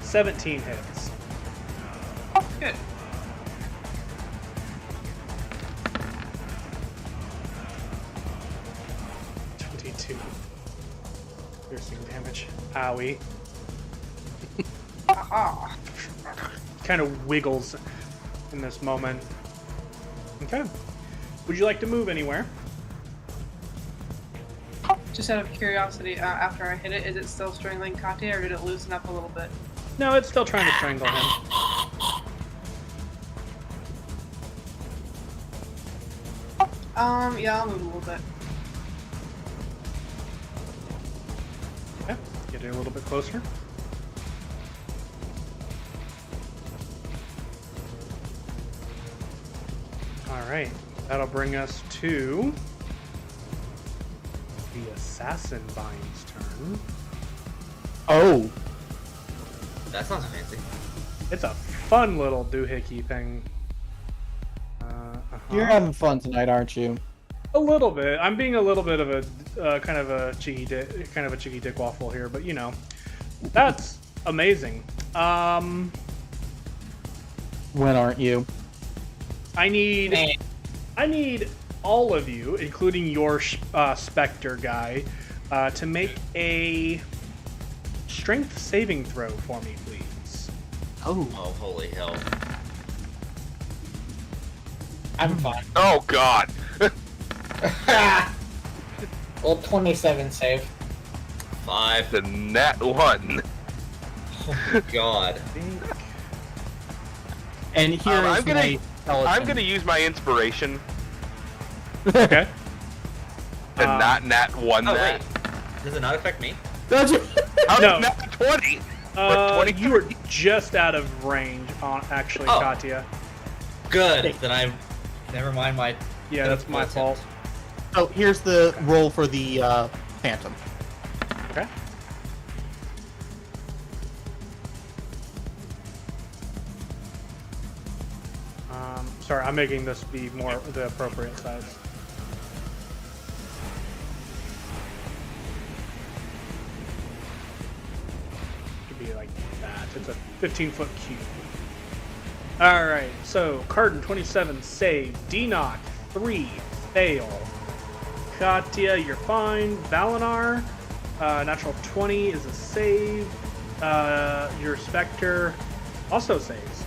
[SPEAKER 1] 17 hits.
[SPEAKER 7] Good.
[SPEAKER 1] Piercing damage. Owie.
[SPEAKER 7] Aha.
[SPEAKER 1] Kind of wiggles in this moment. Okay. Would you like to move anywhere?
[SPEAKER 7] Just out of curiosity, after I hit it, is it still strangling Katya, or did it loosen up a little bit?
[SPEAKER 1] No, it's still trying to strangle him.
[SPEAKER 7] Yeah, I'll move a little bit.
[SPEAKER 1] Okay. Get it a little bit closer. Alright. That'll bring us to the Assassin Bine's turn.
[SPEAKER 2] Oh.
[SPEAKER 3] That sounds fancy.
[SPEAKER 1] It's a fun little doohickey thing.
[SPEAKER 2] You're having fun tonight, aren't you?
[SPEAKER 1] A little bit. I'm being a little bit of a kind of a cheeky dick waffle here, but you know, that's amazing.
[SPEAKER 2] When aren't you?
[SPEAKER 1] I need all of you, including your Spectre guy, to make a strength saving throw for me, please.
[SPEAKER 2] Oh.
[SPEAKER 3] Oh, holy hell.
[SPEAKER 6] I'm fine.
[SPEAKER 5] Oh God.
[SPEAKER 6] Well, 27 save.
[SPEAKER 3] 5.
[SPEAKER 5] The nat 1.
[SPEAKER 3] Oh my god.
[SPEAKER 2] And here is
[SPEAKER 5] I'm gonna-
[SPEAKER 2] my skeleton.
[SPEAKER 5] I'm gonna use my inspiration
[SPEAKER 1] Okay.
[SPEAKER 5] to not nat 1
[SPEAKER 3] Oh,
[SPEAKER 5] that.
[SPEAKER 3] wait. Does it not affect me?
[SPEAKER 2] That's it.
[SPEAKER 5] How
[SPEAKER 1] No.
[SPEAKER 5] did nat 20? Or 20?
[SPEAKER 1] You were just out of range, actually,
[SPEAKER 3] Oh.
[SPEAKER 1] Katya.
[SPEAKER 3] Good. Then I. Never mind my.
[SPEAKER 1] Yeah, that's my fault.
[SPEAKER 2] So here's the roll for the phantom.
[SPEAKER 1] Okay. Sorry, I'm making this be more the appropriate size. Could be like that. It's a 15-foot cube. Alright, so Cardin 27 save, D-Knock 3 fail. Katya, you're fine. Valinar, natural 20 is a save. Your Spectre also saves.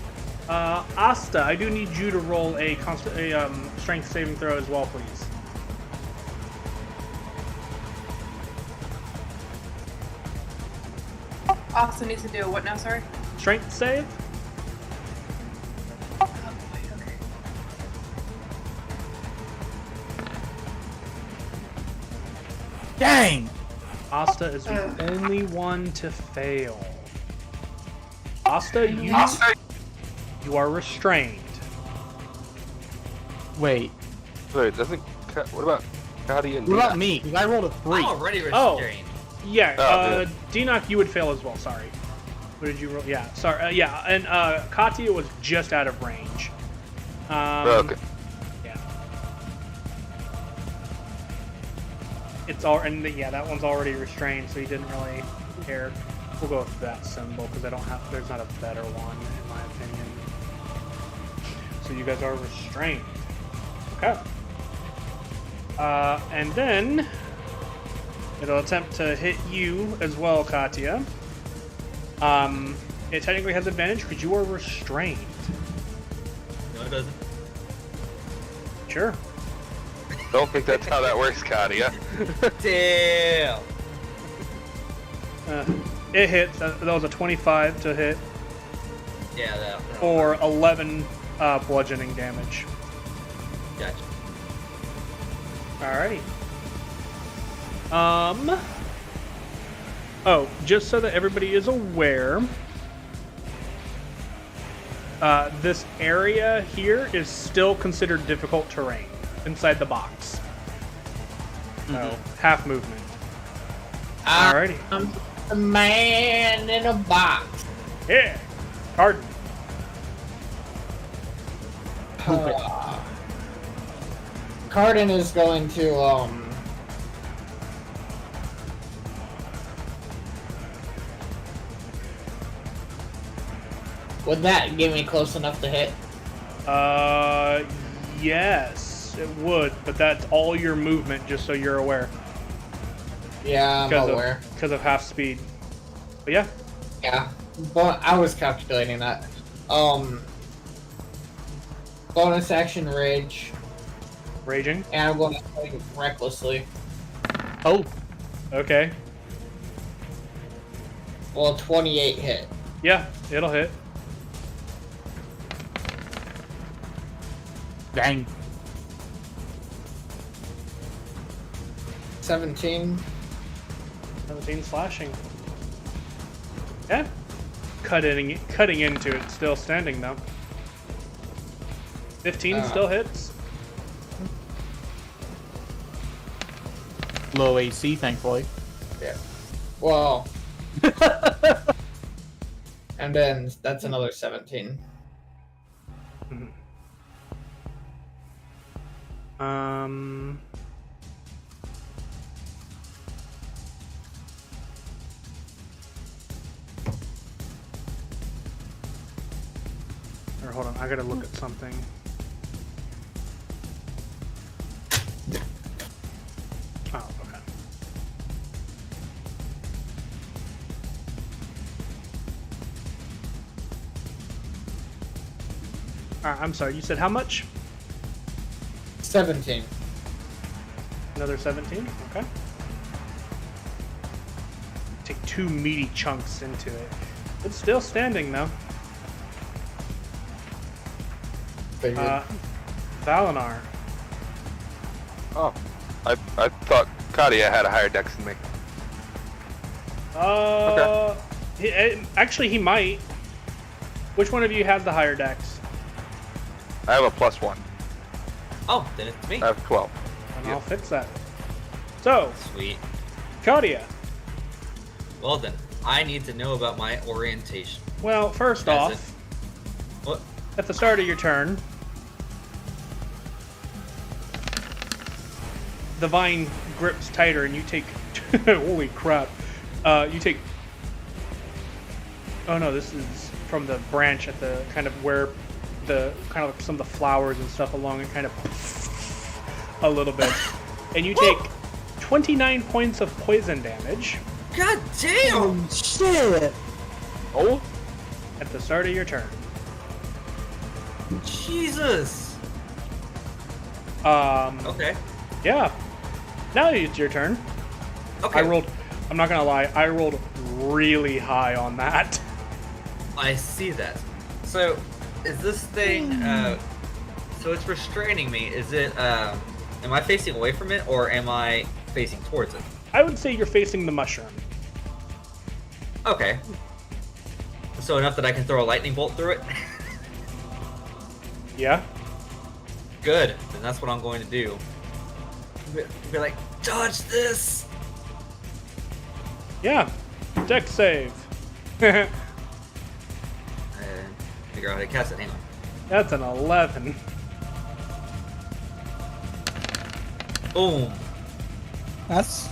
[SPEAKER 1] Asta, I do need you to roll a strength saving throw as well, please.
[SPEAKER 7] Austin needs to do what now, sorry?
[SPEAKER 1] Strength save?
[SPEAKER 7] Oh, boy, okay.
[SPEAKER 2] Dang!
[SPEAKER 1] Asta is the only one to fail. Asta, you are restrained.
[SPEAKER 2] Wait.
[SPEAKER 5] Wait, doesn't. What about Katya and
[SPEAKER 2] What about
[SPEAKER 5] Dina?
[SPEAKER 2] me? Because I rolled a 3.
[SPEAKER 3] I'm already
[SPEAKER 1] Oh.
[SPEAKER 3] restrained.
[SPEAKER 1] Yeah,
[SPEAKER 5] Oh, good.
[SPEAKER 1] D-Knock, you would fail as well, sorry. What did you roll? Yeah, sorry. Yeah, and Katya was just out of range.
[SPEAKER 5] Okay.
[SPEAKER 1] Yeah. It's all, and yeah, that one's already restrained, so he didn't really care. We'll go with that symbol because I don't have. There's not a better one in my opinion. So you guys are restrained. Okay. And then It'll attempt to hit you as well, Katya. It technically has advantage because you are restrained.
[SPEAKER 3] No, it doesn't.
[SPEAKER 1] Sure.
[SPEAKER 5] Don't think that's how that works, Katya.
[SPEAKER 3] Damn.
[SPEAKER 1] It hits. That was a 25 to hit
[SPEAKER 3] Yeah, that.
[SPEAKER 1] for 11 bludgeoning damage.
[SPEAKER 3] Gotcha.
[SPEAKER 1] Alrighty. Oh, just so that everybody is aware, this area here is still considered difficult terrain inside the box. So, half movement. Alrighty.
[SPEAKER 6] I'm a man in a box.
[SPEAKER 1] Yeah. Cardin.
[SPEAKER 6] Cardin is going to would that get me close enough to hit?
[SPEAKER 1] Yes, it would, but that's all your movement, just so you're aware.
[SPEAKER 6] Yeah, I'm aware.
[SPEAKER 1] Because of half speed. But yeah.
[SPEAKER 6] Yeah, but I was calculating that. Bonus action rage,
[SPEAKER 1] Raging.
[SPEAKER 6] and I'm going to play recklessly.
[SPEAKER 2] Oh,
[SPEAKER 1] Okay.
[SPEAKER 6] Well, 28 hit.
[SPEAKER 1] Yeah, it'll hit.
[SPEAKER 2] dang.
[SPEAKER 6] 17.
[SPEAKER 1] 17 slashing. Yeah. Cutting into it, still standing though. 15 still hits.
[SPEAKER 2] Low AC, thankfully.
[SPEAKER 6] Yeah. Well. And then that's another 17.
[SPEAKER 1] Or hold on, I gotta look at something. Oh, okay. I'm sorry, you said how much?
[SPEAKER 6] 17.
[SPEAKER 1] Another 17? Okay. Take 2 meaty chunks into it. It's still standing though.
[SPEAKER 6] Figured.
[SPEAKER 1] Valinar.
[SPEAKER 5] Oh, I thought Katya had a higher dex than me.
[SPEAKER 1] Actually, he might. Which one of you has the higher dex?
[SPEAKER 5] I have a +1.
[SPEAKER 3] Oh, then it's me.
[SPEAKER 5] I have 12.
[SPEAKER 1] And I'll fix that. So,
[SPEAKER 3] Sweet.
[SPEAKER 1] Claudia.
[SPEAKER 3] Well then, I need to know about my orientation.
[SPEAKER 1] Well, first
[SPEAKER 3] That's
[SPEAKER 1] off,
[SPEAKER 3] What?
[SPEAKER 1] at the start of your turn, the vine grips tighter and you take... holy crap. You take... Oh no, this is from the branch at the kind of where the... kind of like some of the flowers and stuff along it kind of... a little bit. And you take 29 points of poison damage
[SPEAKER 3] God damn!
[SPEAKER 2] Shit!
[SPEAKER 5] Oh?
[SPEAKER 1] at the start of your turn.
[SPEAKER 3] Jesus! Okay.
[SPEAKER 1] Yeah. Now it's your turn.
[SPEAKER 3] Okay.
[SPEAKER 1] I'm not gonna lie, I rolled really high on that.
[SPEAKER 3] I see that. So, is this thing, so it's restraining me. Is it, am I facing away from it, or am I facing towards it?
[SPEAKER 1] I would say you're facing the mushroom.
[SPEAKER 3] Okay. So enough that I can throw a lightning bolt through it?
[SPEAKER 1] Yeah?
[SPEAKER 3] Good. Then that's what I'm going to do. Be like, dodge this!
[SPEAKER 1] Yeah. Dex save.
[SPEAKER 3] And figure out how to cast it. Hang on.
[SPEAKER 1] That's an 11.
[SPEAKER 3] Boom.
[SPEAKER 2] That's...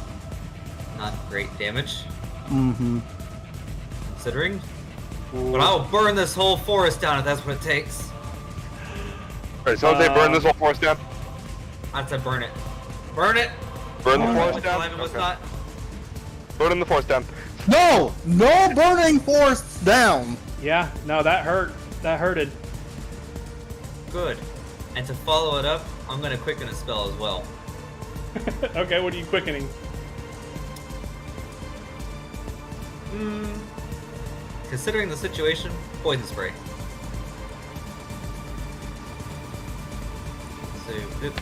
[SPEAKER 3] Not great damage,
[SPEAKER 2] Mm-hmm.
[SPEAKER 3] considering. But I'll burn this whole forest down if that's what it takes.
[SPEAKER 5] Alright, so they burn this whole forest down?
[SPEAKER 3] I'd say burn it. Burn it!
[SPEAKER 5] Burn the
[SPEAKER 3] Oh,
[SPEAKER 5] forest down?
[SPEAKER 3] Simon was
[SPEAKER 5] Okay.
[SPEAKER 3] not.
[SPEAKER 5] Burning the force down.
[SPEAKER 2] No! No burning force down!
[SPEAKER 1] Yeah, no, that hurt. That hurted.
[SPEAKER 3] Good. And to follow it up, I'm gonna quicken a spell as well.
[SPEAKER 1] Okay, what are you quickening?
[SPEAKER 3] Considering the situation, poison spray. So,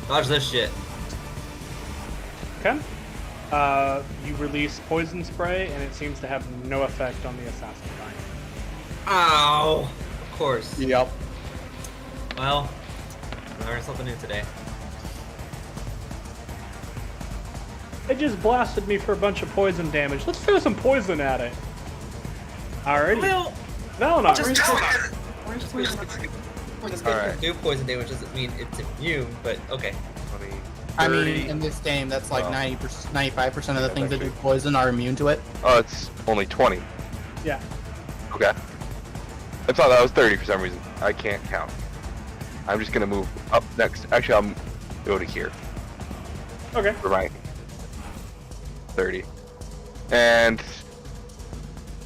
[SPEAKER 3] dodge this shit.
[SPEAKER 1] Okay. You release poison spray, and it seems to have no effect on the assassin vine.
[SPEAKER 3] Ow! Of course.
[SPEAKER 2] Yep.
[SPEAKER 3] Well, I learned something new today.
[SPEAKER 1] It just blasted me for a bunch of poison damage. Let's throw some poison at it. Alrighty.
[SPEAKER 3] Well,
[SPEAKER 1] Valinar.
[SPEAKER 7] Where's poison?
[SPEAKER 3] just
[SPEAKER 5] All
[SPEAKER 3] because
[SPEAKER 5] right.
[SPEAKER 3] you do poison damage doesn't mean it's immune, but okay.
[SPEAKER 5] 20,
[SPEAKER 2] I
[SPEAKER 5] 30.
[SPEAKER 2] mean, in this game, that's like
[SPEAKER 5] Oh.
[SPEAKER 2] 90%, 95% of the
[SPEAKER 5] Yeah,
[SPEAKER 2] things that do
[SPEAKER 5] actually.
[SPEAKER 2] poison are immune to it.
[SPEAKER 5] Oh, it's only 20.
[SPEAKER 1] Yeah.
[SPEAKER 5] Okay. I thought that was 30 for some reason. I can't count. I'm just gonna move up next. Actually, I'll go to here
[SPEAKER 1] Okay.
[SPEAKER 5] for my 30. And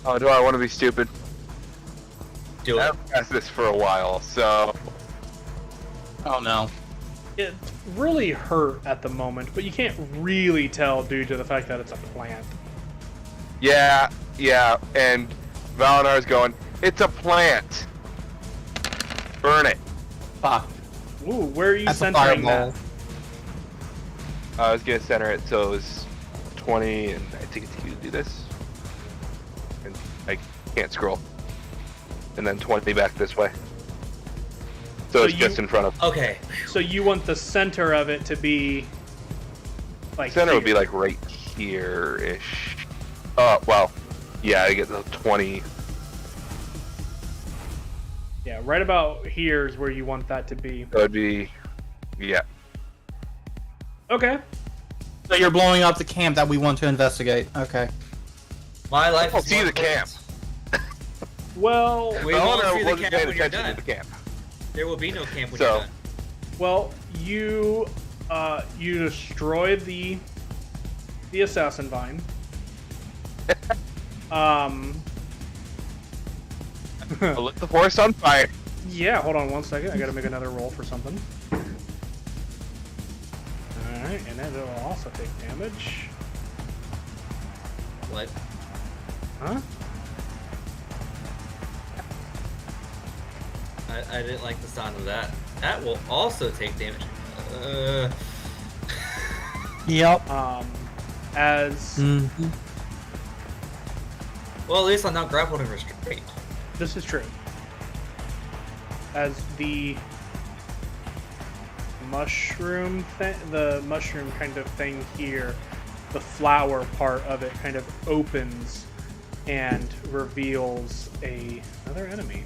[SPEAKER 5] oh, do I want to be stupid?
[SPEAKER 3] Do it.
[SPEAKER 5] I've asked this for a while, so
[SPEAKER 2] Oh no.
[SPEAKER 1] It really hurt at the moment, but you can't really tell due to the fact that it's a plant.
[SPEAKER 5] yeah. And Valinar's going. It's a plant. Burn it.
[SPEAKER 2] Fuck.
[SPEAKER 1] Ooh, where are you
[SPEAKER 2] That's a
[SPEAKER 1] centering
[SPEAKER 2] fireball.
[SPEAKER 1] that?
[SPEAKER 5] I was gonna center it so it was 20, and I think it's easy to do this. And I can't scroll. And then 20 back this way. So,
[SPEAKER 1] So
[SPEAKER 5] it's
[SPEAKER 1] you-
[SPEAKER 5] just in front of.
[SPEAKER 3] Okay.
[SPEAKER 1] So you want the center of it to be like
[SPEAKER 5] Center would be
[SPEAKER 1] here.
[SPEAKER 5] like right here-ish. Oh, well. Yeah, I get the 20.
[SPEAKER 1] Yeah, right about here is where you want that to be.
[SPEAKER 5] That would be. Yeah.
[SPEAKER 1] Okay.
[SPEAKER 2] So you're blowing up the camp that we want to investigate. Okay.
[SPEAKER 3] My life
[SPEAKER 5] I'll
[SPEAKER 3] is
[SPEAKER 5] see
[SPEAKER 3] more
[SPEAKER 5] the camp.
[SPEAKER 3] important.
[SPEAKER 1] Well,
[SPEAKER 3] We
[SPEAKER 5] Valinar
[SPEAKER 3] won't see the
[SPEAKER 5] wasn't
[SPEAKER 3] camp
[SPEAKER 5] paying
[SPEAKER 3] when you're
[SPEAKER 5] attention
[SPEAKER 3] done.
[SPEAKER 5] to the camp.
[SPEAKER 3] There will be no camp when
[SPEAKER 5] So-
[SPEAKER 3] you're done.
[SPEAKER 1] well, you destroyed the assassin vine.
[SPEAKER 5] I'll lit the forest on fire.
[SPEAKER 1] Yeah, hold on one second. I gotta make another roll for something. Alright, and then it'll also take damage.
[SPEAKER 3] What?
[SPEAKER 1] Huh?
[SPEAKER 3] I didn't like the sound of that. That will also take damage.
[SPEAKER 2] Yep.
[SPEAKER 1] As
[SPEAKER 3] Well, at least I'm not grappled and restrained.
[SPEAKER 1] this is true. As the mushroom kind of thing here, the flower part of it kind of opens and reveals another enemy.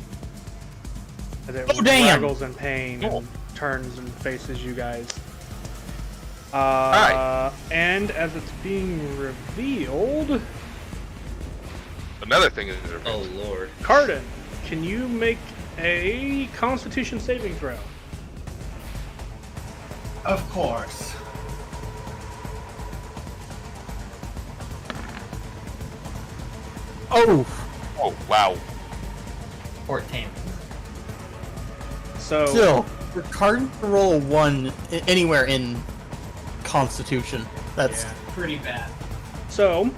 [SPEAKER 1] As it
[SPEAKER 2] Oh, damn!
[SPEAKER 1] waggles in pain
[SPEAKER 2] Oh.
[SPEAKER 1] and turns and faces you guys.
[SPEAKER 5] Alright.
[SPEAKER 1] And as it's being revealed,
[SPEAKER 5] Another thing is.
[SPEAKER 3] Oh lord.
[SPEAKER 1] Cardin, can you make a Constitution saving throw?
[SPEAKER 6] Of course.
[SPEAKER 2] Oh.
[SPEAKER 5] Oh, wow.
[SPEAKER 6] 14.
[SPEAKER 1] So
[SPEAKER 2] Still, for Cardin to roll a 1 anywhere in Constitution. That's
[SPEAKER 1] Yeah.
[SPEAKER 6] Pretty bad.
[SPEAKER 1] So,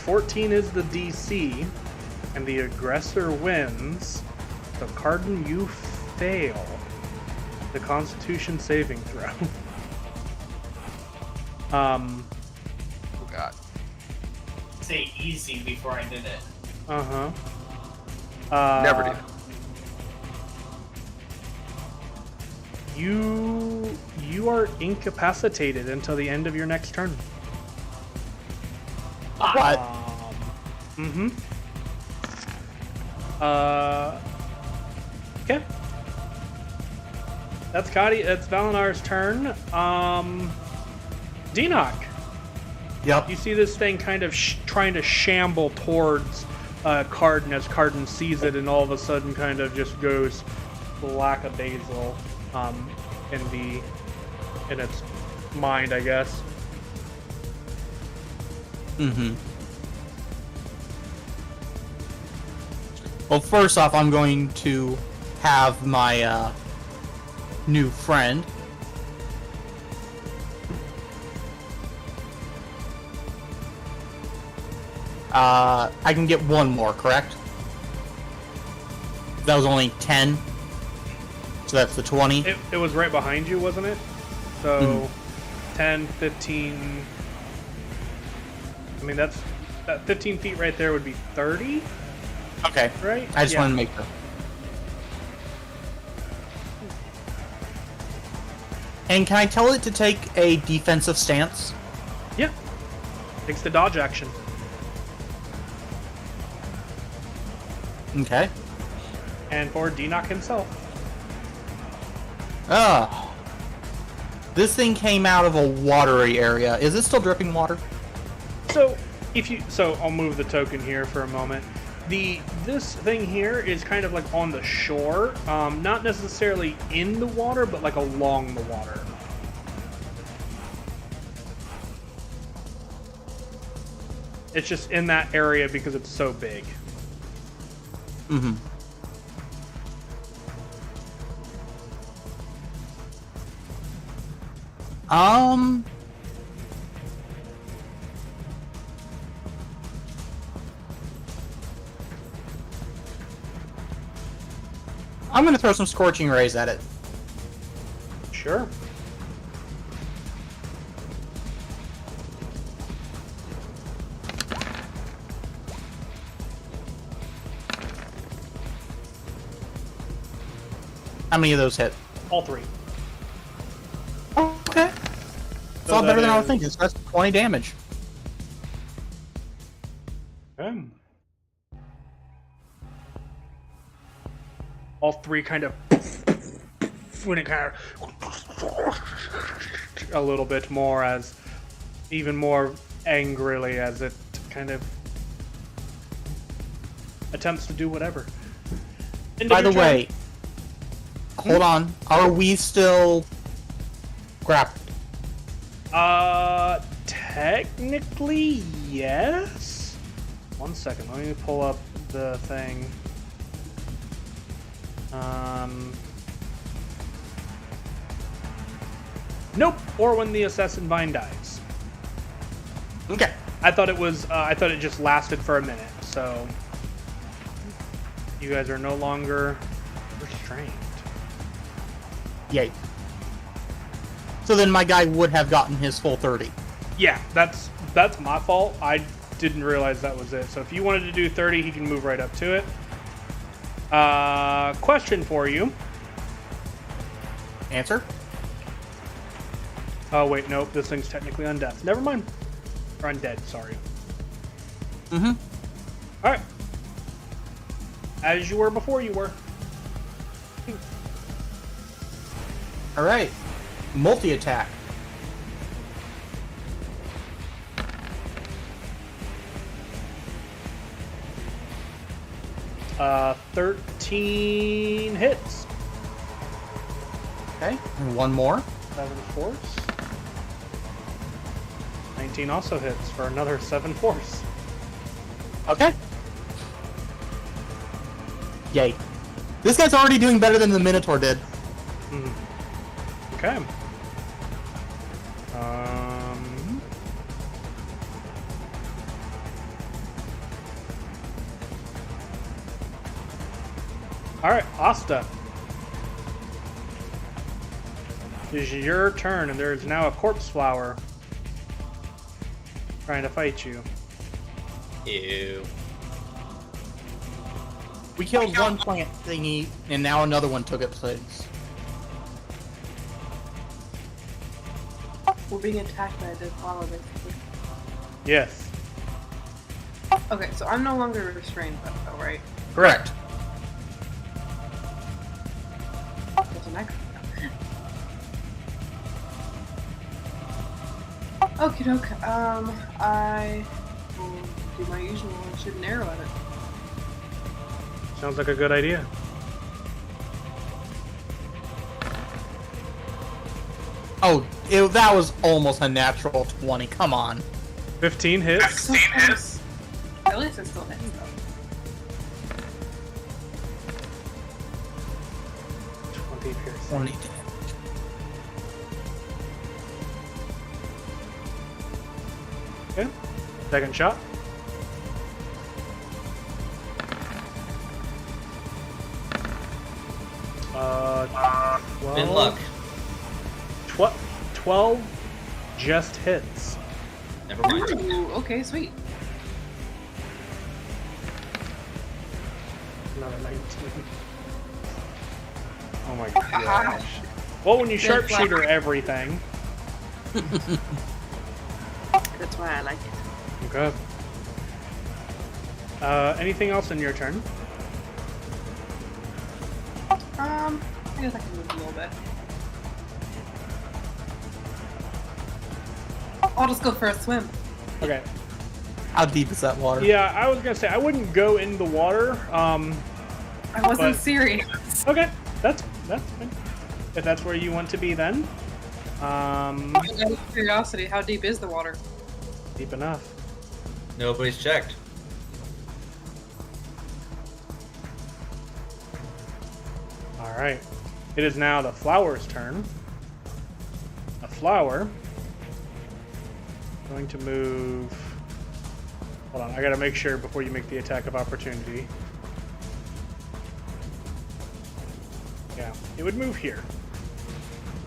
[SPEAKER 1] 14 is the DC, and the aggressor wins. So, Cardin, you fail the Constitution saving throw.
[SPEAKER 5] Oh, God.
[SPEAKER 6] Say easy before I did it.
[SPEAKER 1] Uh-huh.
[SPEAKER 5] Never did.
[SPEAKER 1] You are incapacitated until the end of your next turn.
[SPEAKER 2] what?
[SPEAKER 1] Mm-hmm. Okay. That's Valinar's turn. Denoc,
[SPEAKER 2] Yep.
[SPEAKER 1] you see this thing kind of trying to shamble towards Cardin as Cardin sees it, and all of a sudden kind of just goes lackadaisical in its mind, I guess.
[SPEAKER 2] Mm-hmm. Well, first off, I'm going to have my new friend. I can get one more, correct? That was only 10. So that's the 20.
[SPEAKER 1] It was right behind you, wasn't it? So 10, 15. I mean, that 15 feet right there would be 30,
[SPEAKER 2] Okay.
[SPEAKER 1] right?
[SPEAKER 2] I just wanted to make sure. And can I tell it to take a defensive stance?
[SPEAKER 1] Yeah. Takes the dodge action.
[SPEAKER 2] Okay.
[SPEAKER 1] And for D-Knock himself.
[SPEAKER 2] This thing came out of a watery area. Is it still dripping water?
[SPEAKER 1] So I'll move the token here for a moment. This thing here is kind of like on the shore, not necessarily in the water, but like along the water. It's just in that area because it's so big.
[SPEAKER 2] Mm-hmm. I'm gonna throw some scorching rays at it.
[SPEAKER 1] Sure.
[SPEAKER 2] How many of those hit?
[SPEAKER 1] All three.
[SPEAKER 2] Oh, okay. It's a lot better than I was thinking. So that's 20 damage.
[SPEAKER 1] Okay. All three kind of when it kind of a little bit more, as even more angrily as it kind of attempts to do whatever.
[SPEAKER 2] By the way, hold on. Are we still grappled?
[SPEAKER 1] Technically, yes. 1 second. Let me pull up the thing. Nope. Or when the assassin vine dies.
[SPEAKER 2] Okay.
[SPEAKER 1] I thought it was. I thought it just lasted for a minute. So you guys are no longer restrained.
[SPEAKER 2] Yay. So then my guy would have gotten his full 30.
[SPEAKER 1] Yeah, that's my fault. I didn't realize that was it. So if you wanted to do 30, he can move right up to it. Question for you.
[SPEAKER 2] Answer?
[SPEAKER 1] Oh wait, nope. This thing's technically undeath. Never mind. Or undead. Sorry.
[SPEAKER 2] Mm-hmm.
[SPEAKER 1] All right. As you were before you were.
[SPEAKER 2] All right. Multi-attack.
[SPEAKER 1] Uh, 13 hits.
[SPEAKER 2] Okay. And one more.
[SPEAKER 1] 7 force. 19 also hits for another 7 force.
[SPEAKER 2] Okay. Yay. This guy's already doing better than the Minotaur did.
[SPEAKER 1] Okay. Alright, Asta. It is your turn, and there is now a corpse flower trying to fight you.
[SPEAKER 3] Ew.
[SPEAKER 2] We killed one plant thingy, and now another one took its place.
[SPEAKER 7] We're being attacked by a dead flower, basically.
[SPEAKER 1] Yes.
[SPEAKER 7] Okay, so I'm no longer restrained, though, right?
[SPEAKER 2] Correct.
[SPEAKER 7] There's an echo. Okie doke. I will do my usual and shoot an arrow at it.
[SPEAKER 1] Sounds like a good idea.
[SPEAKER 2] Oh, that was almost a natural 20. Come on.
[SPEAKER 1] 15 hits.
[SPEAKER 7] So close. At least it still hits though.
[SPEAKER 1] 20 piercing.
[SPEAKER 2] 20 damage.
[SPEAKER 1] Okay. Second shot.
[SPEAKER 3] In luck.
[SPEAKER 1] 12 just hits.
[SPEAKER 3] Never mind.
[SPEAKER 7] Ooh, okay, sweet.
[SPEAKER 1] Another 19. Oh my gosh. Well, when you sharpshooter everything.
[SPEAKER 7] That's why I like it.
[SPEAKER 1] Okay. Anything else in your turn?
[SPEAKER 7] I guess I can move a little bit. I'll just go for a swim.
[SPEAKER 1] Okay.
[SPEAKER 2] How deep is that water?
[SPEAKER 1] Yeah, I was gonna say I wouldn't go in the water.
[SPEAKER 7] I wasn't
[SPEAKER 1] But-
[SPEAKER 7] serious.
[SPEAKER 1] Okay, that's fine. If that's where you want to be, then.
[SPEAKER 7] Out of curiosity, how deep is the water?
[SPEAKER 1] Deep enough.
[SPEAKER 3] Nobody's checked.
[SPEAKER 1] All right. It is now the flower's turn. A flower. Going to move. Hold on, I gotta make sure before you make the attack of opportunity. Yeah, it would move here.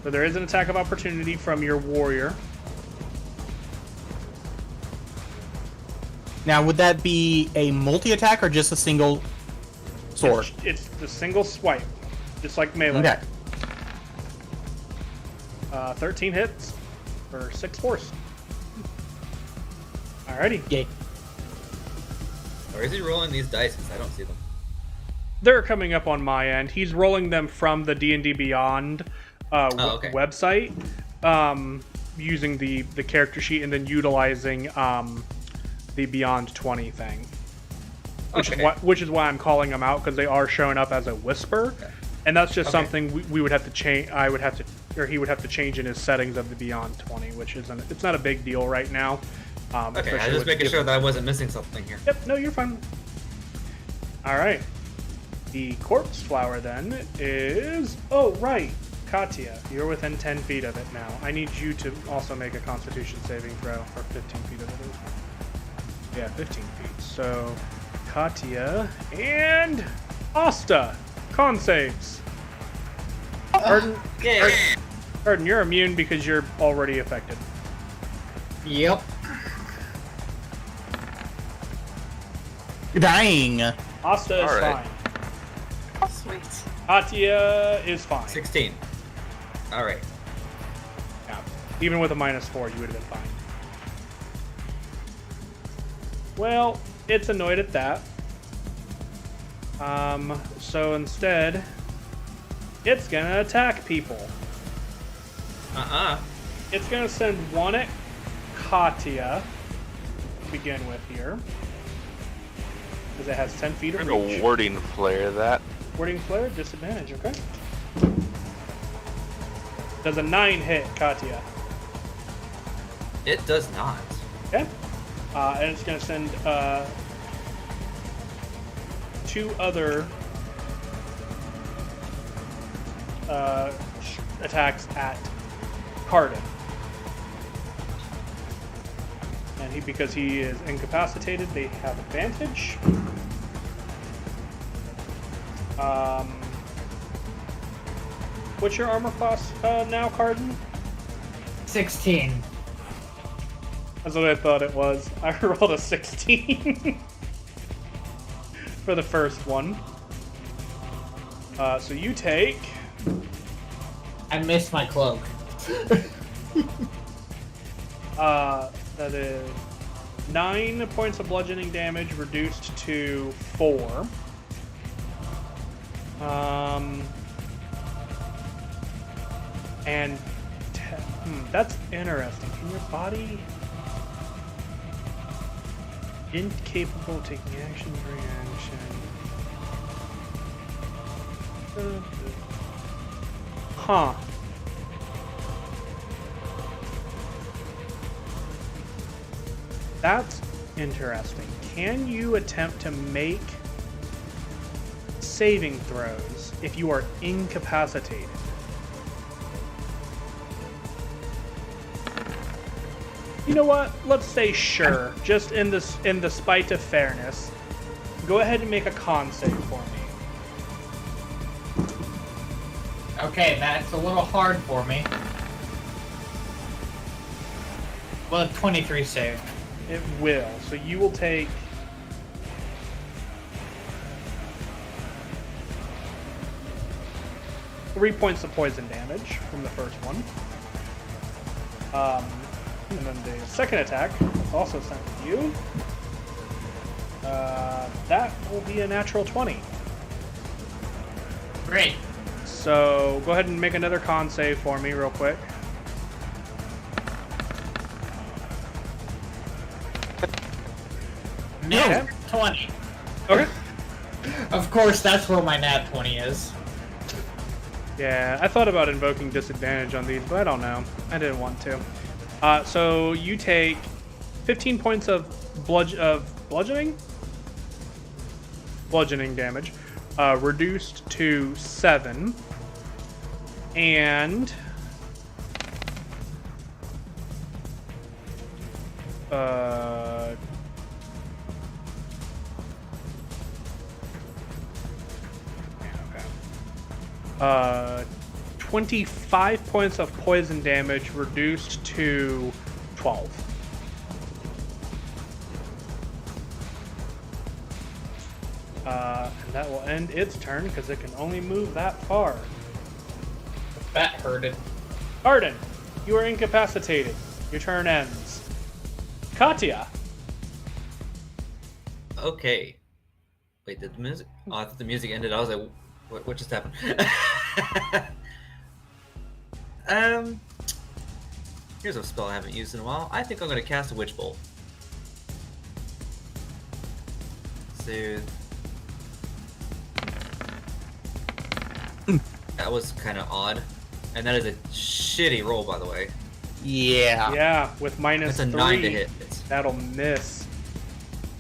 [SPEAKER 1] So there is an attack of opportunity from your warrior.
[SPEAKER 2] Now, would that be a multi-attack or just a single sword?
[SPEAKER 1] It's the single swipe, just like melee.
[SPEAKER 2] Okay.
[SPEAKER 1] 13 hits for 6 force. Alrighty.
[SPEAKER 2] Yay.
[SPEAKER 3] Or is he rolling these dice? 'Cause I don't see them.
[SPEAKER 1] They're coming up on my end. He's rolling them from the D&D Beyond
[SPEAKER 3] okay.
[SPEAKER 1] website, using the character sheet and then utilizing the Beyond 20 thing. Which is why I'm calling them out, because they are showing up as a whisper, and that's just something we would have to change. I would have to, or he would have to change in his settings of the Beyond 20, which isn't. It's not a big deal right now.
[SPEAKER 3] Okay, I was
[SPEAKER 1] especially
[SPEAKER 3] just
[SPEAKER 1] with
[SPEAKER 3] making sure
[SPEAKER 1] different-
[SPEAKER 3] that I wasn't missing something here.
[SPEAKER 1] Yep, no, you're fine. Alright. The corpse flower then is... Oh, right. Katya, you're within 10 feet of it now. I need you to also make a constitution saving throw for 15 feet of it. Yeah, 15 feet. So, Katya and Asta. Con saves. Arden, Arden, you're immune because you're already affected.
[SPEAKER 6] Yep.
[SPEAKER 2] Dang.
[SPEAKER 1] Asta is
[SPEAKER 5] Alright.
[SPEAKER 1] fine.
[SPEAKER 7] Sweet.
[SPEAKER 1] Katya is fine.
[SPEAKER 3] 16. Alright.
[SPEAKER 1] Yeah. Even with a -4, you would have been fine. Well, it's annoyed at that. So instead, it's gonna attack people. It's gonna send one at Katya to begin with here. Because it has 10 feet of
[SPEAKER 5] I'm gonna
[SPEAKER 1] reach.
[SPEAKER 5] warding flare that.
[SPEAKER 1] Warding flare, disadvantage, okay. Does a 9 hit Katya?
[SPEAKER 3] It does not.
[SPEAKER 1] Okay. And it's going to send 2 other attacks at Cardin. And because he is incapacitated, they have advantage. What's your armor class now, Cardin?
[SPEAKER 6] 16.
[SPEAKER 1] That's what I thought it was. I rolled a 16 for the first one. So you take...
[SPEAKER 6] I missed my cloak.
[SPEAKER 1] That is 9 points of bludgeoning damage reduced to 4. And that's interesting. Can your body incapable of taking action, reaction? Huh. That's interesting. Can you attempt to make saving throws if you are incapacitated? You know what? Let's say sure. Just in the spite of fairness, go ahead and make a con save for me.
[SPEAKER 6] Okay, that's a little hard for me. Well, 23 save.
[SPEAKER 1] It will. So you will take 3 points of poison damage from the first one. And then the second attack, also sent to you. That will be a natural 20.
[SPEAKER 6] Great.
[SPEAKER 1] So go ahead and make another con save for me real quick.
[SPEAKER 6] Nat 20.
[SPEAKER 1] Okay.
[SPEAKER 6] Of course, that's where my nat 20 is.
[SPEAKER 1] Yeah, I thought about invoking disadvantage on these, but I don't know. I didn't want to. So you take 15 points of bludgeoning damage, reduced to 7, and yeah, okay. 25 points of poison damage reduced to 12. And that will end its turn because it can only move that far.
[SPEAKER 6] That hurted.
[SPEAKER 1] Arden, you are incapacitated. Your turn ends. Katya.
[SPEAKER 3] Okay. Wait, did the music? Oh, I thought the music ended. I was like, what just happened? Here's a spell I haven't used in a while. I think I'm going to cast a Witch Bolt. Soothe. That was kind of odd. And that is a shitty roll, by the way.
[SPEAKER 2] Yeah.
[SPEAKER 1] Yeah, with minus
[SPEAKER 3] That's a
[SPEAKER 1] 3.
[SPEAKER 3] 9 to hit.
[SPEAKER 1] That'll miss.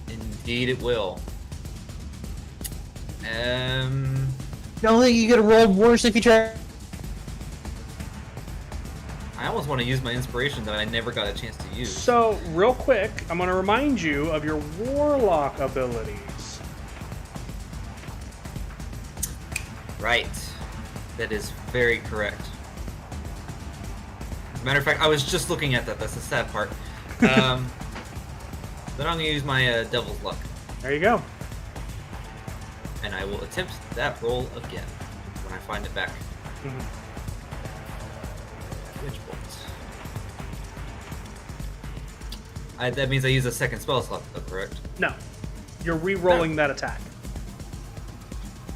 [SPEAKER 3] Indeed it will.
[SPEAKER 2] I don't think you could have rolled worse if you tried.
[SPEAKER 3] I almost want to use my inspiration that I never got a chance to use.
[SPEAKER 1] So, real quick, I'm going to remind you of your warlock abilities.
[SPEAKER 3] Right. That is very correct. Matter of fact, I was just looking at that. That's the sad part. Then I'm going to use my Devil's Luck.
[SPEAKER 1] There you go.
[SPEAKER 3] And I will attempt that roll again when I find it back.
[SPEAKER 1] Mm-hmm.
[SPEAKER 3] Witch Bolt. That means I use a second spell slot, though, correct?
[SPEAKER 1] No. You're re-rolling that attack.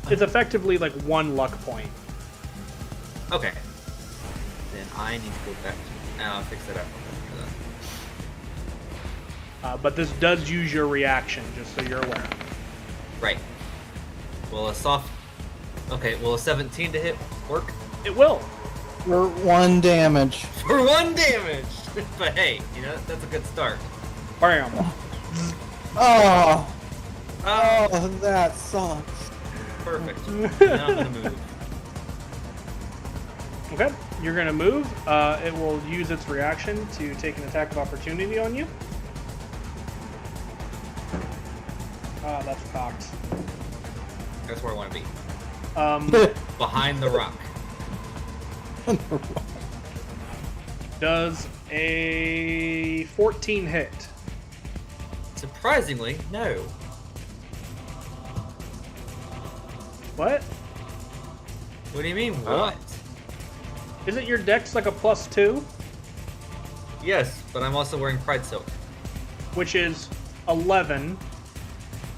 [SPEAKER 1] It's effectively like 1 luck point.
[SPEAKER 3] Okay. Then I need to go back to... I'll fix that up.
[SPEAKER 1] But this does use your reaction, just so you're aware.
[SPEAKER 3] Right. Will a soft... Okay, will a 17 to hit work?
[SPEAKER 1] It will.
[SPEAKER 2] For 1 damage.
[SPEAKER 3] For 1 damage! But hey, you know, that's a good start.
[SPEAKER 1] Bam.
[SPEAKER 2] Oh, that sucks.
[SPEAKER 3] Perfect. Now I'm gonna move.
[SPEAKER 1] Okay, you're going to move. It will use its reaction to take an attack of opportunity on you. That's cocked.
[SPEAKER 3] That's where I want to be. Behind the rock.
[SPEAKER 1] Does a 14 hit?
[SPEAKER 3] Surprisingly, no.
[SPEAKER 1] What?
[SPEAKER 3] What do you mean, what?
[SPEAKER 1] Isn't your dex like a +2?
[SPEAKER 3] Yes, but I'm also wearing Pride Silk.
[SPEAKER 1] Which is 11.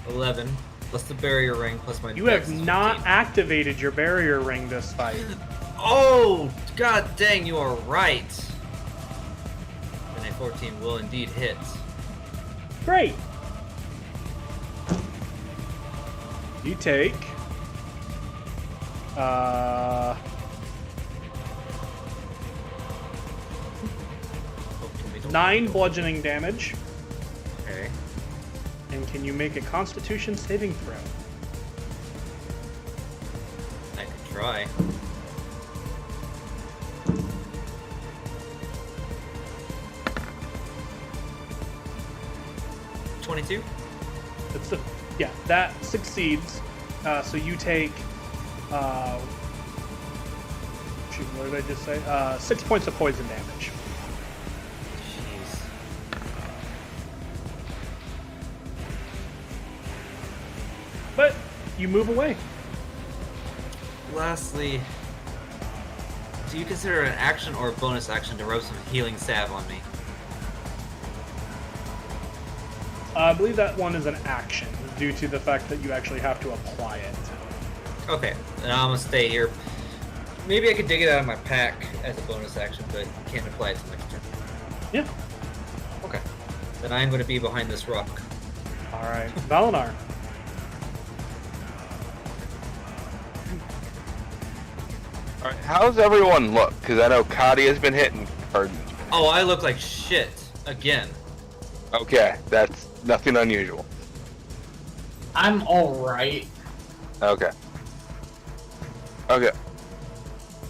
[SPEAKER 3] 11, plus the barrier ring, plus my
[SPEAKER 1] You
[SPEAKER 3] dex
[SPEAKER 1] have
[SPEAKER 3] is
[SPEAKER 1] not
[SPEAKER 3] 15.
[SPEAKER 1] activated your barrier ring this fight.
[SPEAKER 3] Oh, god dang, you are right. And a 14 will indeed hit.
[SPEAKER 1] Great. You take 9 bludgeoning damage.
[SPEAKER 3] Okay.
[SPEAKER 1] And can you make a Constitution saving throw?
[SPEAKER 3] I could try. $22?
[SPEAKER 1] Yeah, that succeeds. So you take. Shoot, what did I just say? 6 points of poison damage.
[SPEAKER 3] Jeez.
[SPEAKER 1] But you move away.
[SPEAKER 3] Lastly, do you consider an action or a bonus action to rub some healing salve on me?
[SPEAKER 1] I believe that one is an action due to the fact that you actually have to apply it.
[SPEAKER 3] Okay, then I'm gonna stay here. Maybe I could dig it out of my pack as a bonus action, but can't apply it to next turn.
[SPEAKER 1] Yeah.
[SPEAKER 3] Okay. Then I'm gonna be behind this rock.
[SPEAKER 1] All right, Valinar.
[SPEAKER 5] All right, how's everyone look? Because I know Kadia's been hitting hard.
[SPEAKER 3] Oh, I look like shit again.
[SPEAKER 5] Okay, that's nothing unusual.
[SPEAKER 6] I'm alright.
[SPEAKER 5] Okay. Okay.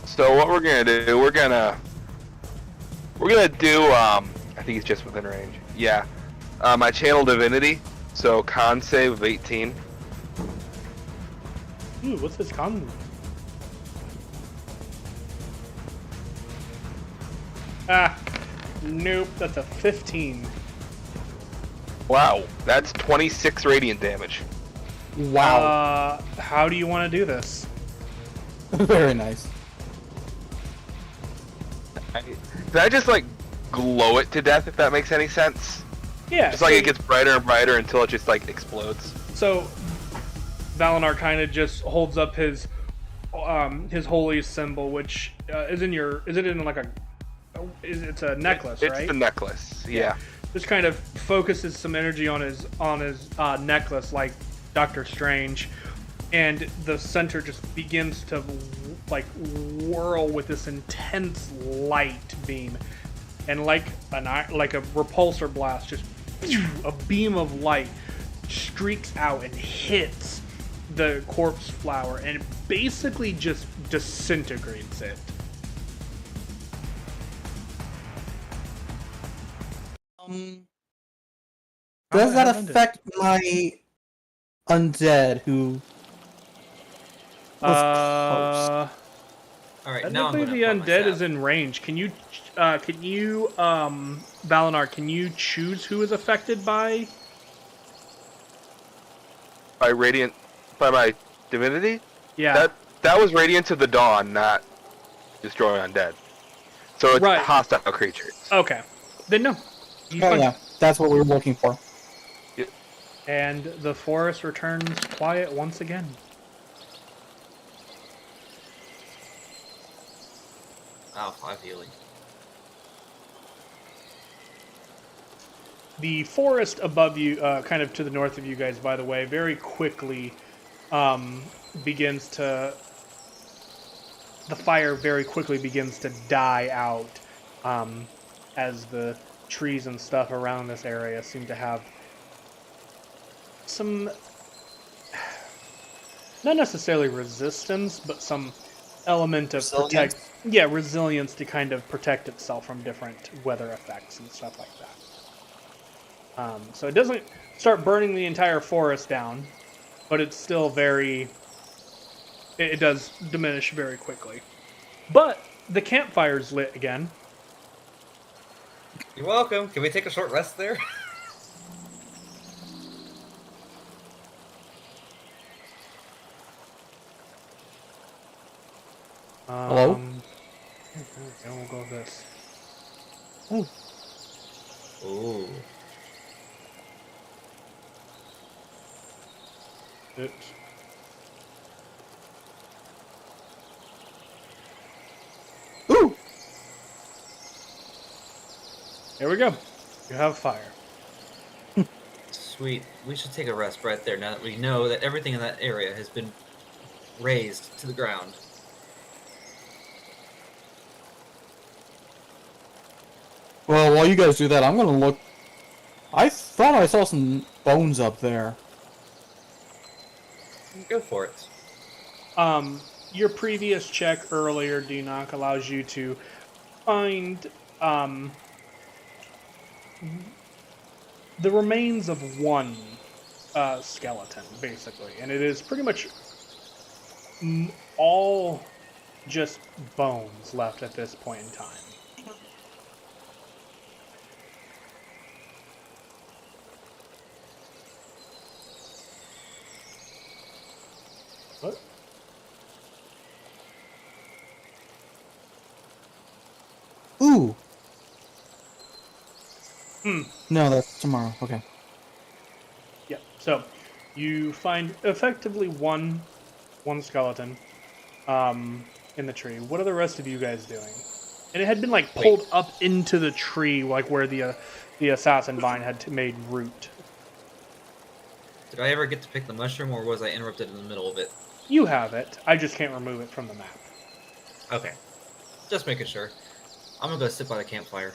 [SPEAKER 5] So what we're gonna do? We're gonna do. I think it's just within range. Yeah. My channel divinity. So con save of 18.
[SPEAKER 1] Ooh, what's this con? Ah, nope. That's a 15.
[SPEAKER 5] Wow, that's 26 radiant damage.
[SPEAKER 2] Wow.
[SPEAKER 1] How do you want to do this?
[SPEAKER 2] Very nice.
[SPEAKER 5] Did I just like glow it to death? If that makes any sense.
[SPEAKER 1] Yeah.
[SPEAKER 5] Just like it gets brighter and brighter until it just like explodes.
[SPEAKER 1] So Valinar kind of just holds up his holy symbol, which is it in like a? It's a necklace,
[SPEAKER 5] It's
[SPEAKER 1] right?
[SPEAKER 5] the necklace. Yeah.
[SPEAKER 1] Just kind of focuses some energy on his necklace, like Doctor Strange, and the center just begins to like whirl with this intense light beam, and like a repulsor blast, just a beam of light streaks out and hits the corpse flower, and it basically just disintegrates it.
[SPEAKER 2] Does that
[SPEAKER 1] Undead.
[SPEAKER 2] affect my undead who was
[SPEAKER 3] Alright,
[SPEAKER 1] I
[SPEAKER 3] now I'm
[SPEAKER 1] believe
[SPEAKER 3] gonna
[SPEAKER 1] the
[SPEAKER 3] apply my
[SPEAKER 1] undead
[SPEAKER 3] salve.
[SPEAKER 1] is in range. Can you, Valinar, can you choose who is affected by?
[SPEAKER 5] By radiant, by my divinity.
[SPEAKER 1] Yeah.
[SPEAKER 5] That was Radiance of the Dawn, not Destroy Undead. So it's
[SPEAKER 1] Right.
[SPEAKER 5] hostile creatures.
[SPEAKER 1] Okay. Then no. He's
[SPEAKER 2] Oh
[SPEAKER 1] fine.
[SPEAKER 2] yeah, that's what we were looking for.
[SPEAKER 1] And the forest returns quiet once again.
[SPEAKER 3] Oh, 5 healing.
[SPEAKER 1] The forest above you, kind of to the north of you guys, by the way, very quickly begins to... The fire very quickly begins to die out as the trees and stuff around this area seem to have some... Not necessarily resistance, but some element of
[SPEAKER 2] Resilience?
[SPEAKER 1] resilience to kind of protect itself from different weather effects and stuff like that. So it doesn't start burning the entire forest down, but it's still very... It does diminish very quickly. But the campfire's lit again.
[SPEAKER 3] You're welcome. Can we take a short rest there?
[SPEAKER 2] Hello?
[SPEAKER 1] And we'll go with this.
[SPEAKER 3] Ooh.
[SPEAKER 1] Oops.
[SPEAKER 2] Ooh!
[SPEAKER 1] There we go. You have fire.
[SPEAKER 3] Sweet. We should take a rest right there now that we know that everything in that area has been razed to the ground.
[SPEAKER 2] Well, while you guys do that, I'm gonna look I thought I saw some bones up there.
[SPEAKER 3] Go for it.
[SPEAKER 1] Your previous check earlier, Denock, allows you to find the remains of one skeleton, basically, and it is pretty much all just bones left at this point in time. What?
[SPEAKER 2] Ooh.
[SPEAKER 1] Hmm.
[SPEAKER 2] No, that's tomorrow. Okay.
[SPEAKER 1] Yeah. So you find effectively one skeleton in the tree. What are the rest of you guys doing? And it had been like pulled up into the tree, like where the assassin vine had made root.
[SPEAKER 3] Did I ever get to pick the mushroom, or was I interrupted in the middle of it?
[SPEAKER 1] You have it. I just can't remove it from the map.
[SPEAKER 3] Okay. Just making sure. I'm gonna go sit by the campfire.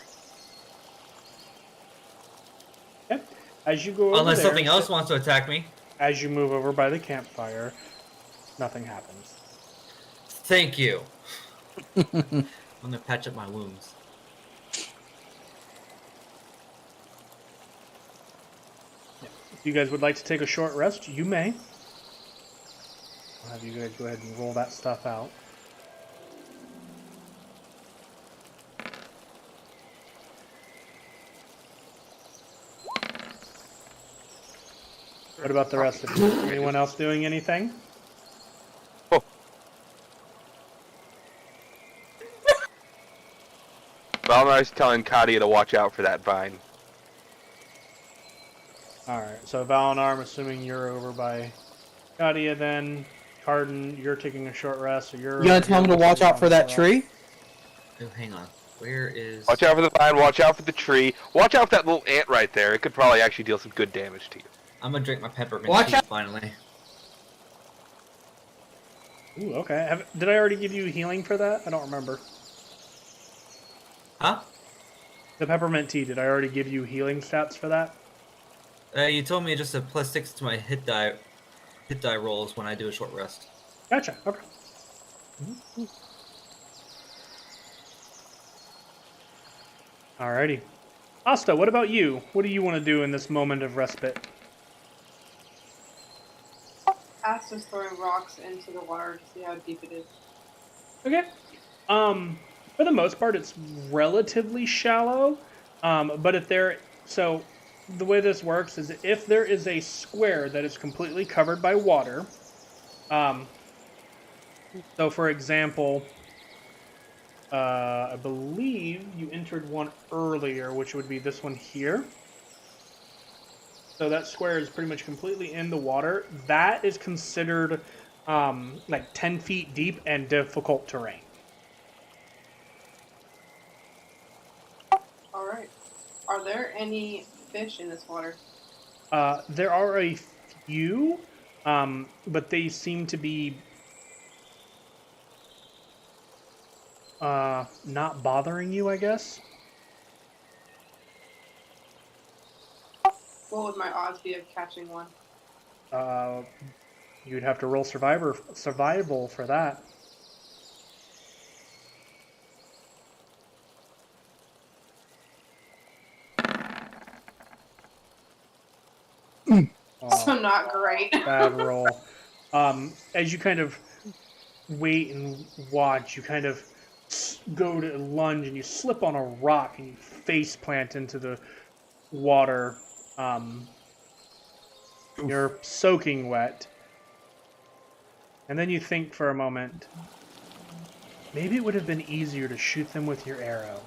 [SPEAKER 1] Okay. As you go over
[SPEAKER 3] Unless
[SPEAKER 1] there,
[SPEAKER 3] something else wants to attack me.
[SPEAKER 1] as you move over by the campfire, nothing happens.
[SPEAKER 3] Thank you. I'm gonna patch up my wounds.
[SPEAKER 1] If you guys would like to take a short rest, you may. I'll have you guys go ahead and roll that stuff out. What about the rest of you? Anyone else doing anything?
[SPEAKER 5] Oh. Valnar's telling Kadia to watch out for that vine.
[SPEAKER 1] Alright, so Valinar, I'm assuming you're over by Kadia then. Carden, you're taking a short rest, so you're...
[SPEAKER 2] You gonna tell him to watch out for that tree?
[SPEAKER 3] Oh, hang on. Where is...
[SPEAKER 5] Watch out for the vine, watch out for the tree, watch out for that little ant right there. It could probably actually deal some good damage to you.
[SPEAKER 3] I'm gonna drink my peppermint
[SPEAKER 6] Watch
[SPEAKER 3] tea
[SPEAKER 6] out.
[SPEAKER 3] finally.
[SPEAKER 1] Ooh, okay. Did I already give you healing for that? I don't remember.
[SPEAKER 3] Huh?
[SPEAKER 1] The peppermint tea, did I already give you healing stats for that?
[SPEAKER 3] You told me just a +6 to my hit die rolls when I do a short rest.
[SPEAKER 1] Gotcha, okay. Alrighty. Asta, what about you? What do you want to do in this moment of respite?
[SPEAKER 7] Asta's throwing rocks into the water to see how deep it is.
[SPEAKER 1] Okay. For the most part, it's relatively shallow. But if there... So, the way this works is if there is a square that is completely covered by water... so, for example... I believe you entered one earlier, which would be this one here. So that square is pretty much completely in the water. That is considered like 10 feet deep and difficult terrain.
[SPEAKER 7] Alright. Are there any fish in this water?
[SPEAKER 1] There are a few, but they seem to be not bothering you, I guess.
[SPEAKER 7] What would my odds be of catching one?
[SPEAKER 1] You'd have to roll survival for that.
[SPEAKER 7] So not great.
[SPEAKER 1] Bad roll. As you kind of wait and watch, you kind of go to lunge and you slip on a rock and you face plant into the water. You're soaking wet. And then you think for a moment, maybe it would have been easier to shoot them with your arrow.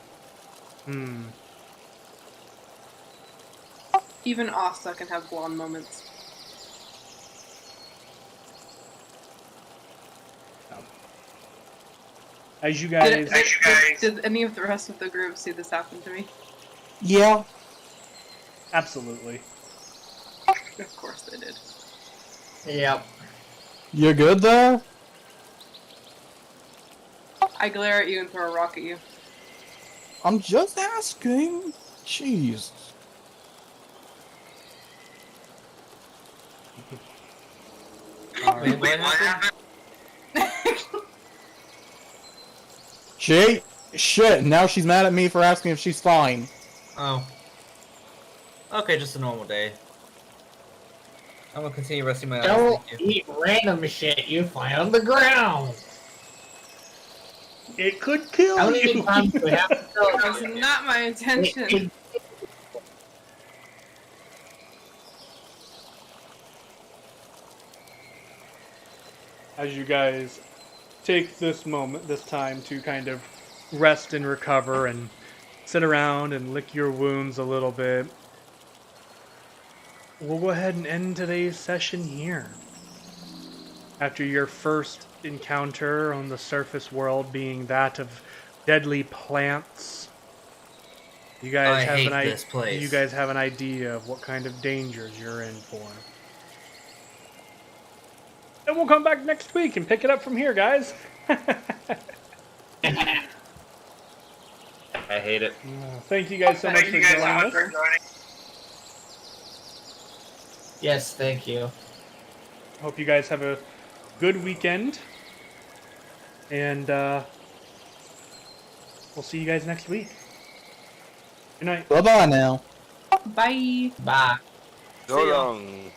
[SPEAKER 7] Even Asta can have blonde moments.
[SPEAKER 1] As you guys...
[SPEAKER 7] Did any of the rest of the group see this happen to me?
[SPEAKER 2] Yeah.
[SPEAKER 1] Absolutely.
[SPEAKER 7] Of course they did.
[SPEAKER 6] Yep.
[SPEAKER 2] You good there?
[SPEAKER 7] I glare at you and throw a rock at you.
[SPEAKER 2] I'm just asking. Jeez.
[SPEAKER 3] Wait, what happened?
[SPEAKER 2] Shit, now she's mad at me for asking if she's fine.
[SPEAKER 3] Oh. Okay, just a normal day. I'm gonna continue resting my eyes.
[SPEAKER 6] Don't
[SPEAKER 3] Thank you.
[SPEAKER 6] eat random shit you find on the ground.
[SPEAKER 1] It could kill
[SPEAKER 6] How many
[SPEAKER 1] you.
[SPEAKER 6] times do we have to tell
[SPEAKER 7] That was
[SPEAKER 6] you?
[SPEAKER 7] not my intention.
[SPEAKER 1] As you guys take this time to kind of rest and recover and sit around and lick your wounds a little bit, we'll go ahead and end today's session here. After your first encounter on the surface world being that of deadly plants, you guys
[SPEAKER 3] I hate this place.
[SPEAKER 1] You guys have an idea of what kind of dangers you're in for. And we'll come back next week and pick it up from here, guys.
[SPEAKER 6] I hate it.
[SPEAKER 1] Thank you guys so much for joining us.
[SPEAKER 6] Yes, thank you.
[SPEAKER 1] Hope you guys have a good weekend. And we'll see you guys next week. Good night.
[SPEAKER 2] Bye-bye now.
[SPEAKER 7] Bye.
[SPEAKER 6] Bye.
[SPEAKER 5] So long.